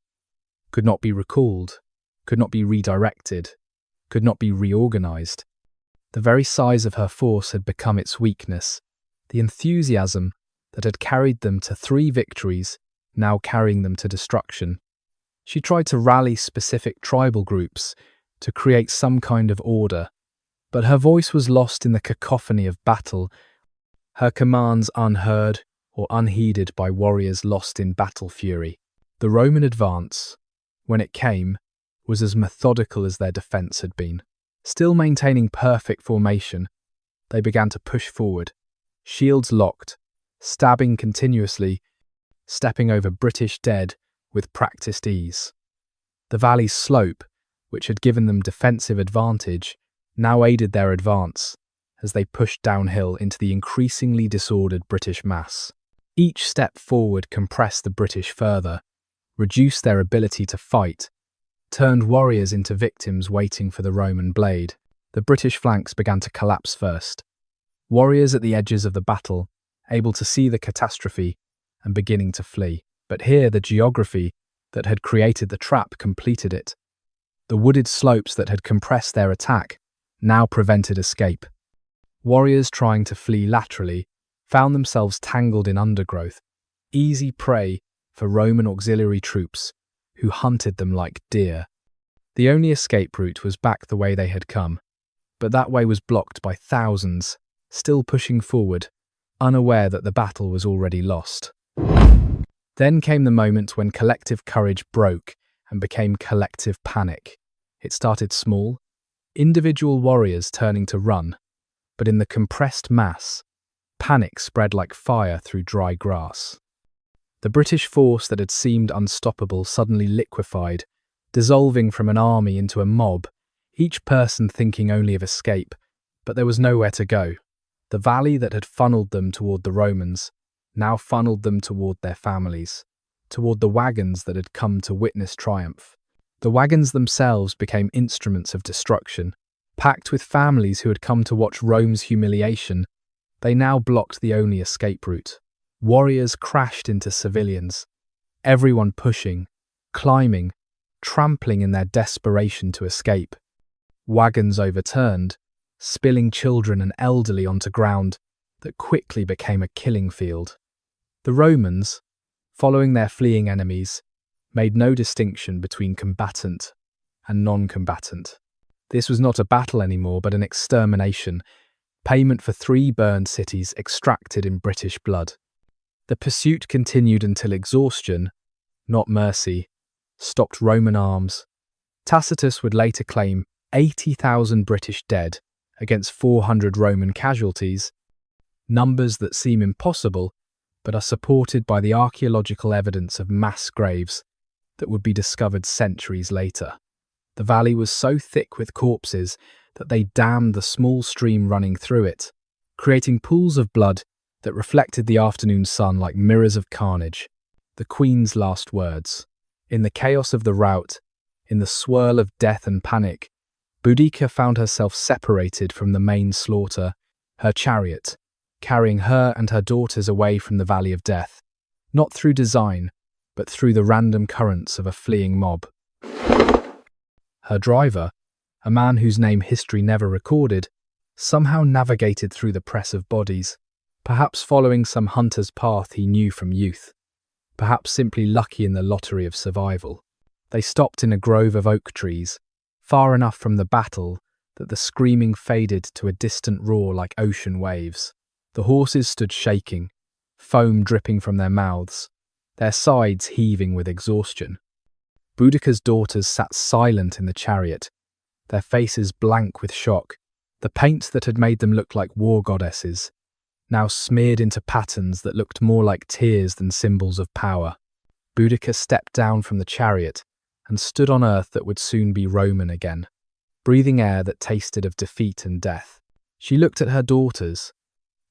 could not be recalled, could not be redirected, could not be reorganized. The very size of her force had become its weakness, the enthusiasm that had carried them to 3 victories, now carrying them to destruction. She tried to rally specific tribal groups to create some kind of order, but her voice was lost in the cacophony of battle, her commands unheard or unheeded by warriors lost in battle fury. The Roman advance, when it came, was as methodical as their defence had been. Still maintaining perfect formation, they began to push forward, shields locked, stabbing continuously, stepping over British dead with practiced ease. The valley's slope, which had given them defensive advantage, now aided their advance as they pushed downhill into the increasingly disordered British mass. Each step forward compressed the British further, reduced their ability to fight, turned warriors into victims waiting for the Roman blade. The British flanks began to collapse first, warriors at the edges of the battle, able to see the catastrophe and beginning to flee. But here the geography that had created the trap completed it. The wooded slopes that had compressed their attack now prevented escape. Warriors trying to flee laterally found themselves tangled in undergrowth, easy prey for Roman auxiliary troops who hunted them like deer. The only escape route was back the way they had come, but that way was blocked by thousands, still pushing forward, unaware that the battle was already lost. Then came the moment when collective courage broke and became collective panic. It started small, individual warriors turning to run, but in the compressed mass, panic spread like fire through dry grass. The British force that had seemed unstoppable suddenly liquefied, dissolving from an army into a mob, each person thinking only of escape, but there was nowhere to go. The valley that had funneled them toward the Romans now funneled them toward their families, toward the wagons that had come to witness triumph. The wagons themselves became instruments of destruction. Packed with families who had come to watch Rome's humiliation, they now blocked the only escape route. Warriors crashed into civilians, everyone pushing, climbing, trampling in their desperation to escape. Wagons overturned, spilling children and elderly onto ground that quickly became a killing field. The Romans, following their fleeing enemies, made no distinction between combatant and non-combatant. This was not a battle anymore, but an extermination, payment for 3 burned cities extracted in British blood. The pursuit continued until exhaustion, not mercy, stopped Roman arms. Tacitus would later claim 80,000 British dead against 400 Roman casualties, numbers that seem impossible but are supported by the archaeological evidence of mass graves that would be discovered centuries later. The valley was so thick with corpses that they dammed the small stream running through it, creating pools of blood that reflected the afternoon sun like mirrors of carnage. The Queen's last words. In the chaos of the rout, in the swirl of death and panic, Boudicca found herself separated from the main slaughter, her chariot, carrying her and her daughters away from the valley of death, not through design, but through the random currents of a fleeing mob. Her driver, a man whose name history never recorded, somehow navigated through the press of bodies, perhaps following some hunter's path he knew from youth, perhaps simply lucky in the lottery of survival. They stopped in a grove of oak trees, far enough from the battle that the screaming faded to a distant roar like ocean waves. The horses stood shaking, foam dripping from their mouths, their sides heaving with exhaustion. Boudicca's daughters sat silent in the chariot, their faces blank with shock, the paint that had made them look like war goddesses, now smeared into patterns that looked more like tears than symbols of power. Boudicca stepped down from the chariot and stood on earth that would soon be Roman again, breathing air that tasted of defeat and death. She looked at her daughters,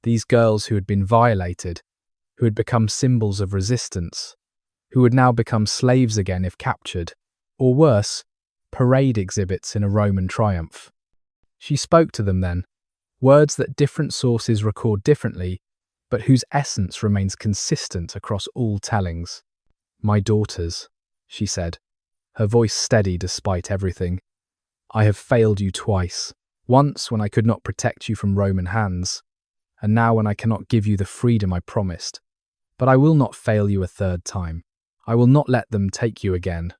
these girls who had been violated, who had become symbols of resistance, who would now become slaves again if captured, or worse, parade exhibits in a Roman triumph. She spoke to them then, words that different sources record differently, but whose essence remains consistent across all tellings. "My daughters," she said, her voice steady despite everything. "I have failed you twice, once when I could not protect you from Roman hands, and now when I cannot give you the freedom I promised. But I will not fail you a third time. I will not let them take you again."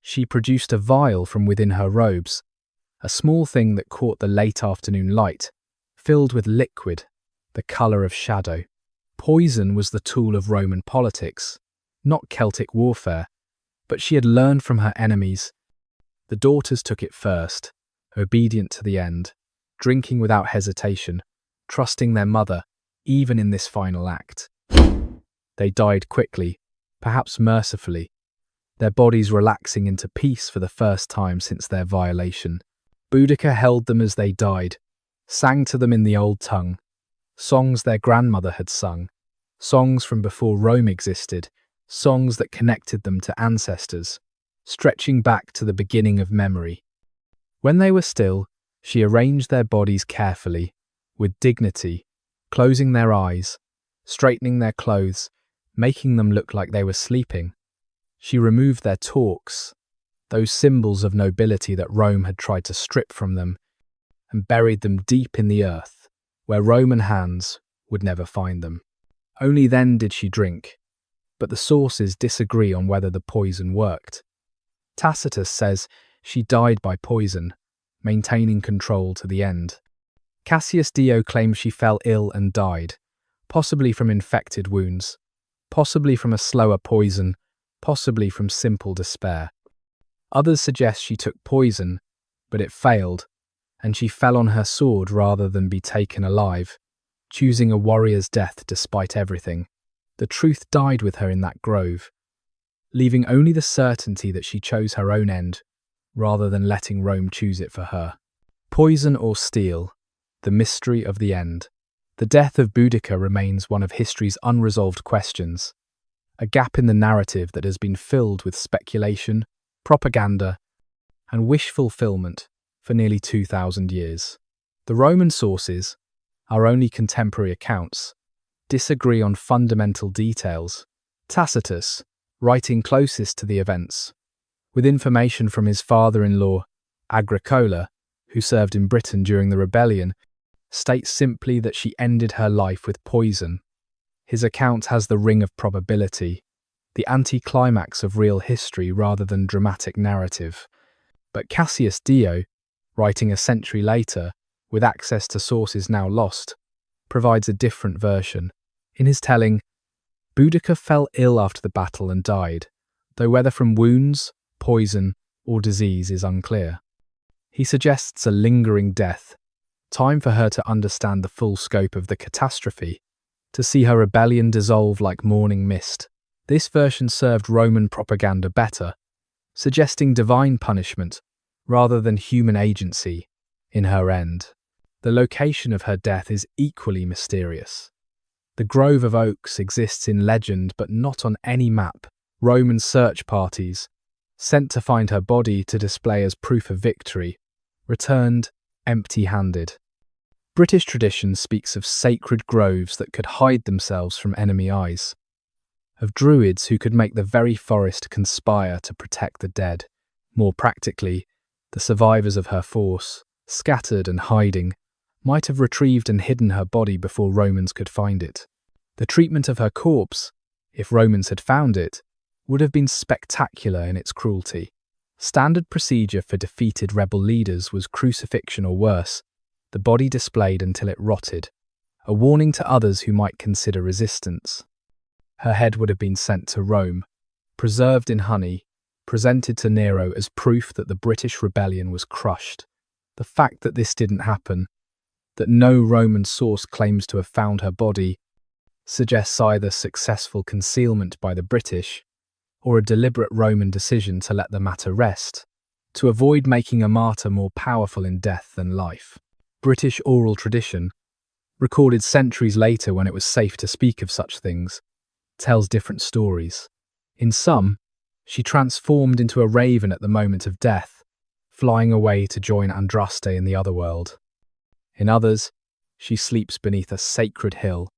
She produced a vial from within her robes, a small thing that caught the late afternoon light, filled with liquid, the colour of shadow. Poison was the tool of Roman politics, not Celtic warfare, but she had learned from her enemies. The daughters took it first, obedient to the end, drinking without hesitation, trusting their mother, even in this final act. They died quickly, perhaps mercifully, their bodies relaxing into peace for the first time since their violation. Boudicca held them as they died, sang to them in the old tongue, songs their grandmother had sung, songs from before Rome existed, songs that connected them to ancestors, stretching back to the beginning of memory. When they were still, she arranged their bodies carefully, with dignity, closing their eyes, straightening their clothes, making them look like they were sleeping. She removed their torques, those symbols of nobility that Rome had tried to strip from them, and buried them deep in the earth, where Roman hands would never find them. Only then did she drink, but the sources disagree on whether the poison worked. Tacitus says she died by poison, maintaining control to the end. Cassius Dio claims she fell ill and died, possibly from infected wounds, possibly from a slower poison, possibly from simple despair. Others suggest she took poison, but it failed, and she fell on her sword rather than be taken alive, choosing a warrior's death despite everything. The truth died with her in that grove, leaving only the certainty that she chose her own end rather than letting Rome choose it for her. Poison or steel, the mystery of the end. The death of Boudicca remains one of history's unresolved questions, a gap in the narrative that has been filled with speculation, propaganda, and wish fulfillment for nearly 2,000 years. The Roman sources, our only contemporary accounts, disagree on fundamental details. Tacitus, writing closest to the events, with information from his father-in-law, Agricola, who served in Britain during the rebellion, states simply that she ended her life with poison. His account has the ring of probability, the anticlimax of real history rather than dramatic narrative. But Cassius Dio, writing a century later, with access to sources now lost, provides a different version. In his telling, Boudicca fell ill after the battle and died, though whether from wounds, poison, or disease is unclear. He suggests a lingering death, time for her to understand the full scope of the catastrophe, to see her rebellion dissolve like morning mist. This version served Roman propaganda better, suggesting divine punishment rather than human agency in her end. The location of her death is equally mysterious. The Grove of Oaks exists in legend but not on any map. Roman search parties, sent to find her body to display as proof of victory, returned empty-handed. British tradition speaks of sacred groves that could hide themselves from enemy eyes, of druids who could make the very forest conspire to protect the dead. More practically, the survivors of her force, scattered and hiding, might have retrieved and hidden her body before Romans could find it. The treatment of her corpse, if Romans had found it, would have been spectacular in its cruelty. Standard procedure for defeated rebel leaders was crucifixion or worse, the body displayed until it rotted, a warning to others who might consider resistance. Her head would have been sent to Rome, preserved in honey, presented to Nero as proof that the British rebellion was crushed. The fact that this didn't happen, that no Roman source claims to have found her body, suggests either successful concealment by the British or a deliberate Roman decision to let the matter rest, to avoid making a martyr more powerful in death than life. British oral tradition, recorded centuries later when it was safe to speak of such things, tells different stories. In some, she transformed into a raven at the moment of death, flying away to join Andraste in the other world. In others, she sleeps beneath a sacred hill,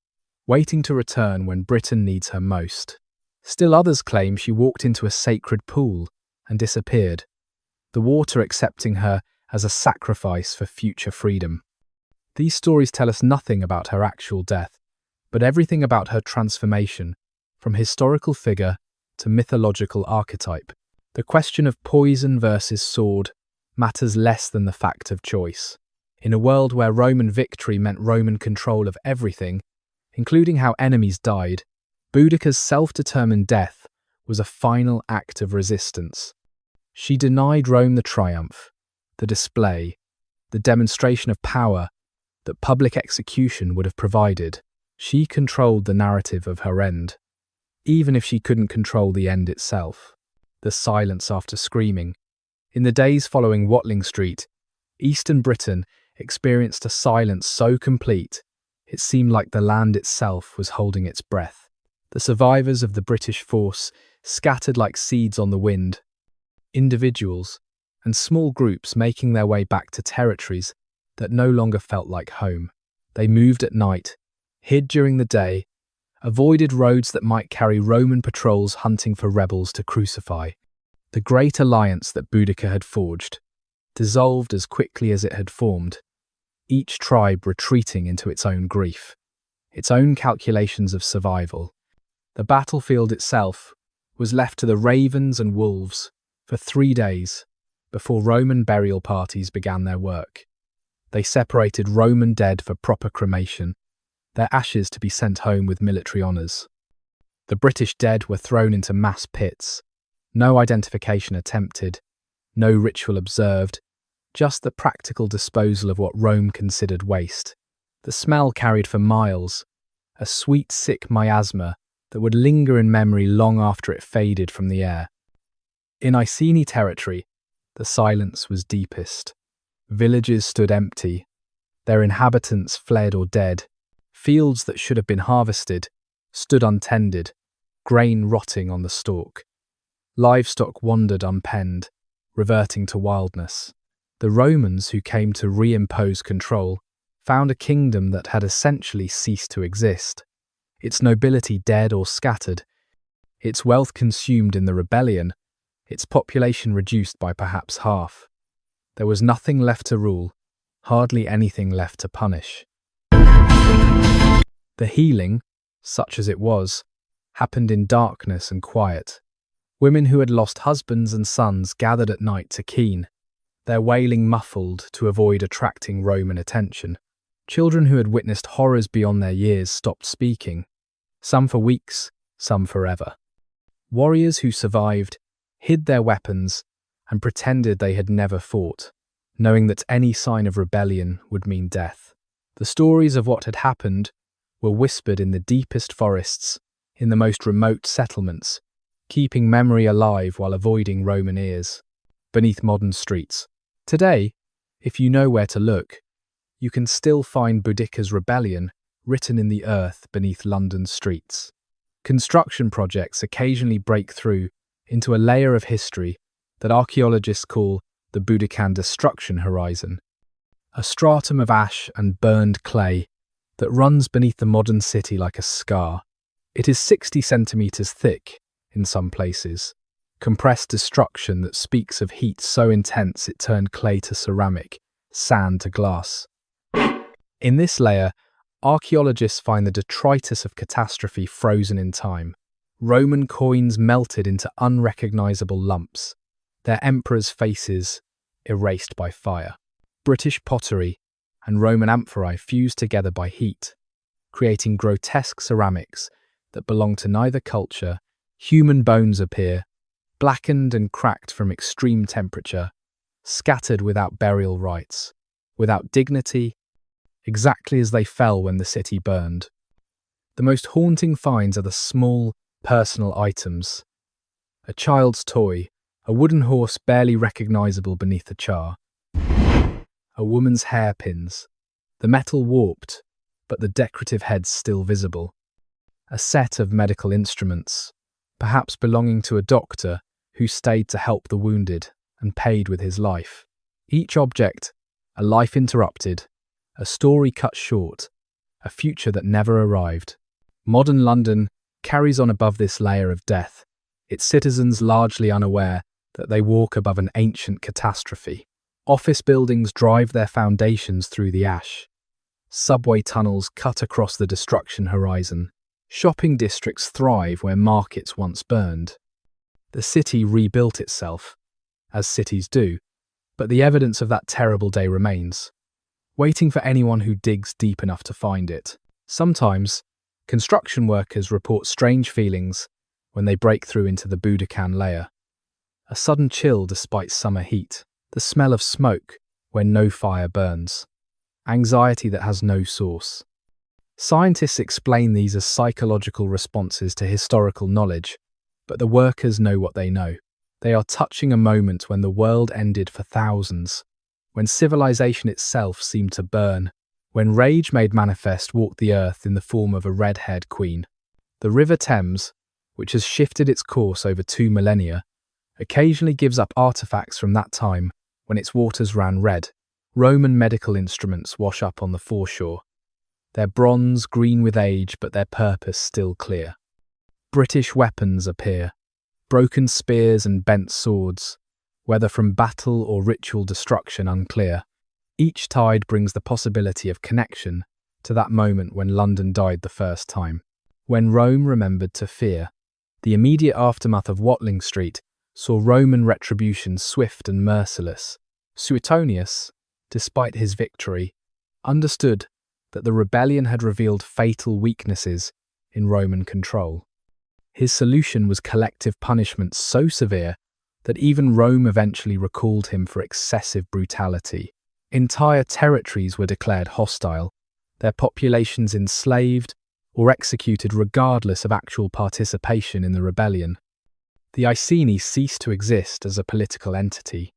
waiting to return when Britain needs her most. Still others claim she walked into a sacred pool and disappeared, the water accepting her as a sacrifice for future freedom. These stories tell us nothing about her actual death, but everything about her transformation, from historical figure to mythological archetype. The question of poison versus sword matters less than the fact of choice. In a world where Roman victory meant Roman control of everything, including how enemies died, Boudicca's self-determined death was a final act of resistance. She denied Rome the triumph, the display, the demonstration of power that public execution would have provided. She controlled the narrative of her end, even if she couldn't control the end itself. The silence after screaming. In the days following Watling Street, Eastern Britain experienced a silence so complete, it seemed like the land itself was holding its breath. The survivors of the British force scattered like seeds on the wind, individuals and small groups making their way back to territories that no longer felt like home. They moved at night, hid during the day, avoided roads that might carry Roman patrols hunting for rebels to crucify. The great alliance that Boudicca had forged dissolved as quickly as it had formed, each tribe retreating into its own grief, its own calculations of survival. The battlefield itself was left to the ravens and wolves for 3 days before Roman burial parties began their work. They separated Roman dead for proper cremation, their ashes to be sent home with military honours. The British dead were thrown into mass pits, no identification attempted, no ritual observed, just the practical disposal of what Rome considered waste. The smell carried for miles, a sweet, sick miasma that would linger in memory long after it faded from the air. In Iceni territory, the silence was deepest. Villages stood empty, their inhabitants fled or dead. Fields that should have been harvested stood untended, grain rotting on the stalk. Livestock wandered unpenned, reverting to wildness. The Romans, who came to reimpose control, found a kingdom that had essentially ceased to exist, its nobility dead or scattered, its wealth consumed in the rebellion, its population reduced by perhaps half. There was nothing left to rule, hardly anything left to punish. The healing, such as it was, happened in darkness and quiet. Women who had lost husbands and sons gathered at night to keen, their wailing muffled to avoid attracting Roman attention. Children who had witnessed horrors beyond their years stopped speaking, some for weeks, some forever. Warriors who survived hid their weapons and pretended they had never fought, knowing that any sign of rebellion would mean death. The stories of what had happened were whispered in the deepest forests, in the most remote settlements, keeping memory alive while avoiding Roman ears. Beneath modern streets. Today, if you know where to look, you can still find Boudicca's rebellion written in the earth beneath London's streets. Construction projects occasionally break through into a layer of history that archaeologists call the Boudiccan destruction horizon, a stratum of ash and burned clay that runs beneath the modern city like a scar. It is 60 centimetres thick in some places, compressed destruction that speaks of heat so intense it turned clay to ceramic, sand to glass. In this layer, archaeologists find the detritus of catastrophe frozen in time. Roman coins melted into unrecognisable lumps, their emperors' faces erased by fire. British pottery and Roman amphorae fused together by heat, creating grotesque ceramics that belong to neither culture. Human bones appear, blackened and cracked from extreme temperature, scattered without burial rites, without dignity, exactly as they fell when the city burned. The most haunting finds are the small, personal items. A child's toy, a wooden horse barely recognizable beneath the char. A woman's hairpins, the metal warped, but the decorative heads still visible. A set of medical instruments, perhaps belonging to a doctor who stayed to help the wounded and paid with his life. Each object, a life interrupted, a story cut short, a future that never arrived. Modern London carries on above this layer of death, its citizens largely unaware that they walk above an ancient catastrophe. Office buildings drive their foundations through the ash. Subway tunnels cut across the destruction horizon. Shopping districts thrive where markets once burned. The city rebuilt itself, as cities do, but the evidence of that terrible day remains, waiting for anyone who digs deep enough to find it. Sometimes, construction workers report strange feelings when they break through into the Boudiccan layer. A sudden chill despite summer heat, the smell of smoke when no fire burns, anxiety that has no source. Scientists explain these as psychological responses to historical knowledge, but the workers know what they know. They are touching a moment when the world ended for thousands, when civilization itself seemed to burn, when rage made manifest walked the earth in the form of a red-haired queen. The River Thames, which has shifted its course over 2 millennia, occasionally gives up artifacts from that time when its waters ran red. Roman medical instruments wash up on the foreshore, their bronze green with age but their purpose still clear. British weapons appear, broken spears and bent swords, whether from battle or ritual destruction unclear. Each tide brings the possibility of connection to that moment when London died the first time, when Rome remembered to fear. The immediate aftermath of Watling Street saw Roman retribution swift and merciless. Suetonius, despite his victory, understood that the rebellion had revealed fatal weaknesses in Roman control. His solution was collective punishment so severe that even Rome eventually recalled him for excessive brutality. Entire territories were declared hostile, their populations enslaved or executed regardless of actual participation in the rebellion. The Iceni ceased to exist as a political entity,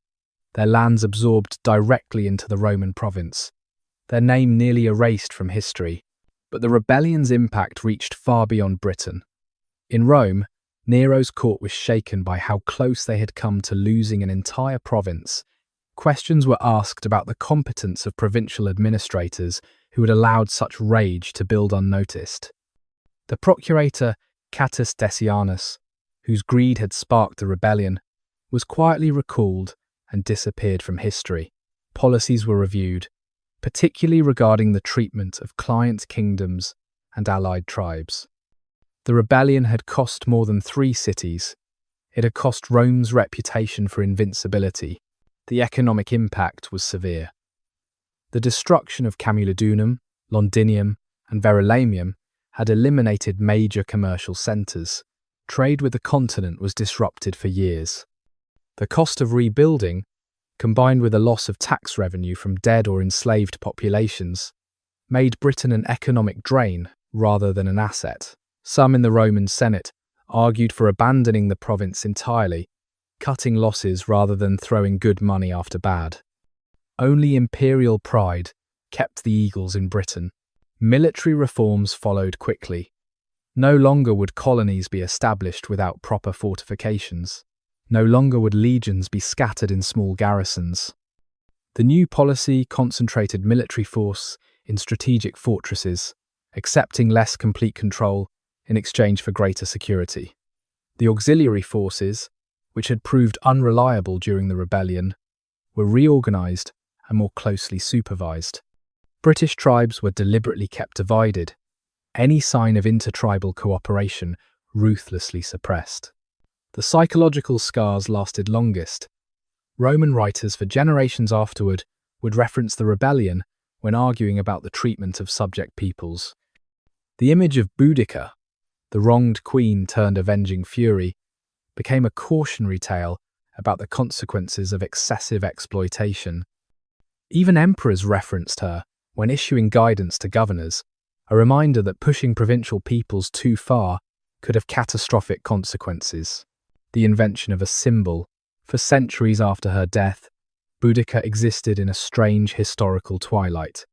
their lands absorbed directly into the Roman province, their name nearly erased from history. But the rebellion's impact reached far beyond Britain. In Rome, Nero's court was shaken by how close they had come to losing an entire province. Questions were asked about the competence of provincial administrators who had allowed such rage to build unnoticed. The procurator Quintus Decianus, whose greed had sparked the rebellion, was quietly recalled and disappeared from history. Policies were reviewed, particularly regarding the treatment of client kingdoms and allied tribes. The rebellion had cost more than 3 cities. It had cost Rome's reputation for invincibility. The economic impact was severe. The destruction of Camulodunum, Londinium, and Verulamium had eliminated major commercial centres. Trade with the continent was disrupted for years. The cost of rebuilding, combined with a loss of tax revenue from dead or enslaved populations, made Britain an economic drain rather than an asset. Some in the Roman Senate argued for abandoning the province entirely, cutting losses rather than throwing good money after bad. Only imperial pride kept the eagles in Britain. Military reforms followed quickly. No longer would colonies be established without proper fortifications. No longer would legions be scattered in small garrisons. The new policy concentrated military force in strategic fortresses, accepting less complete control in exchange for greater security. The auxiliary forces, which had proved unreliable during the rebellion, were reorganised and more closely supervised. British tribes were deliberately kept divided, any sign of intertribal cooperation ruthlessly suppressed. The psychological scars lasted longest. Roman writers for generations afterward would reference the rebellion when arguing about the treatment of subject peoples. The image of Boudicca, the wronged queen turned avenging fury, became a cautionary tale about the consequences of excessive exploitation. Even emperors referenced her when issuing guidance to governors, a reminder that pushing provincial peoples too far could have catastrophic consequences. The invention of a symbol. For centuries after her death, Boudicca existed in a strange historical twilight.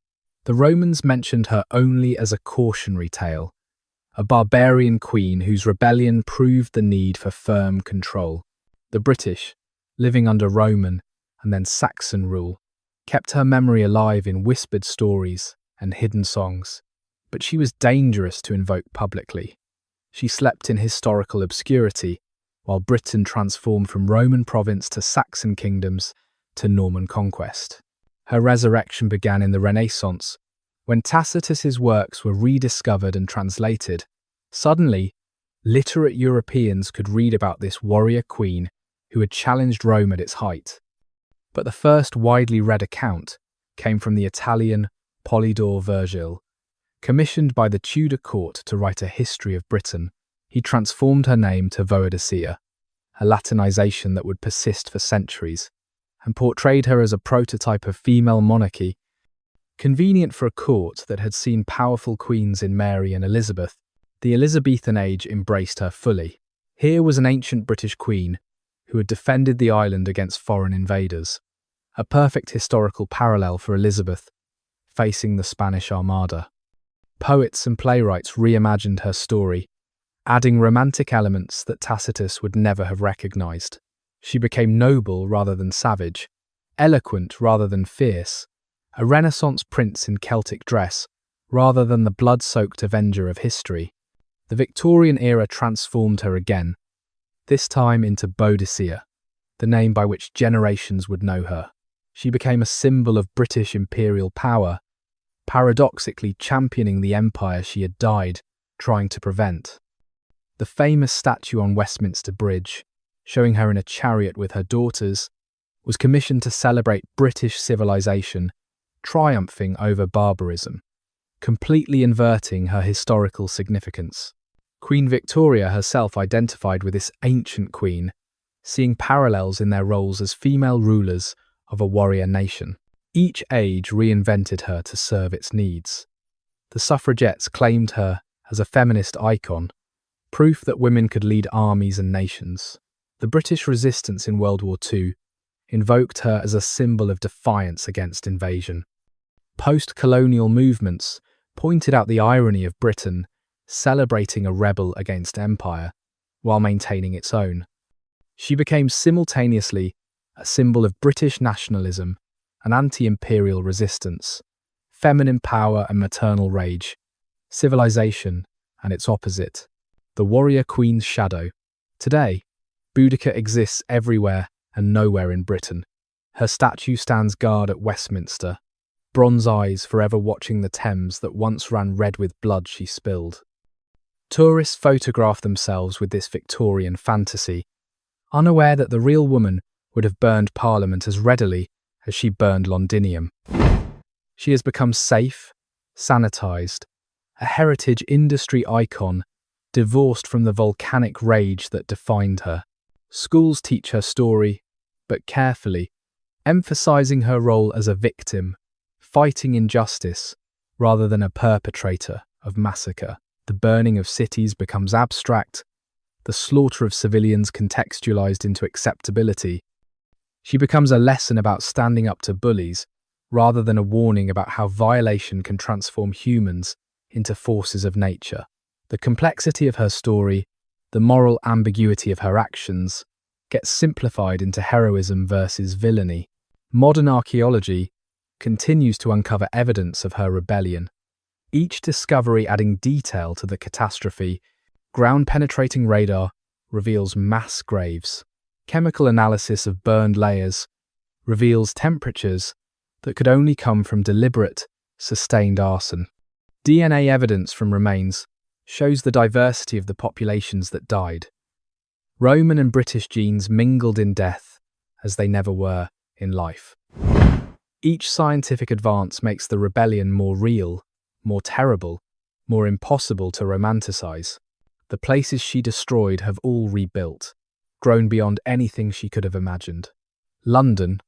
The Romans mentioned her only as a cautionary tale, a barbarian queen whose rebellion proved the need for firm control. The British, living under Roman and then Saxon rule, kept her memory alive in whispered stories and hidden songs, but she was dangerous to invoke publicly. She slept in historical obscurity, while Britain transformed from Roman province to Saxon kingdoms to Norman conquest. Her resurrection began in the Renaissance, when Tacitus's works were rediscovered and translated. Suddenly, literate Europeans could read about this warrior queen who had challenged Rome at its height. But the first widely read account came from the Italian Polydore Virgil. Commissioned by the Tudor court to write a history of Britain, he transformed her name to Boudicca, a Latinization that would persist for centuries, and portrayed her as a prototype of female monarchy. Convenient for a court that had seen powerful queens in Mary and Elizabeth, the Elizabethan age embraced her fully. Here was an ancient British queen who had defended the island against foreign invaders, a perfect historical parallel for Elizabeth facing the Spanish Armada. Poets and playwrights reimagined her story, adding romantic elements that Tacitus would never have recognized. She became noble rather than savage, eloquent rather than fierce, a Renaissance prince in Celtic dress rather than the blood-soaked avenger of history. The Victorian era transformed her again, this time into Boudicca, the name by which generations would know her. She became a symbol of British imperial power, paradoxically championing the empire she had died trying to prevent. The famous statue on Westminster Bridge, showing her in a chariot with her daughters, was commissioned to celebrate British civilization triumphing over barbarism, completely inverting her historical significance. Queen Victoria herself identified with this ancient queen, seeing parallels in their roles as female rulers of a warrior nation. Each age reinvented her to serve its needs. The suffragettes claimed her as a feminist icon, proof that women could lead armies and nations. The British resistance in World War II invoked her as a symbol of defiance against invasion. Post-colonial movements pointed out the irony of Britain celebrating a rebel against empire while maintaining its own. She became simultaneously a symbol of British nationalism and anti-imperial resistance, feminine power and maternal rage, civilization and its opposite, the warrior queen's shadow. Today, Boudicca exists everywhere and nowhere in Britain. Her statue stands guard at Westminster, bronze eyes forever watching the Thames that once ran red with blood she spilled. Tourists photograph themselves with this Victorian fantasy, unaware that the real woman would have burned Parliament as readily as she burned Londinium. She has become safe, sanitized, a heritage industry icon, divorced from the volcanic rage that defined her. Schools teach her story, but carefully, emphasizing her role as a victim, fighting injustice, rather than a perpetrator of massacre. The burning of cities becomes abstract, the slaughter of civilians contextualized into acceptability. She becomes a lesson about standing up to bullies, rather than a warning about how violation can transform humans into forces of nature. The complexity of her story, the moral ambiguity of her actions, gets simplified into heroism versus villainy. Modern archaeology continues to uncover evidence of her rebellion, each discovery adding detail to the catastrophe. Ground-penetrating radar reveals mass graves. Chemical analysis of burned layers reveals temperatures that could only come from deliberate, sustained arson. DNA evidence from remains shows the diversity of the populations that died. Roman and British genes mingled in death as they never were in life. Each scientific advance makes the rebellion more real, more terrible, more impossible to romanticize. The places she destroyed have all rebuilt, grown beyond anything she could have imagined. London,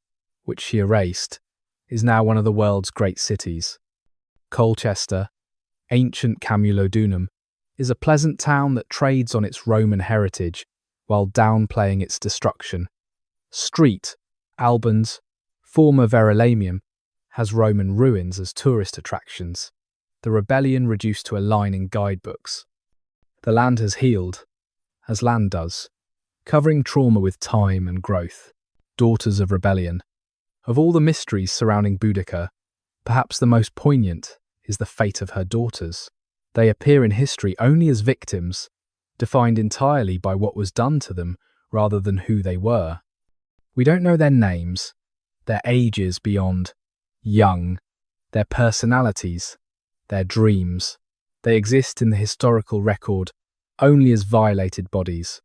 which she erased, is now one of the world's great cities. Colchester, ancient Camulodunum, is a pleasant town that trades on its Roman heritage while downplaying its destruction. Street, Albans, former Verulamium, has Roman ruins as tourist attractions, the rebellion reduced to a line in guidebooks. The land has healed, as land does, covering trauma with time and growth. Daughters of rebellion. Of all the mysteries surrounding Boudicca, perhaps the most poignant is the fate of her daughters. They appear in history only as victims, defined entirely by what was done to them rather than who they were. We don't know their names, their ages beyond young, their personalities, their dreams. They exist in the historical record only as violated bodies,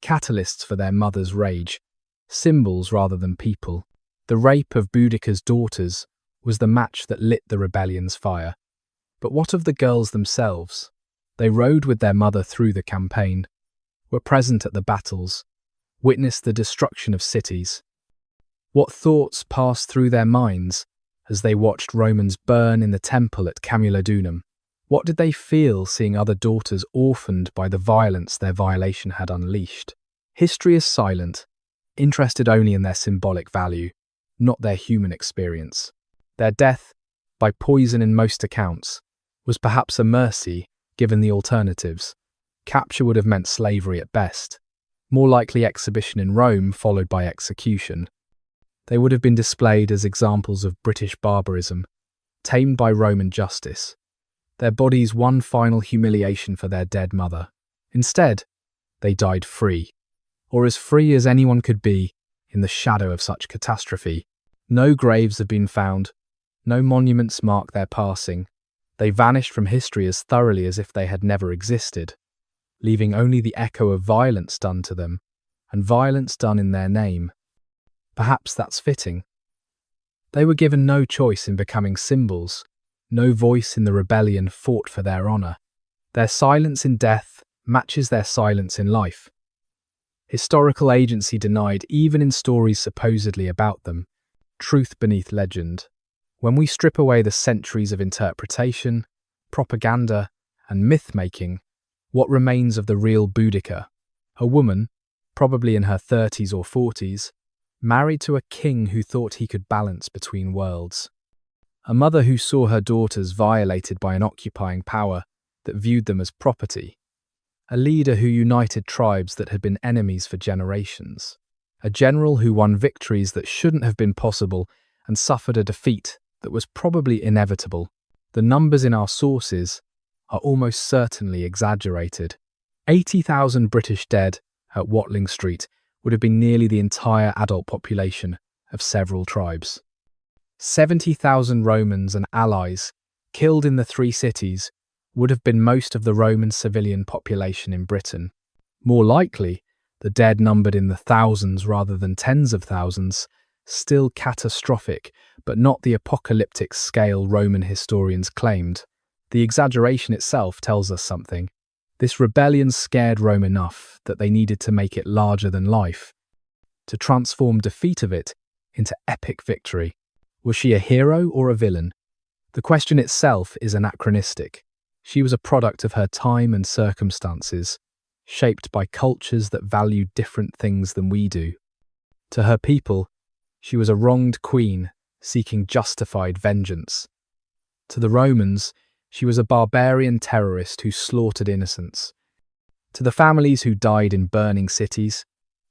catalysts for their mother's rage, symbols rather than people. The rape of Boudicca's daughters was the match that lit the rebellion's fire. But what of the girls themselves? They rode with their mother through the campaign, were present at the battles, witnessed the destruction of cities. What thoughts passed through their minds as they watched Romans burn in the temple at Camulodunum? What did they feel seeing other daughters orphaned by the violence their violation had unleashed? History is silent, interested only in their symbolic value, not their human experience. Their death, by poison in most accounts, was perhaps a mercy given the alternatives. Capture would have meant slavery at best, more likely exhibition in Rome followed by execution. They would have been displayed as examples of British barbarism, tamed by Roman justice. Their bodies one final humiliation for their dead mother. Instead, they died free, or as free as anyone could be in the shadow of such catastrophe. No graves have been found, no monuments mark their passing. They vanished from history as thoroughly as if they had never existed, leaving only the echo of violence done to them, and violence done in their name. Perhaps that's fitting. They were given no choice in becoming symbols, no voice in the rebellion fought for their honour. Their silence in death matches their silence in life. Historical agency denied even in stories supposedly about them. Truth beneath legend. When we strip away the centuries of interpretation, propaganda, and myth-making, what remains of the real Boudicca? A woman, probably in her 30s or 40s, married to a king who thought he could balance between worlds. A mother who saw her daughters violated by an occupying power that viewed them as property. A leader who united tribes that had been enemies for generations. A general who won victories that shouldn't have been possible and suffered a defeat that was probably inevitable. The numbers in our sources are almost certainly exaggerated. 80,000 British dead at Watling Street would have been nearly the entire adult population of several tribes. 70,000 Romans and allies killed in the three cities would have been most of the Roman civilian population in Britain. More likely, the dead numbered in the thousands rather than tens of thousands, still catastrophic, but not the apocalyptic scale Roman historians claimed. The exaggeration itself tells us something. This rebellion scared Rome enough that they needed to make it larger than life, to transform defeat of it into epic victory. Was she a hero or a villain? The question itself is anachronistic. She was a product of her time and circumstances, shaped by cultures that valued different things than we do. To her people, she was a wronged queen seeking justified vengeance. To the Romans, she was a barbarian terrorist who slaughtered innocents. To the families who died in burning cities,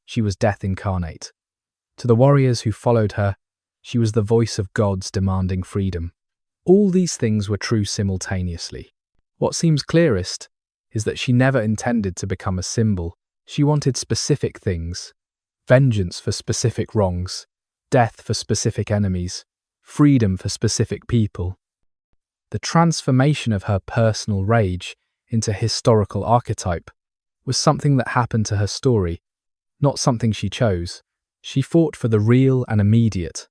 she was death incarnate. To the warriors who followed her, she was the voice of gods demanding freedom. All these things were true simultaneously. What seems clearest is that she never intended to become a symbol. She wanted specific things: vengeance for specific wrongs, death for specific enemies, freedom for specific people. The transformation of her personal rage into historical archetype was something that happened to her story, not something she chose. She fought for the real and immediate,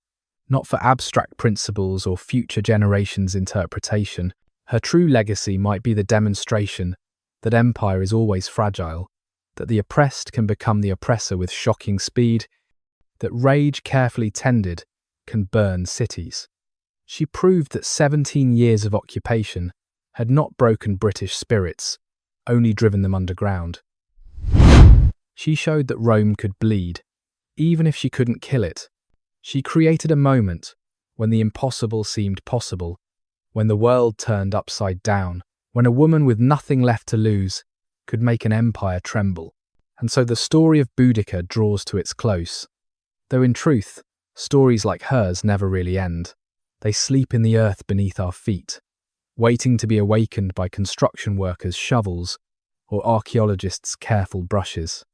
not for abstract principles or future generations' interpretation. Her true legacy might be the demonstration that empire is always fragile, that the oppressed can become the oppressor with shocking speed, that rage carefully tended can burn cities. She proved that 17 years of occupation had not broken British spirits, only driven them underground. She showed that Rome could bleed, even if she couldn't kill it. She created a moment when the impossible seemed possible, when the world turned upside down, when a woman with nothing left to lose could make an empire tremble. And so the story of Boudicca draws to its close. Though in truth, stories like hers never really end. They sleep in the earth beneath our feet, waiting to be awakened by construction workers' shovels or archaeologists' careful brushes.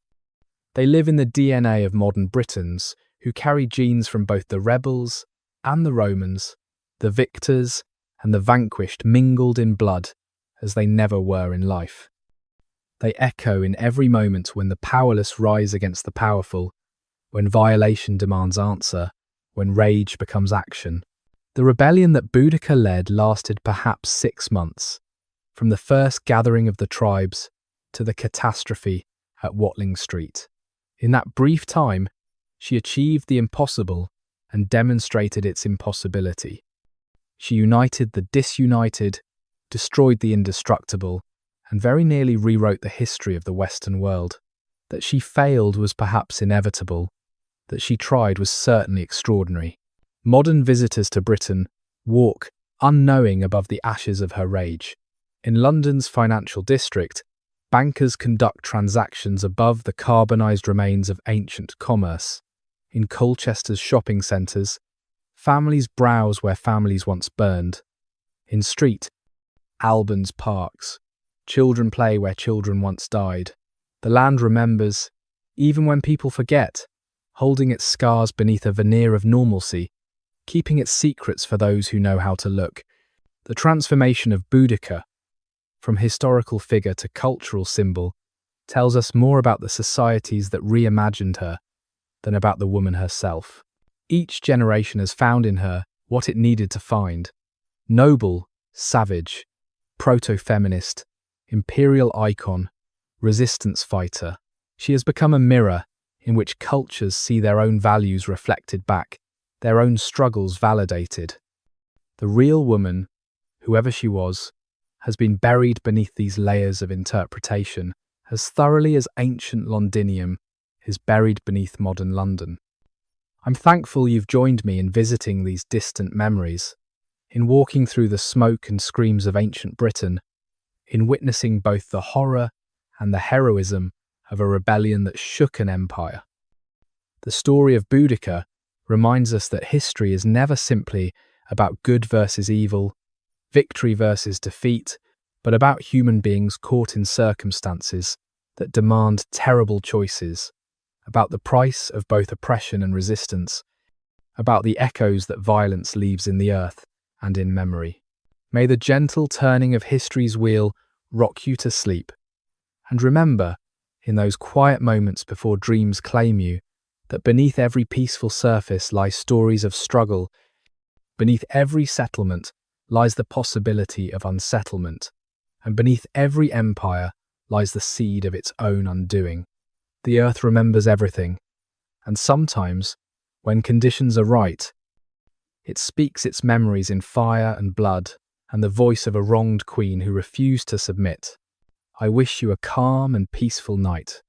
They live in the DNA of modern Britons who carry genes from both the rebels and the Romans, the victors and the vanquished mingled in blood as they never were in life. They echo in every moment when the powerless rise against the powerful, when violation demands answer, when rage becomes action. The rebellion that Boudicca led lasted perhaps 6 months, from the first gathering of the tribes to the catastrophe at Watling Street. In that brief time, she achieved the impossible and demonstrated its impossibility. She united the disunited, destroyed the indestructible, and very nearly rewrote the history of the Western world. That she failed was perhaps inevitable. That she tried was certainly extraordinary. Modern visitors to Britain walk unknowing above the ashes of her rage. In London's financial district, bankers conduct transactions above the carbonised remains of ancient commerce. In Colchester's shopping centres, families browse where families once burned. In Street, Albans parks, children play where children once died. The land remembers, even when people forget, holding its scars beneath a veneer of normalcy, keeping its secrets for those who know how to look. The transformation of Boudicca, from historical figure to cultural symbol, tells us more about the societies that reimagined her than about the woman herself. Each generation has found in her what it needed to find: noble, savage, proto-feminist, imperial icon, resistance fighter, She has become a mirror in which cultures see their own values reflected back, their own struggles validated. The real woman, whoever she was, has been buried beneath these layers of interpretation as thoroughly as ancient Londinium is buried beneath modern London. I'm thankful you've joined me in visiting these distant memories, in walking through the smoke and screams of ancient Britain, in witnessing both the horror and the heroism of a rebellion that shook an empire. The story of Boudicca reminds us that history is never simply about good versus evil, victory versus defeat, but about human beings caught in circumstances that demand terrible choices, about the price of both oppression and resistance, about the echoes that violence leaves in the earth and in memory. May the gentle turning of history's wheel rock you to sleep. And remember, in those quiet moments before dreams claim you, that beneath every peaceful surface lie stories of struggle. Beneath every settlement lies the possibility of unsettlement, and beneath every empire lies the seed of its own undoing. The earth remembers everything, and sometimes, when conditions are right, it speaks its memories in fire and blood and the voice of a wronged queen who refused to submit. I wish you a calm and peaceful night.